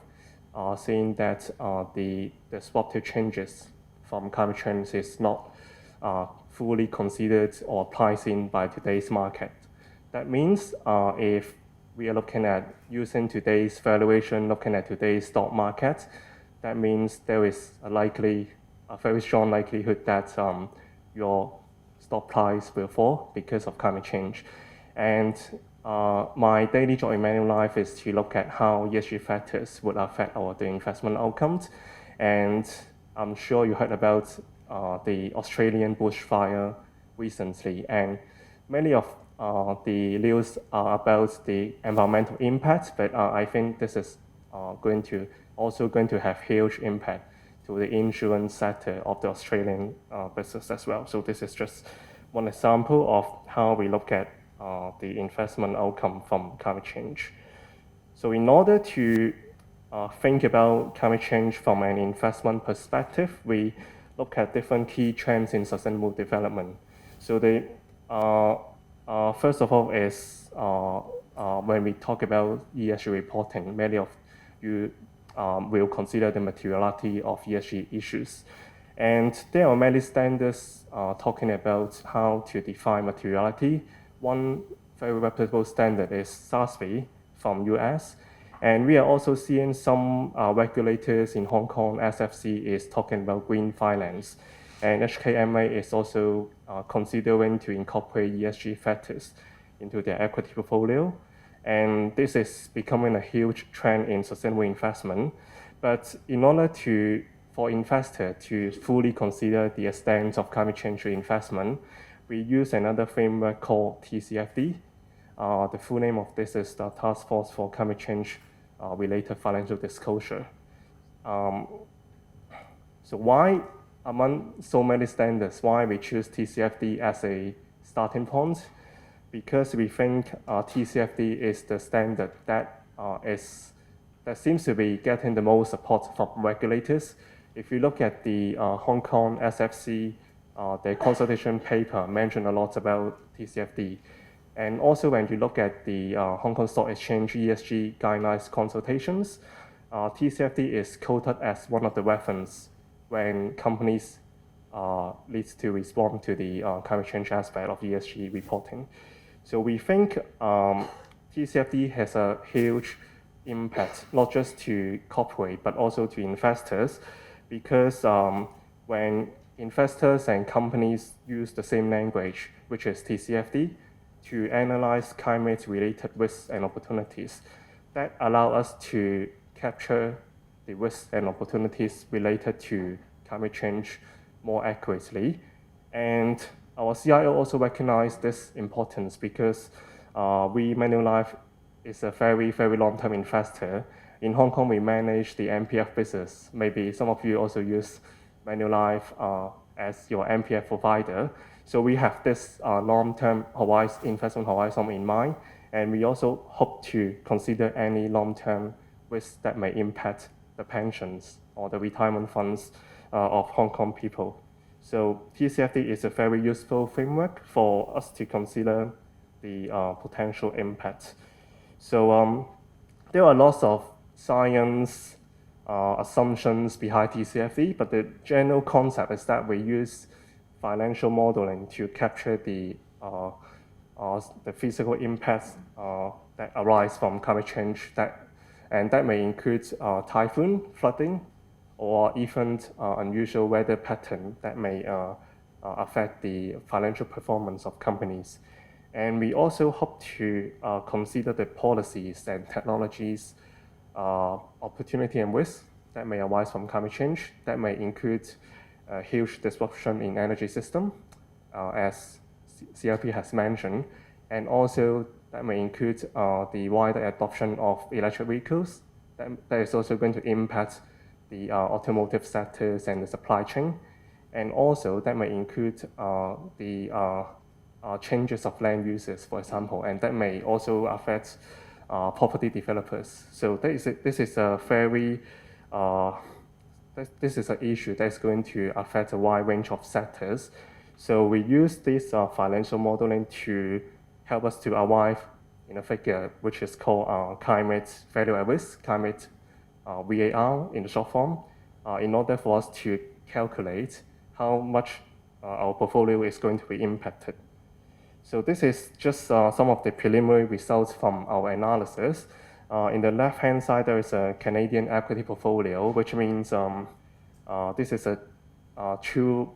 saying that the disruptive changes from climate change is not fully considered or priced in by today's market. That means if we are looking at using today's valuation, looking at today's stock market, that means there is a very strong likelihood that your stock price will fall because of climate change. And my daily job in Manulife is to look at how ESG factors would affect the investment outcomes. And I'm sure you heard about the Australian bushfire recently, and many of the news are about the environmental impact, but I think this is also going to have huge impact to the insurance sector of the Australian business as well. So this is just one example of how we look at the investment outcome from climate change. So in order to think about climate change from an investment perspective, we look at different key trends in sustainable development. So the first of all is when we talk about ESG reporting, many of you will consider the materiality of ESG issues. And there are many standards talking about how to define materiality. One very reputable standard is SASB from US. And we are also seeing some regulators in Hong Kong, SFC is talking about green finance. And HKMA is also considering to incorporate ESG factors into their equity portfolio. And this is becoming a huge trend in sustainable investment. But in order for investors to fully consider the extent of climate change investment, we use another framework called TCFD. The full name of this is the Task Force for Climate Change Related Financial Disclosure. So why, among so many standards, why we choose TCFD as a starting point? Because we think TCFD is the standard that seems to be getting the most support from regulators. If you look at the Hong Kong SFC, their consultation paper mentioned a lot about TCFD. And also when you look at the Hong Kong Stock Exchange ESG guidelines consultations, TCFD is quoted as one of the reference when companies need to respond to the climate change aspect of ESG reporting. So we think TCFD has a huge impact, not just to corporate, but also to investors, because when investors and companies use the same language, which is TCFD, to analyze climate-related risks and opportunities, that allow us to capture the risks and opportunities related to climate change more accurately. And our CIO also recognized this importance because we, Manulife, is a very, very long-term investor. In Hong Kong, we manage the MPF business. Maybe some of you also use Manulife as your MPF provider. So we have this long-term investment horizon in mind, and we also hope to consider any long-term risks that may impact the pensions or the retirement funds of Hong Kong people. So TCFD is a very useful framework for us to consider the potential impact. So there are lots of science assumptions behind TCFD, but the general concept is that we use financial modeling to capture the physical impacts that arise from climate change, and that may include typhoon, flooding, or even unusual weather pattern that may affect the financial performance of companies. And we also hope to consider the policies and technologies, opportunity and risk that may arise from climate change, that may include a huge disruption in energy system, as CLP has mentioned, and also that may include the wider adoption of electric vehicles. That is also going to impact the automotive sectors and the supply chain. And also that may include the changes of land uses, for example, and that may also affect property developers. So this is a very this is an issue that's going to affect a wide range of sectors. So we use this financial modeling to help us to arrive in a figure which is called climate value at risk, climate VAR in the short form, in order for us to calculate how much our portfolio is going to be impacted. So this is just some of the preliminary results from our analysis. In the left-hand side, there is a Canadian equity portfolio, which means this is a true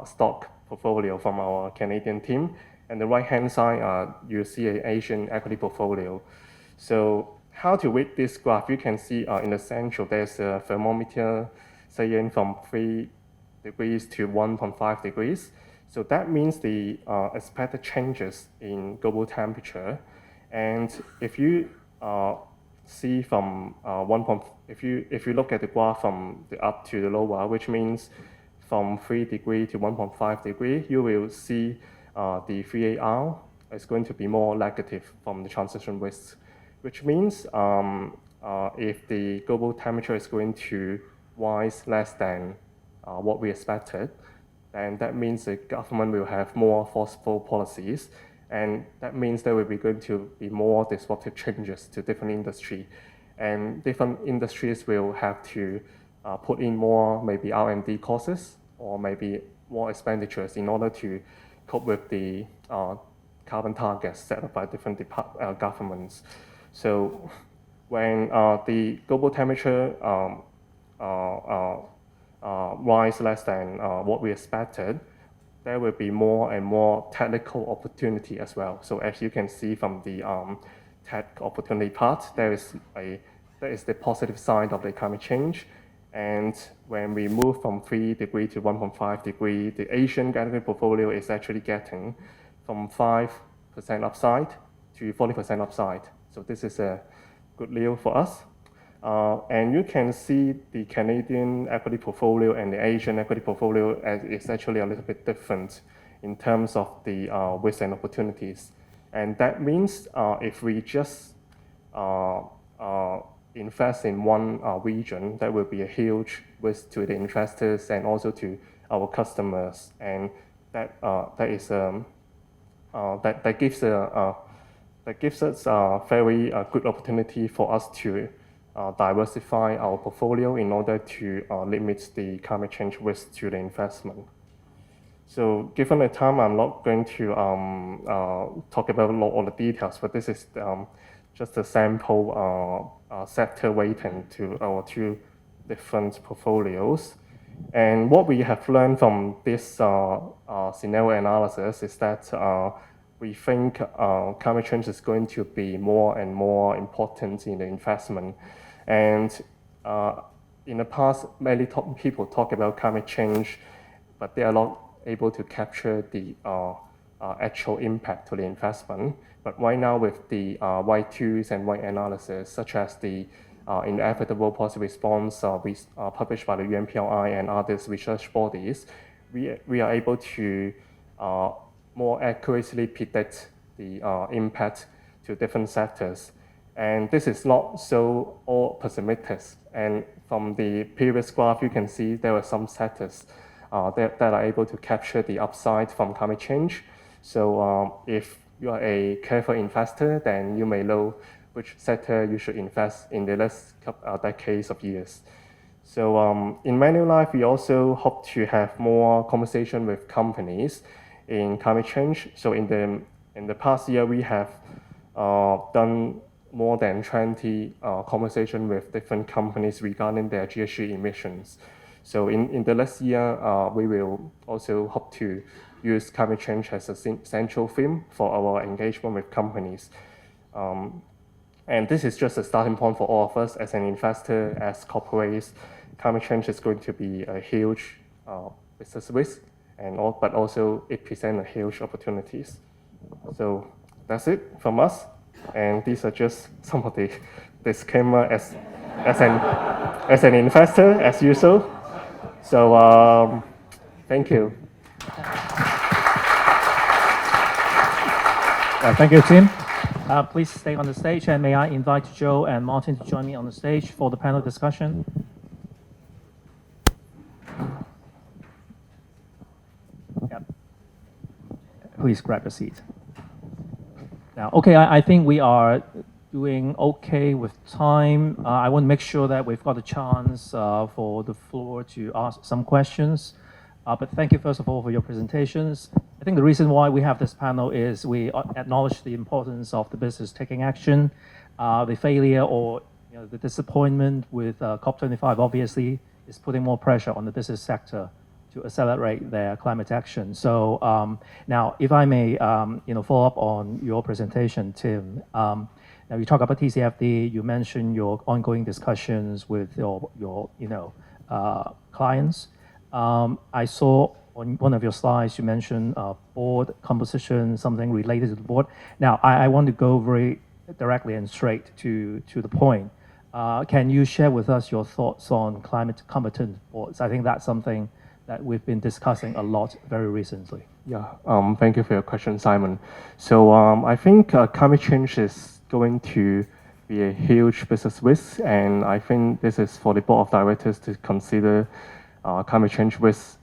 stock portfolio from our Canadian team. And the right-hand side, you see an Asian equity portfolio. So how to read this graph? You can see in the central, there's a thermometer saying from 3 degrees to 1.5 degrees. So that means the expected changes in global temperature. And if you see from if you look at the graph from the up to the lower, which means from 3 degrees to 1.5 degrees, you will see the VAR is going to be more negative from the transition risk, which means if the global temperature is going to rise less than what we expected, then that means the government will have more forceful policies, and that means there will be going to be more disruptive changes to different industries, and different industries will have to put in more maybe R&D costs or maybe more expenditures in order to cope with the carbon targets set up by different governments. So when the global temperature rise less than what we expected, there will be more and more technical opportunity as well. So as you can see from the tech opportunity part, there is the positive side of the climate change. And when we move from 3 degree to 1.5 degree, the Asian category portfolio is actually getting from 5% upside to 40% upside. So this is a good deal for us. And you can see the Canadian equity portfolio and the Asian equity portfolio is actually a little bit different in terms of the risks and opportunities. And that means if we just invest in one region, that will be a huge risk to the investors and also to our customers. And that gives us a very good opportunity for us to diversify our portfolio in order to limit the climate change risk to the investment. So given the time, I'm not going to talk about all the details, but this is just a sample sector weighting to our 2 different portfolios. And what we have learned from this scenario analysis is that we think climate change is going to be more and more important in the investment. And in the past, many people talk about climate change, but they are not able to capture the actual impact to the investment. But right now, with the right tools and right analysis, such as the inevitable policy response published by the UNPRI and other research bodies, we are able to more accurately predict the impact to different sectors. And this is not so all pessimistic. And from the previous graph, you can see there are some sectors that are able to capture the upside from climate change. So if you are a careful investor, then you may know which sector you should invest in the next decades of years. So in Manulife, we also hope to have more conversation with companies in climate change. So in the past year, we have done more than 20 conversations with different companies regarding their GHG emissions. So in the last year, we will also hope to use climate change as a central theme for our engagement with companies. And this is just a starting point for all of us as an investor, as corporates. Climate change is going to be a huge business risk, but also it presents a huge opportunities. So that's it from us. And these are just some of the disclaimer as an investor, as usual. So thank you. Thank you, Tim. Please stay on the stage, and may I invite Joe and Martin to join me on the stage for the panel discussion. Yep. Please grab a seat. Now, okay, I think we are doing okay with time. I want to make sure that we've got a chance for the floor to ask some questions. But thank you, first of all, for your presentations. I think the reason why we have this panel is we acknowledge the importance of the business taking action. The failure or the disappointment with COP25 obviously is putting more pressure on the business sector to accelerate their climate action. So now, if I may, follow up on your presentation, Tim. Now you talk about TCFD. You mentioned your ongoing discussions with your clients. I saw on one of your slides you mentioned board composition, something related to the board. Now I want to go very directly and straight to the point. Can you share with us your thoughts on climate competent boards? I think that's something that we've been discussing a lot very recently. Yeah, thank you for your question, Simon. So I think climate change is going to be a huge business risk, and I think this is for the board of directors to consider climate change risk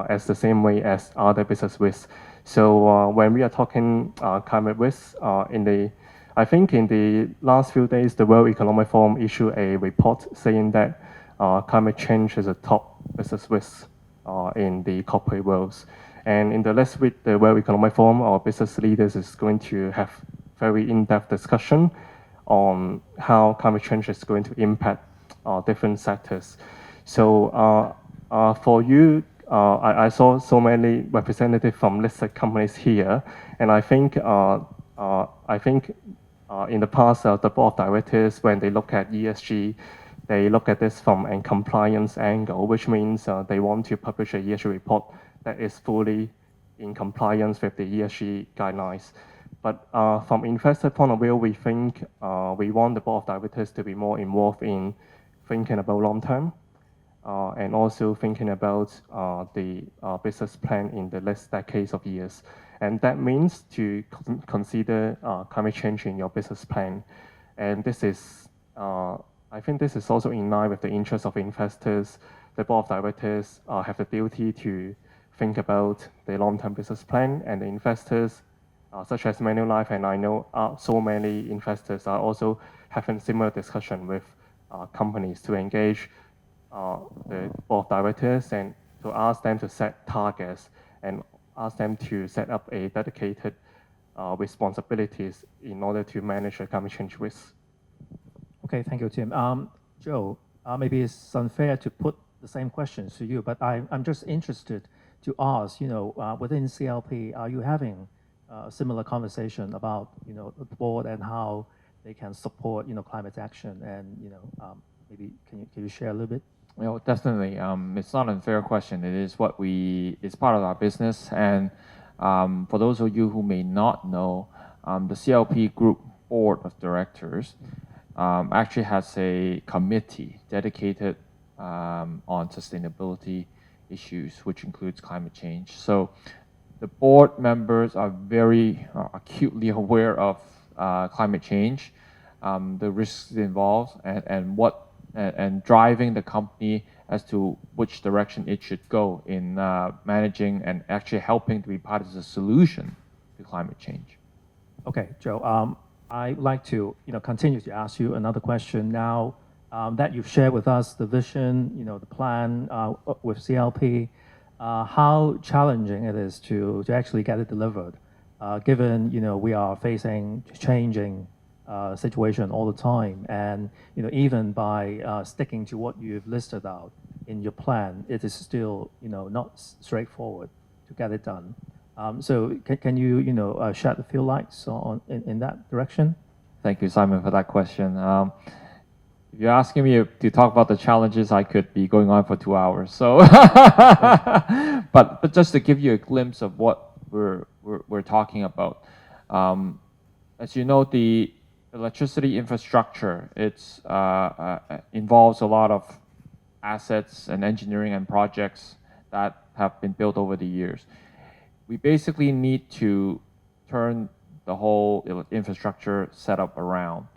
as the same way as other business risks. So when we are talking climate risk, I think in the last few days, the World Economic Forum issued a report saying that climate change is a top business risk in the corporate world. And in the last week, the World Economic Forum, our business leaders is going to have very in-depth discussion on how climate change is going to impact different sectors. So for you, I saw so many representatives from listed companies here, and I think in the past, the board of directors, when they look at ESG, they look at this from a compliance angle, which means they want to publish a ESG report that is fully in compliance with the ESG guidelines. But from investor point of view, we think we want the board of directors to be more involved in thinking about long term and also thinking about the business plan in the next decades of years. And that means to consider climate change in your business plan. And this is, I think this is also in line with the interests of investors. The board of directors have the duty to think about the long-term business plan, and the investors, such as Manulife, and I know so many investors are also having similar discussion with companies to engage the board of directors and to ask them to set targets and ask them to set up a dedicated responsibilities in order to manage the climate change risks. Okay, thank you, Tim. Joe, maybe it's unfair to put the same questions to you, but I'm just interested to ask, within CLP, are you having a similar conversation about, the board and how they can support, climate action? And, maybe can you share a little bit? Well, definitely. It's not an unfair question. It is it's part of our business. And for those of you who may not know, the CLP Group Board of Directors actually has a committee dedicated on sustainability issues, which includes climate change. So the board members are very acutely aware of climate change, the risks involved, and driving the company as to which direction it should go in managing and actually helping to be part of the solution to climate change. Okay, Joe. I'd like to continue to ask you another question now that you've shared with us the vision, the plan with CLP. How challenging it is to actually get it delivered, given we are facing changing situation all the time, and even by sticking to what you've listed out in your plan, it is still not straightforward to get it done. So can you shed a few lights in that direction? Thank you, Simon, for that question. If you're asking me to talk about the challenges, I could be going on for 2 hours. So, but just to give you a glimpse of what we're talking about, as you know, the electricity infrastructure, it's involves a lot of assets and engineering and projects that have been built over the years. We basically need to turn the whole infrastructure setup around,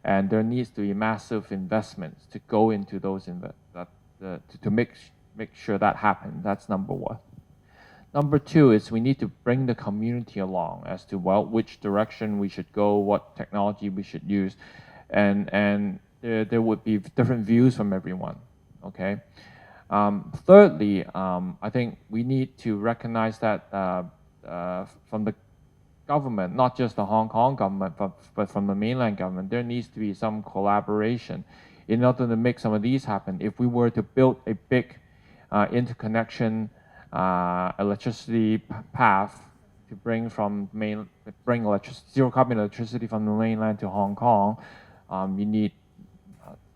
and there needs to be massive investments to go into those to make sure that happens. That's number one. Number two is we need to bring the community along as to which direction we should go, what technology we should use, and there would be different views from everyone. Okay. Thirdly, I think we need to recognize that from the government, not just the Hong Kong government, but from the mainland government, there needs to be some collaboration in order to make some of these happen. If we were to build a big interconnection electricity path to bring zero carbon electricity from the mainland to Hong Kong, you need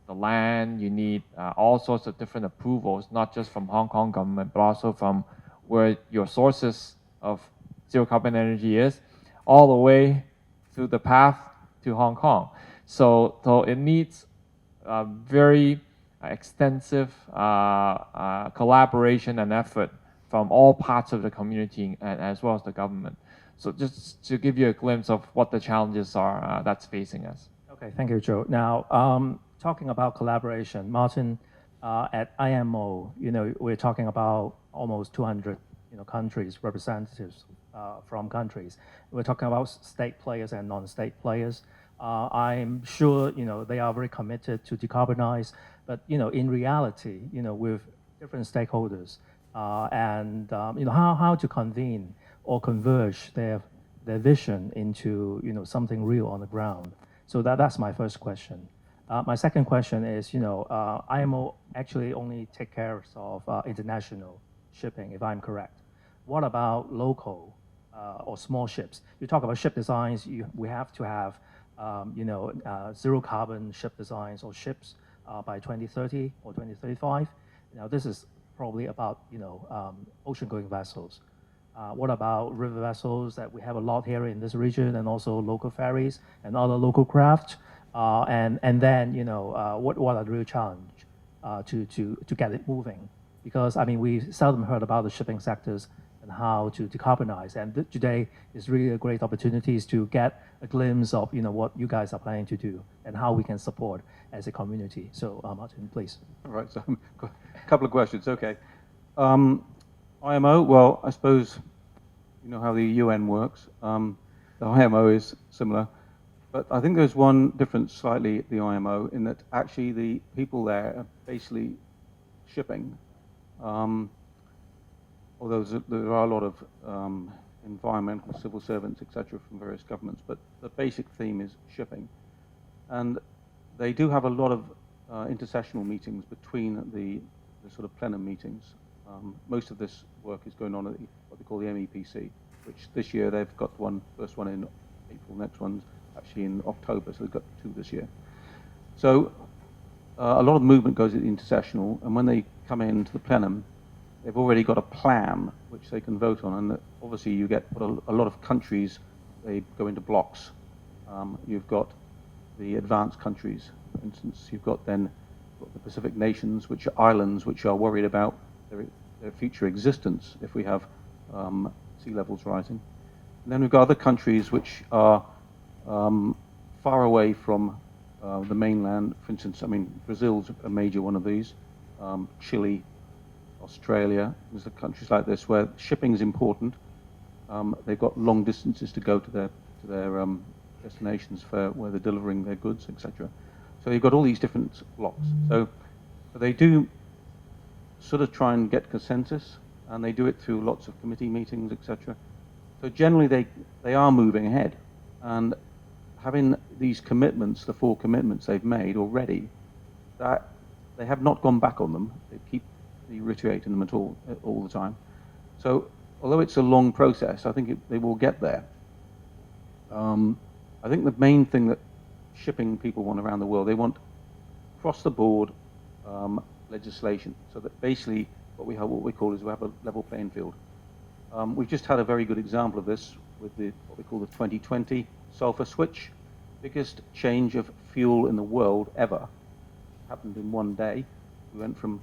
the land, you need all sorts of different approvals, not just from Hong Kong government, but also from where your sources of zero carbon energy is, all the way through the path to Hong Kong. So it needs a very extensive collaboration and effort from all parts of the community and as well as the government. So just to give you a glimpse of what the challenges are that's facing us. Okay, thank you, Joe. Now, talking about collaboration, Martin, at IMO, we're talking about almost 200 countries, representatives from countries. We're talking about state players and non-state players. I'm sure they are very committed to decarbonize, but in reality, with different stakeholders, and how to convene or converge their vision into something real on the ground. So that's my first question. My second question is, IMO actually only take care of international shipping, if I'm correct. What about local or small ships? You talk about ship designs. We have to have, zero carbon ship designs or ships by 2030 or 2035. Now, this is probably about, ocean-going vessels. What about river vessels that we have a lot here in this region, and also local ferries and other local craft? And then, what are the real challenge to get it moving? Because, I mean, we seldom heard about the shipping sectors and how to decarbonize. And today is really a great opportunity to get a glimpse of, what you guys are planning to do and how we can support as a community. So, Martin, please. All right, so a couple of questions. Okay. IMO, well, I suppose you know how the UN works. The IMO is similar. But I think there's one difference slightly at the IMO in that actually the people there are basically shipping. Although there are a lot of environmental civil servants, etc., from various governments, but the basic theme is shipping. And they do have a lot of intersessional meetings between the sort of plenum meetings. Most of this work is going on at what they call the MEPC, which this year they've got first one in April, next one's actually in October, so they've got 2 this year. So a lot of movement goes at the intersessional, and when they come into the plenum, they've already got a plan which they can vote on, and obviously you get a lot of countries, they go into blocks. You've got the advanced countries, for instance. You've got then the Pacific nations, which are islands, which are worried about their future existence if we have sea levels rising. And then we've got other countries which are far away from the mainland. For instance, I mean, Brazil's a major one of these. Chile, Australia, there's countries like this where shipping is important. They've got long distances to go to their destinations for where they're delivering their goods, etc. So you've got all these different blocks. So they do sort of try and get consensus, and they do it through lots of committee meetings, etc. So generally they are moving ahead, and having these commitments, the 4 commitments they've made already, that they have not gone back on them. They keep reiterating them all the time. So although it's a long process, I think they will get there. I think the main thing that shipping people want around the world, they want across the board legislation, so that basically what we call is we have a level playing field. We've just had a very good example of this with what we call the 2020 sulfur switch. Biggest change of fuel in the world ever happened in one day. We went from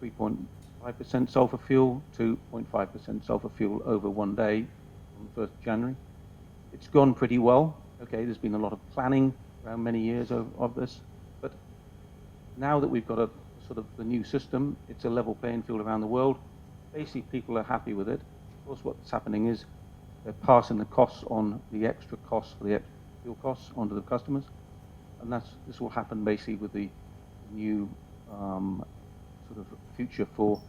3.5% sulfur fuel to 0.5% sulfur fuel over one day on the 1st of January. It's gone pretty well. Okay, there's been a lot of planning around many years of this, but now that we've got a sort of the new system, it's a level playing field around the world. Basically, people are happy with it. Of course, what's happening is they're passing the costs on, the extra costs for the extra fuel costs onto the customers, and this will happen basically with the new sort of future for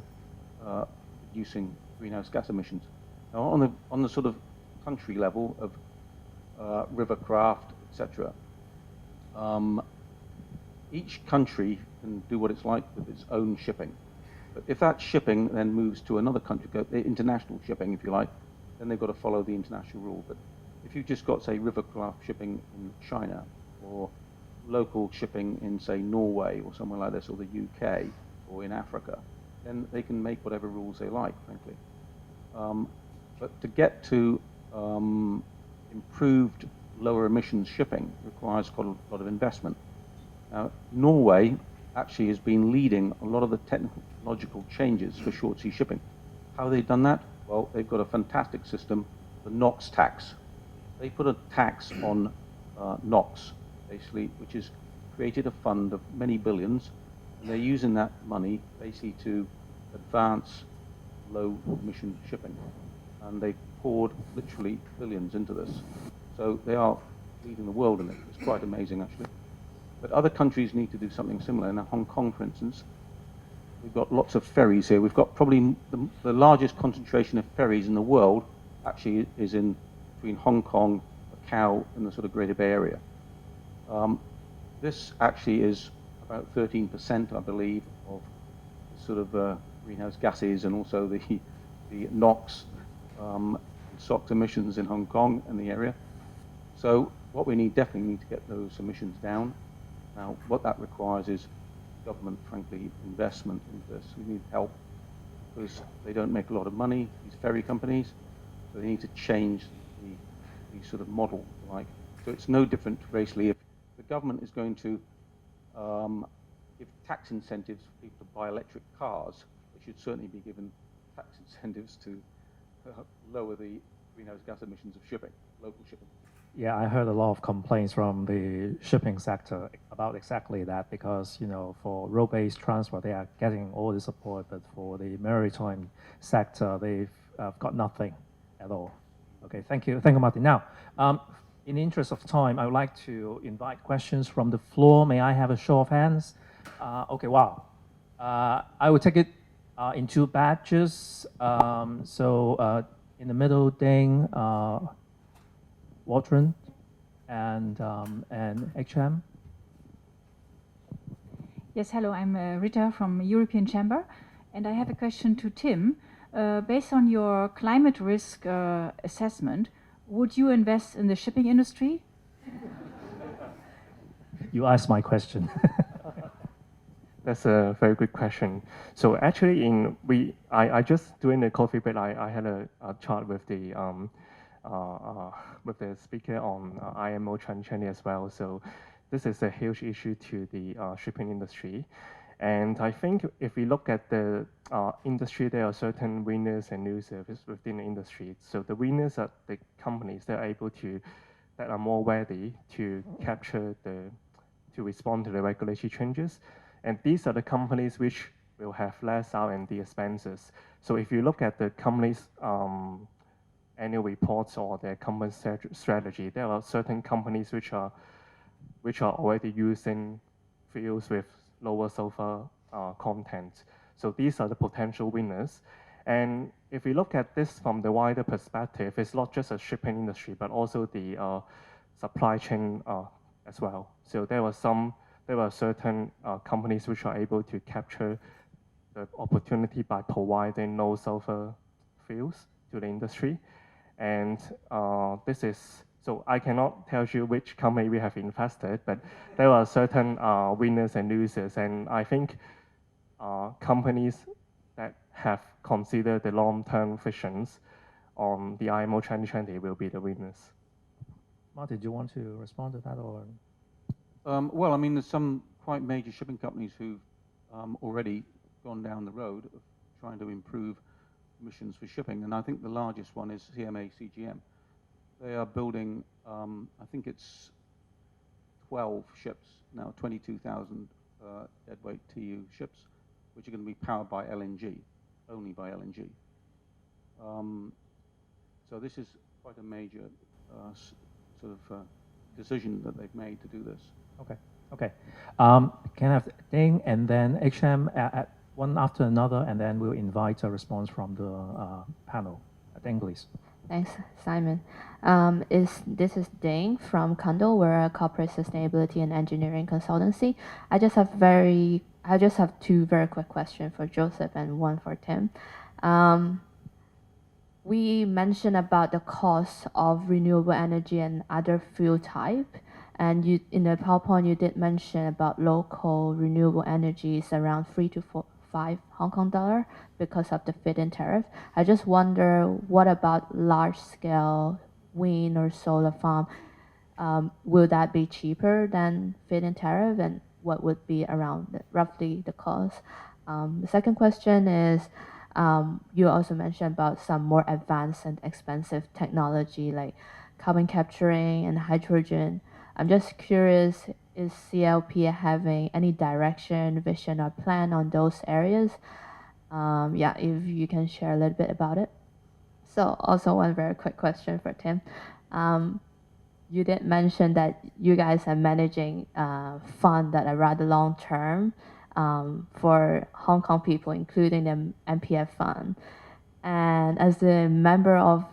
reducing greenhouse gas emissions. Now, on the sort of country level of rivercraft, etc., each country can do what it's like with its own shipping. But if that shipping then moves to another country, international shipping, if you like, then they've got to follow the international rule. But if you've just got, say, rivercraft shipping in China, or local shipping in, say, Norway or somewhere like this, or the UK, or in Africa, then they can make whatever rules they like, frankly. But to get to improved lower emissions shipping requires quite a lot of investment. Now, Norway actually has been leading a lot of the technological changes for short sea shipping. How have they done that? Well, they've got a fantastic system, the NOx tax. They put a tax on NOx, basically, which has created a fund of many billions, and they're using that money basically to advance low emission shipping. And they poured literally billions into this. So they are leading the world in it. It's quite amazing, actually. But other countries need to do something similar. In Hong Kong, for instance, we've got lots of ferries here. We've got probably the largest concentration of ferries in the world actually is in between Hong Kong, Macau, and the sort of Greater Bay Area. This actually is about 13%, I believe, of sort of greenhouse gases and also the NOx, SOx emissions in Hong Kong and the area. So what we definitely need to get those emissions down. Now, what that requires is government, frankly, investment into this. We need help because they don't make a lot of money, these ferry companies, so they need to change the sort of model, like. So it's no different, basically, if the government is going to give tax incentives for people to buy electric cars, they should certainly be given tax incentives to lower the greenhouse gas emissions of shipping, local shipping. Yeah, I heard a lot of complaints from the shipping sector about exactly that because, you know, for road-based transport, they are getting all the support, but for the maritime sector, they've got nothing at all. Okay, thank you. Thank you, Martin. Now, in the interest of time, I would like to invite questions from the floor. May I have a show of hands? Okay, wow. I will take it in two batches. In the middle, Ding, Waldron, and HM. Yes, hello, I'm Rita from European Chamber, and I have a question to Tim. Based on your climate risk assessment, would you invest in the shipping industry? You asked my question. That's a very good question. So actually, I just during the coffee break, I had a chat with the speaker on IMO 2020 as well. So this is a huge issue to the shipping industry. And I think if we look at the industry, there are certain winners and losers within the industry. So the winners are the companies that are more ready to to respond to the regulatory changes. And these are the companies which will have less R&D expenses. So if you look at the companies' annual reports or their company strategy, there are certain companies which are already using fuels with lower sulfur content. So these are the potential winners. And if we look at this from the wider perspective, it's not just a shipping industry, but also the supply chain as well. So there were certain companies which are able to capture the opportunity by providing low sulfur fuels to the industry. And so I cannot tell you which company we have invested, but there are certain winners and losers. And I think companies that have considered the long-term visions on the IMO 2020 will be the winners. Martin, do you want to respond to that? Or? Well, I mean, there's some quite major shipping companies who've already gone down the road of trying to improve emissions for shipping. And I think the largest one is CMA CGM. They are building, I think it's 12 ships now, 22,000 deadweight TEU ships, which are going to be powered by LNG, only by LNG. So this is quite a major sort of decision that they've made to do this. Okay. Okay. Can I have Ding and then HM at one after another, and then we'll invite a response from the panel. Ding, please. Thanks, Simon. This is Ding from Condor. We're a corporate sustainability and engineering consultancy. I just have two very quick questions for Joseph and one for Tim. We mentioned about the cost of renewable energy and other fuel type. And in the PowerPoint, you did mention about local renewable energy is around 3 to 5 Hong Kong dollar because of the feed-in tariff. I just wonder, what about large-scale wind or solar farm? Will that be cheaper than feed-in tariff, and what would be around roughly the cost? The second question is, you also mentioned about some more advanced and expensive technology like carbon capturing and hydrogen. I'm just curious, is CLP having any direction, vision, or plan on those areas? Yeah, if you can share a little bit about it. So also one very quick question for Tim. You did mention that you guys are managing funds that are rather long-term for Hong Kong people, including the MPF fund. And as a member of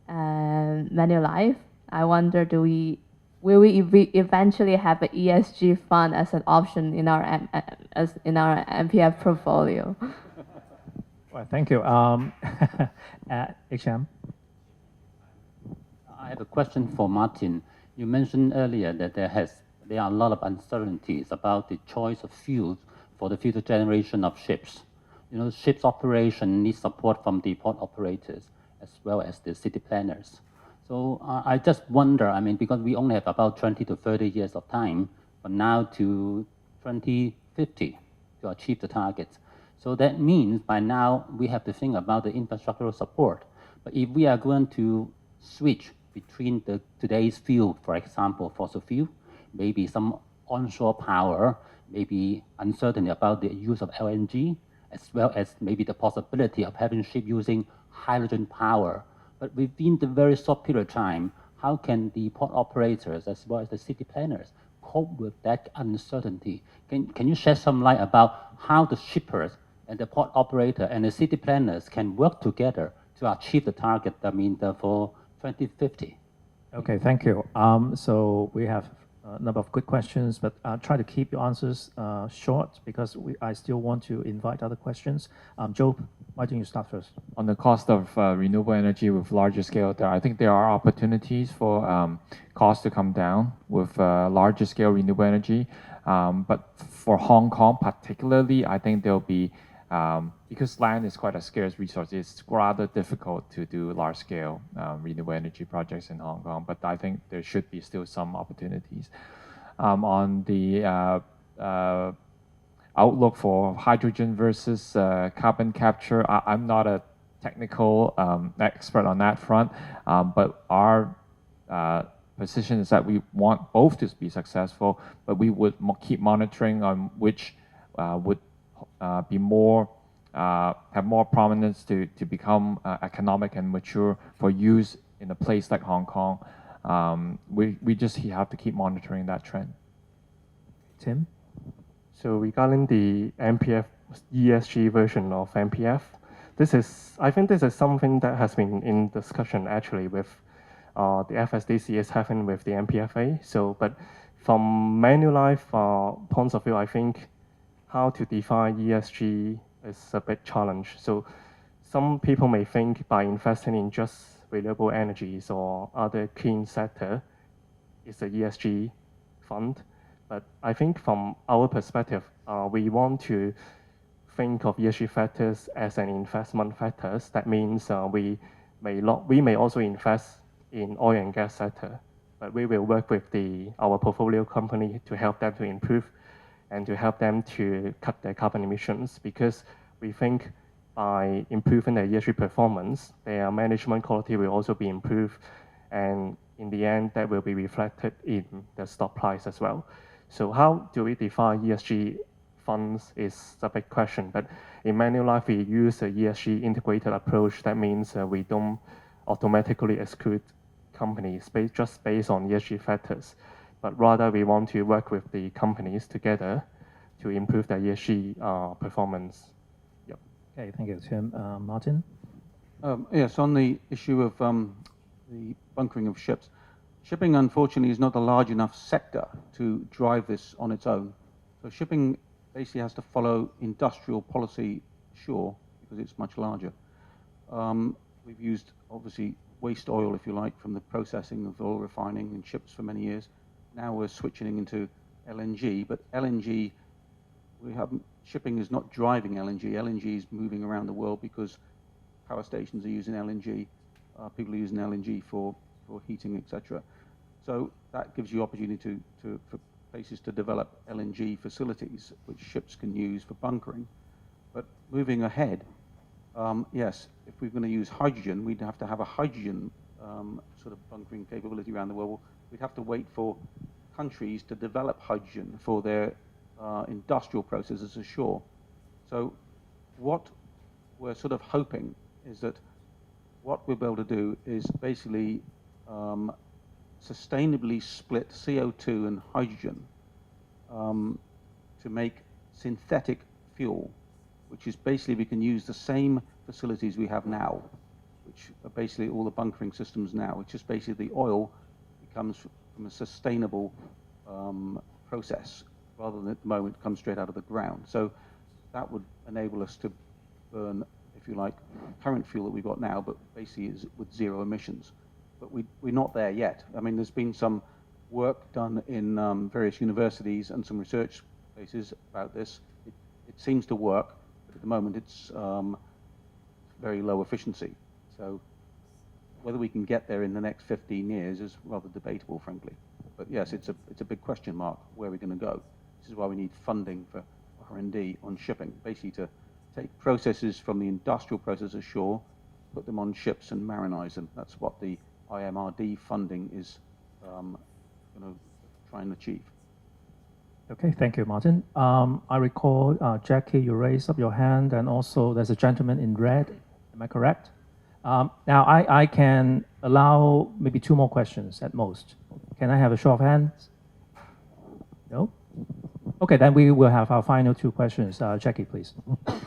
Manulife, I wonder, do we will we eventually have an ESG fund as an option in our MPF portfolio? Well, thank you. HM. I have a question for Martin. You mentioned earlier that there are a lot of uncertainties about the choice of fuels for the future generation of ships. You know, ships operation needs support from the port operators as well as the city planners. So I just wonder, I mean, because we only have about 20 to 30 years of time from now to 2050 to achieve the targets. So that means by now we have to think about the infrastructural support. But if we are going to switch between today's fuel, for example, fossil fuel, maybe some onshore power, maybe uncertainty about the use of LNG, as well as maybe the possibility of having ship using hydrogen power. But within the very short period of time, how can the port operators as well as the city planners cope with that uncertainty? Can you shed some light about how the shippers and the port operator and the city planners can work together to achieve the target, I mean, for 2050? Okay, thank you. So we have a number of good questions, but try to keep your answers short because I still want to invite other questions. Joe, why don't you start first? On the cost of renewable energy with larger scale, I think there are opportunities for costs to come down with larger scale renewable energy. But for Hong Kong particularly, I think there'll be, because land is quite a scarce resource, it's rather difficult to do large scale renewable energy projects in Hong Kong, but I think there should be still some opportunities. On the outlook for hydrogen versus carbon capture, I'm not a technical expert on that front, but our position is that we want both to be successful, but we would keep monitoring on which would be more have more prominence to become economic and mature for use in a place like Hong Kong. We just have to keep monitoring that trend. Tim? So regarding the MPF ESG version of MPF, I think this is something that has been in discussion actually with the FSDC is having with the MPFA. So, but from Manulife points of view, I think how to define ESG is a big challenge. So some people may think by investing in just renewable energies or other clean sector is a ESG fund. But I think from our perspective, we want to think of ESG factors as an investment factors. That means we may also invest in oil and gas sector, but we will work with our portfolio company to help them to improve and to help them to cut their carbon emissions, because we think by improving their ESG performance, their management quality will also be improved, and in the end, that will be reflected in the stock price as well. So how do we define ESG funds is a big question, but in Manulife, we use a ESG integrated approach. That means we don't automatically exclude companies just based on ESG factors, but rather we want to work with the companies together to improve their ESG performance. Yep. Okay, thank you, Tim. Martin? Yes, on the issue of the bunkering of ships. Shipping, unfortunately, is not a large enough sector to drive this on its own. So shipping basically has to follow industrial policy ashore because it's much larger. We've used, obviously, waste oil, if you like, from the processing of oil refining in ships for many years. Now we're switching into LNG, but LNG, shipping is not driving LNG. LNG is moving around the world because power stations are using LNG, people are using LNG for heating, etc. So that gives you opportunity for places to develop LNG facilities, which ships can use for bunkering. But moving ahead, yes, if we're going to use hydrogen, we'd have to have a hydrogen sort of bunkering capability around the world. We'd have to wait for countries to develop hydrogen for their industrial processes ashore. So what we're sort of hoping is that what we'll be able to do is basically sustainably split CO2 and hydrogen to make synthetic fuel, which is basically we can use the same facilities we have now, which are basically all the bunkering systems now. It's just basically the oil becomes from a sustainable process, rather than at the moment come straight out of the ground. So that would enable us to burn, if you like, current fuel that we've got now, but basically is with zero emissions. But we're not there yet. I mean, there's been some work done in various universities and some research places about this. It seems to work, but at the moment it's very low efficiency. So whether we can get there in the next 15 years is rather debatable, frankly. But yes, it's a big question mark where we're going to go. This is why we need funding for R&D on shipping, basically to take processes from the industrial process ashore, put them on ships and marinize them. That's what the IMRD funding is going to try and achieve. Okay, thank you, Martin. I recall, Jackie, you raised up your hand, and also there's a gentleman in red. Am I correct? Now, I can allow maybe 2 more questions at most. Can I have a show of hands? No? Okay, then we will have our final 2 questions. Jackie, please.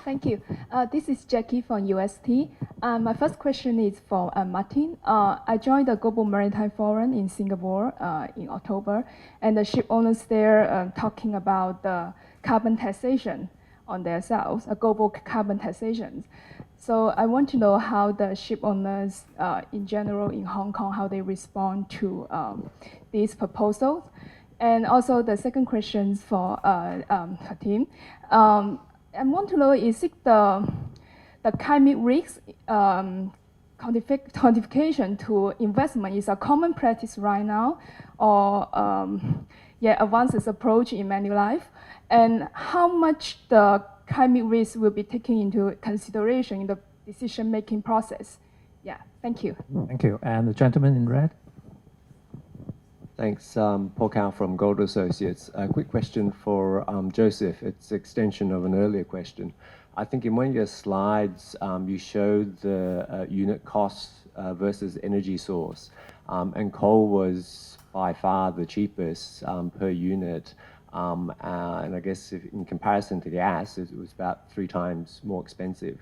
Thank you. This is Jackie from UST. My first question is for Martin. I joined the Global Maritime Forum in Singapore in October, and the ship owners there talking about the carbon taxation on themselves, a global carbon taxation. So I want to know how the ship owners in general in Hong Kong, how they respond to these proposals. And also the second question for Tim. I want to know, is it the climate risk quantification to investment is a common practice right now, or advanced approach in Manulife? And how much the climate risk will be taken into consideration in the decision-making process? Yeah, thank you. Thank you. And the gentleman in red? Thanks, Paul Cow from Gold Associates. A quick question for Joseph. It's an extension of an earlier question. I think in one of your slides, you showed the unit costs versus energy source. And coal was by far the cheapest per unit. And I guess in comparison to gas, it was about 3 times more expensive.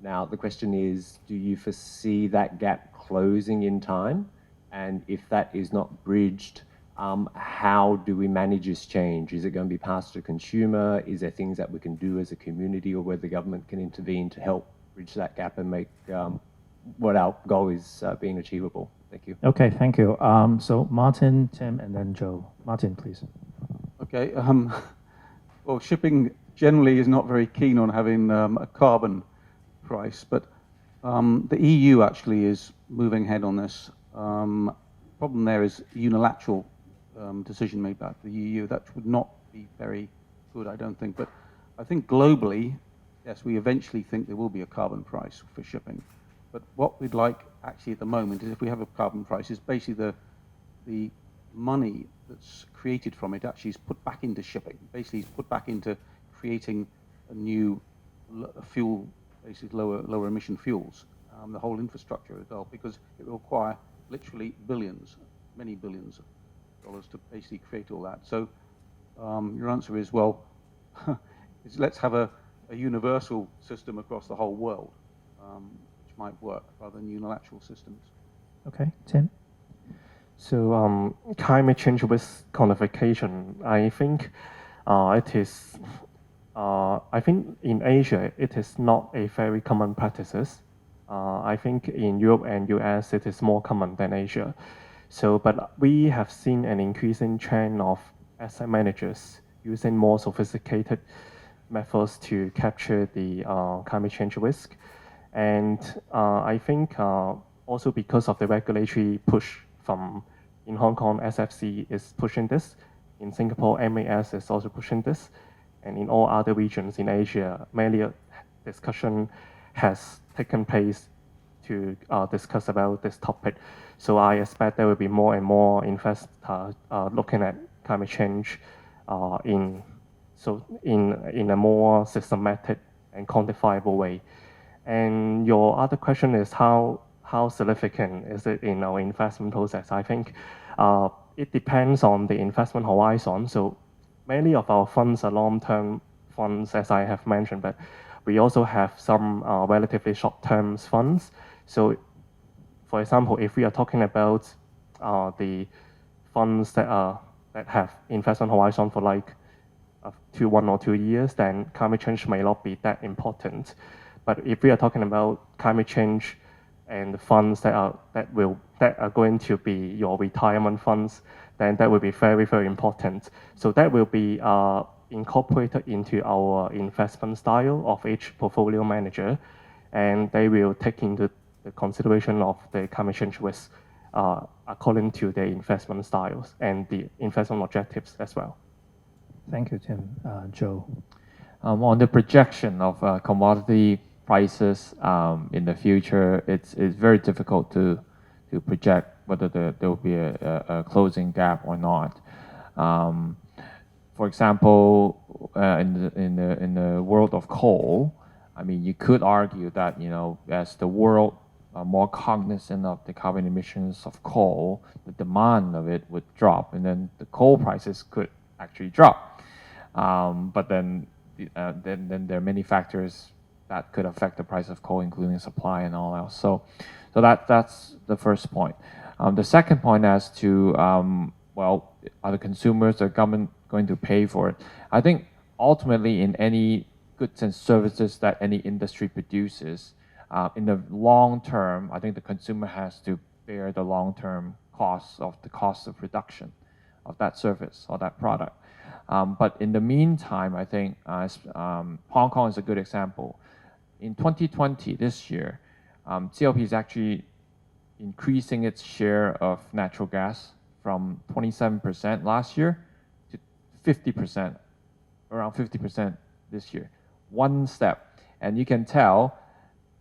Now, the question is, do you foresee that gap closing in time? And if that is not bridged, how do we manage this change? Is it going to be passed to consumer? Is there things that we can do as a community, or where the government can intervene to help bridge that gap and make what our goal is being achievable? Thank you. Okay, thank you. So Martin, Tim, and then Joe. Martin, please. Okay. Well, shipping generally is not very keen on having a carbon price, but the EU actually is moving ahead on this. Problem there is unilateral decision made by the EU. That would not be very good, I don't think. But I think globally, yes, we eventually think there will be a carbon price for shipping. But what we'd like actually at the moment is, if we have a carbon price, is basically the money that's created from it actually is put back into shipping. Basically, it's put back into creating a new fuel, basically lower emission fuels, the whole infrastructure as well, because it will require literally billions, many billions of dollars to basically create all that. So your answer is, well, let's have a universal system across the whole world, which might work, rather than unilateral systems. Okay, Tim? So climate change risk quantification, I think it is, I think in Asia, it is not a very common practices. I think in Europe and US, it is more common than Asia. So, but we have seen an increasing trend of asset managers using more sophisticated methods to capture the climate change risk. And I think also because of the regulatory push from in Hong Kong, SFC is pushing this. In Singapore, MAS is also pushing this. And in all other regions in Asia, mainly a discussion has taken place to discuss about this topic. So I expect there will be more and more investors looking at climate change in a more systematic and quantifiable way. And your other question is how significant is it in our investment process? I think it depends on the investment horizon. So many of our funds are long-term funds, as I have mentioned, but we also have some relatively short-term funds. So, for example, if we are talking about the funds that have investment horizon for like 1 or 2 years, then climate change may not be that important. But if we are talking about climate change and the funds that are going to be your retirement funds, then that will be very, very important. So that will be incorporated into our investment style of each portfolio manager, and they will take into the consideration of the climate change risk according to their investment styles and the investment objectives as well. Thank you, Tim. Joe. On the projection of commodity prices in the future, it's very difficult to project whether there will be a closing gap or not. For example, in the world of coal, I mean, you could argue that as the world are more cognizant of the carbon emissions of coal, the demand of it would drop, and then the coal prices could actually drop. But then there are many factors that could affect the price of coal, including supply and all else. So that's the first point. The second point as to are the consumers, the government going to pay for it? I think ultimately in any goods and services that any industry produces, in the long term, I think the consumer has to bear the long-term cost of production of that service or that product. But in the meantime, I think Hong Kong is a good example. In 2020, this year, CLP is actually increasing its share of natural gas from 27% last year to 50%, around 50% this year. One step. And you can tell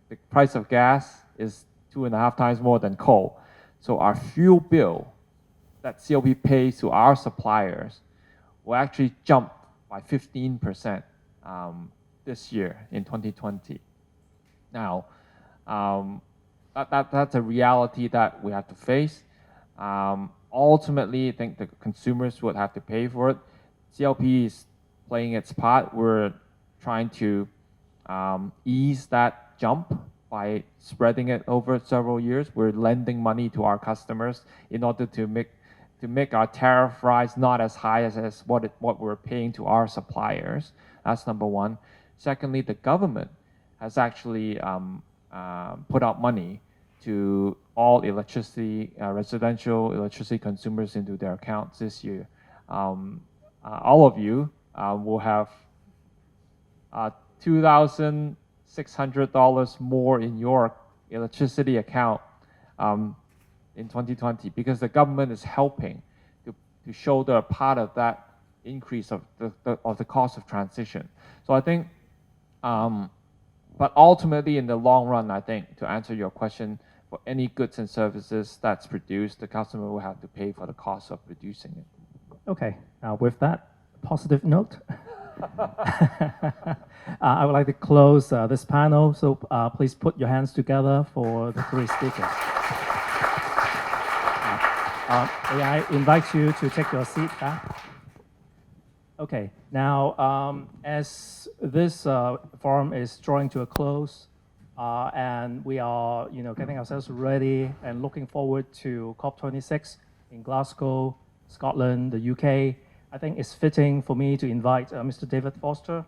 the price of gas is 2.5 times more than coal. So our fuel bill that CLP pays to our suppliers will actually jump by 15% this year in 2020. Now, that's a reality that we have to face. Ultimately, I think the consumers would have to pay for it. CLP is playing its part. We're trying to ease that jump by spreading it over several years. We're lending money to our customers in order to make our tariff rise not as high as what we're paying to our suppliers. That's number one. Secondly, the government has actually put out money to all residential electricity consumers into their accounts this year. All of you will have $2,600 more in your electricity account in 2020 because the government is helping to shoulder part of that increase of the cost of transition. So I think, but ultimately in the long run, I think to answer your question, for any goods and services that's produced, the customer will have to pay for the cost of producing it. Okay, now with that positive note, I would like to close this panel. So please put your hands together for the three speakers. May I invite you to take your seat back? Okay, now as this forum is drawing to a close, and we are getting ourselves ready and looking forward to COP26 in Glasgow, Scotland, the UK, I think it's fitting for me to invite Mr. David Foster,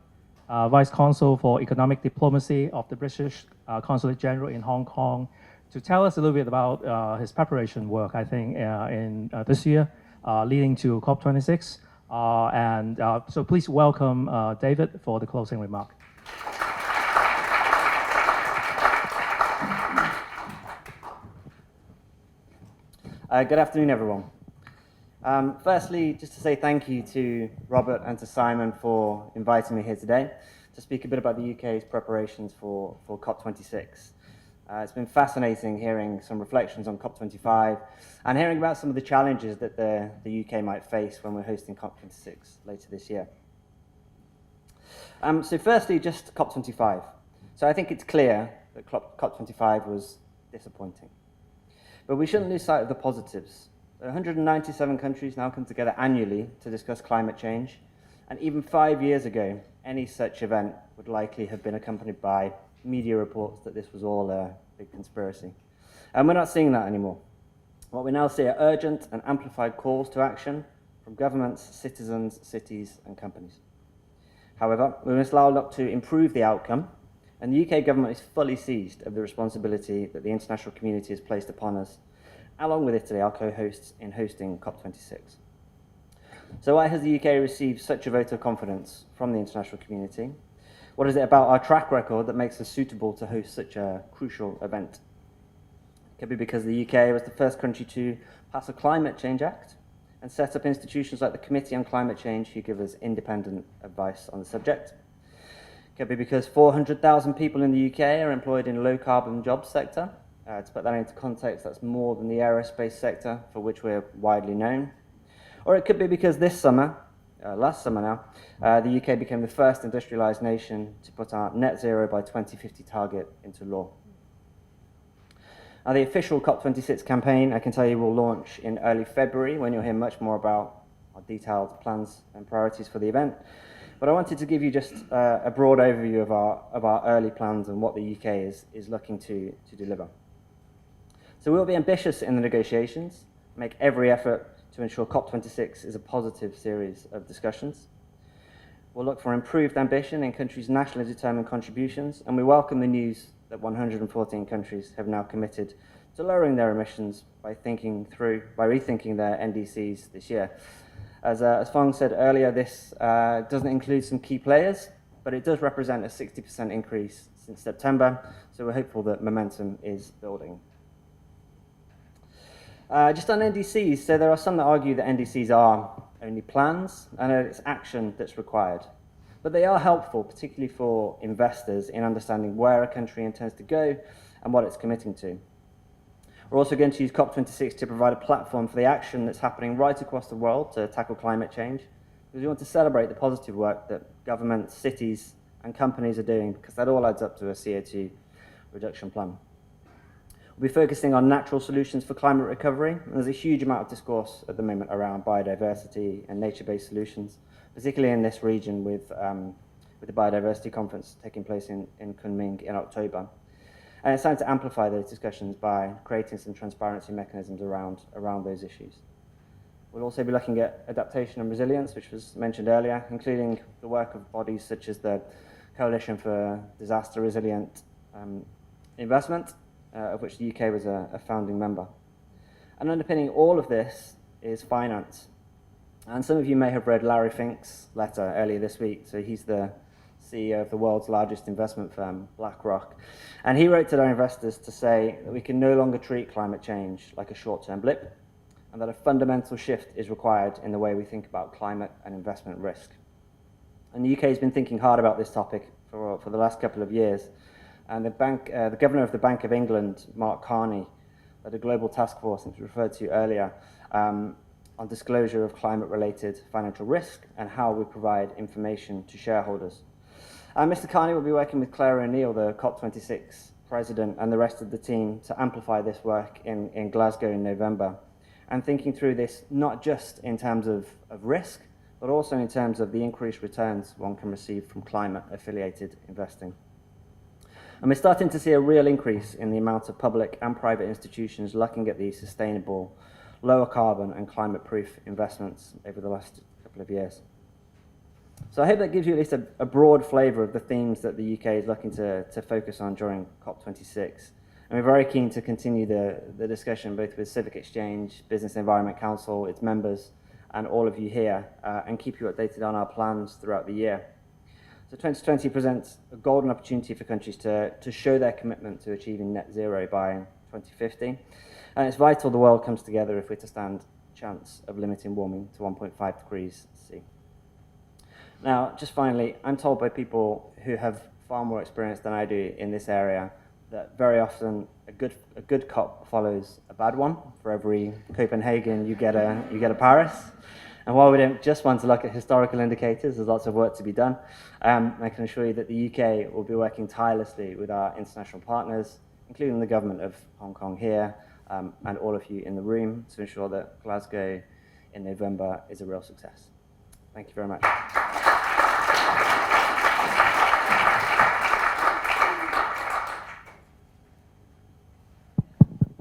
Vice Consul for Economic Diplomacy of the British Consulate General in Hong Kong, to tell us a little bit about his preparation work, I think, in this year, leading to COP26. So please welcome David for the closing remark. Good afternoon, everyone. Firstly, just to say thank you to Robert and to Simon for inviting me here today to speak a bit about the UK's preparations for COP26. It's been fascinating hearing some reflections on COP25 and hearing about some of the challenges that the UK might face when we're hosting COP26 later this year. So firstly, just COP25. So I think it's clear that COP25 was disappointing. But we shouldn't lose sight of the positives. 197 countries now come together annually to discuss climate change, and even 5 years ago, any such event would likely have been accompanied by media reports that this was all a big conspiracy. And we're not seeing that anymore. What we now see are urgent and amplified calls to action from governments, citizens, cities, and companies. However, we must now look to improve the outcome, and the UK government is fully seized of the responsibility that the international community has placed upon us, along with Italy, our co-hosts, in hosting COP26. So why has the UK received such a vote of confidence from the international community? What is it about our track record that makes us suitable to host such a crucial event? It could be because the UK was the first country to pass a Climate Change Act and set up institutions like the Committee on Climate Change who give us independent advice on the subject. It could be because 400,000 people in the UK are employed in low-carbon jobs sector. To put that into context, that's more than the aerospace sector, for which we're widely known. Or it could be because this summer, last summer now, the UK became the first industrialised nation to put our net zero by 2050 target into law. Now, the official COP26 campaign, I can tell you, will launch in early February, when you'll hear much more about our detailed plans and priorities for the event. But I wanted to give you just a broad overview of our early plans and what the UK is looking to deliver. So we'll be ambitious in the negotiations, make every effort to ensure COP26 is a positive series of discussions. We'll look for improved ambition in countries' nationally determined contributions, and we welcome the news that 114 countries have now committed to lowering their emissions by rethinking their NDCs this year. As Fong said earlier, this doesn't include some key players, but it does represent a 60% increase since September, so we're hopeful that momentum is building. Just on NDCs, so there are some that argue that NDCs are only plans and that it's action that's required. But they are helpful, particularly for investors, in understanding where a country intends to go and what it's committing to. We're also going to use COP26 to provide a platform for the action that's happening right across the world to tackle climate change, because we want to celebrate the positive work that governments, cities, and companies are doing, because that all adds up to a CO2 reduction plan. We'll be focusing on natural solutions for climate recovery, and there's a huge amount of discourse at the moment around biodiversity and nature-based solutions, particularly in this region with the Biodiversity Conference taking place in Kunming in October. And it's time to amplify those discussions by creating some transparency mechanisms around those issues. We'll also be looking at adaptation and resilience, which was mentioned earlier, including the work of bodies such as the Coalition for Disaster Resilient Investment, of which the UK was a founding member. And underpinning all of this is finance. And some of you may have read Larry Fink's letter earlier this week. So he's the CEO of the world's largest investment firm, BlackRock. And he wrote to our investors to say that we can no longer treat climate change like a short-term blip, and that a fundamental shift is required in the way we think about climate and investment risk. And the UK has been thinking hard about this topic for the last couple of years. And the governor of the Bank of England, Mark Carney, led a global task force, which was referred to earlier, on disclosure of climate-related financial risk and how we provide information to shareholders. Mr. Carney will be working with Claire O'Neill, the COP26 president, and the rest of the team to amplify this work in Glasgow in November, and thinking through this not just in terms of risk, but also in terms of the increased returns one can receive from climate-affiliated investing. And we're starting to see a real increase in the amount of public and private institutions looking at these sustainable, lower carbon and climate-proof investments over the last couple of years. So I hope that gives you at least a broad flavour of the themes that the UK is looking to focus on during COP26. And we're very keen to continue the discussion both with Civic Exchange, Business Environment Council, its members, and all of you here, and keep you updated on our plans throughout the year. So 2020 presents a golden opportunity for countries to show their commitment to achieving net zero by 2050. And it's vital the world comes together if we're to stand a chance of limiting warming to 1.5 degrees C. Now, just finally, I'm told by people who have far more experience than I do in this area that very often a good COP follows a bad one. For every Copenhagen, you get a Paris. And while we don't just want to look at historical indicators, there's lots of work to be done. I can assure you that the UK will be working tirelessly with our international partners, including the government of Hong Kong here, and all of you in the room, to ensure that Glasgow in November is a real success. Thank you very much.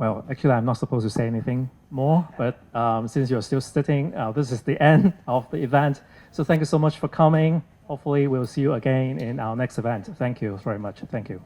Well, actually, I'm not supposed to say anything more, but since you're still sitting, this is the end of the event. So thank you so much for coming. Hopefully, we'll see you again in our next event. Thank you very much. Thank you.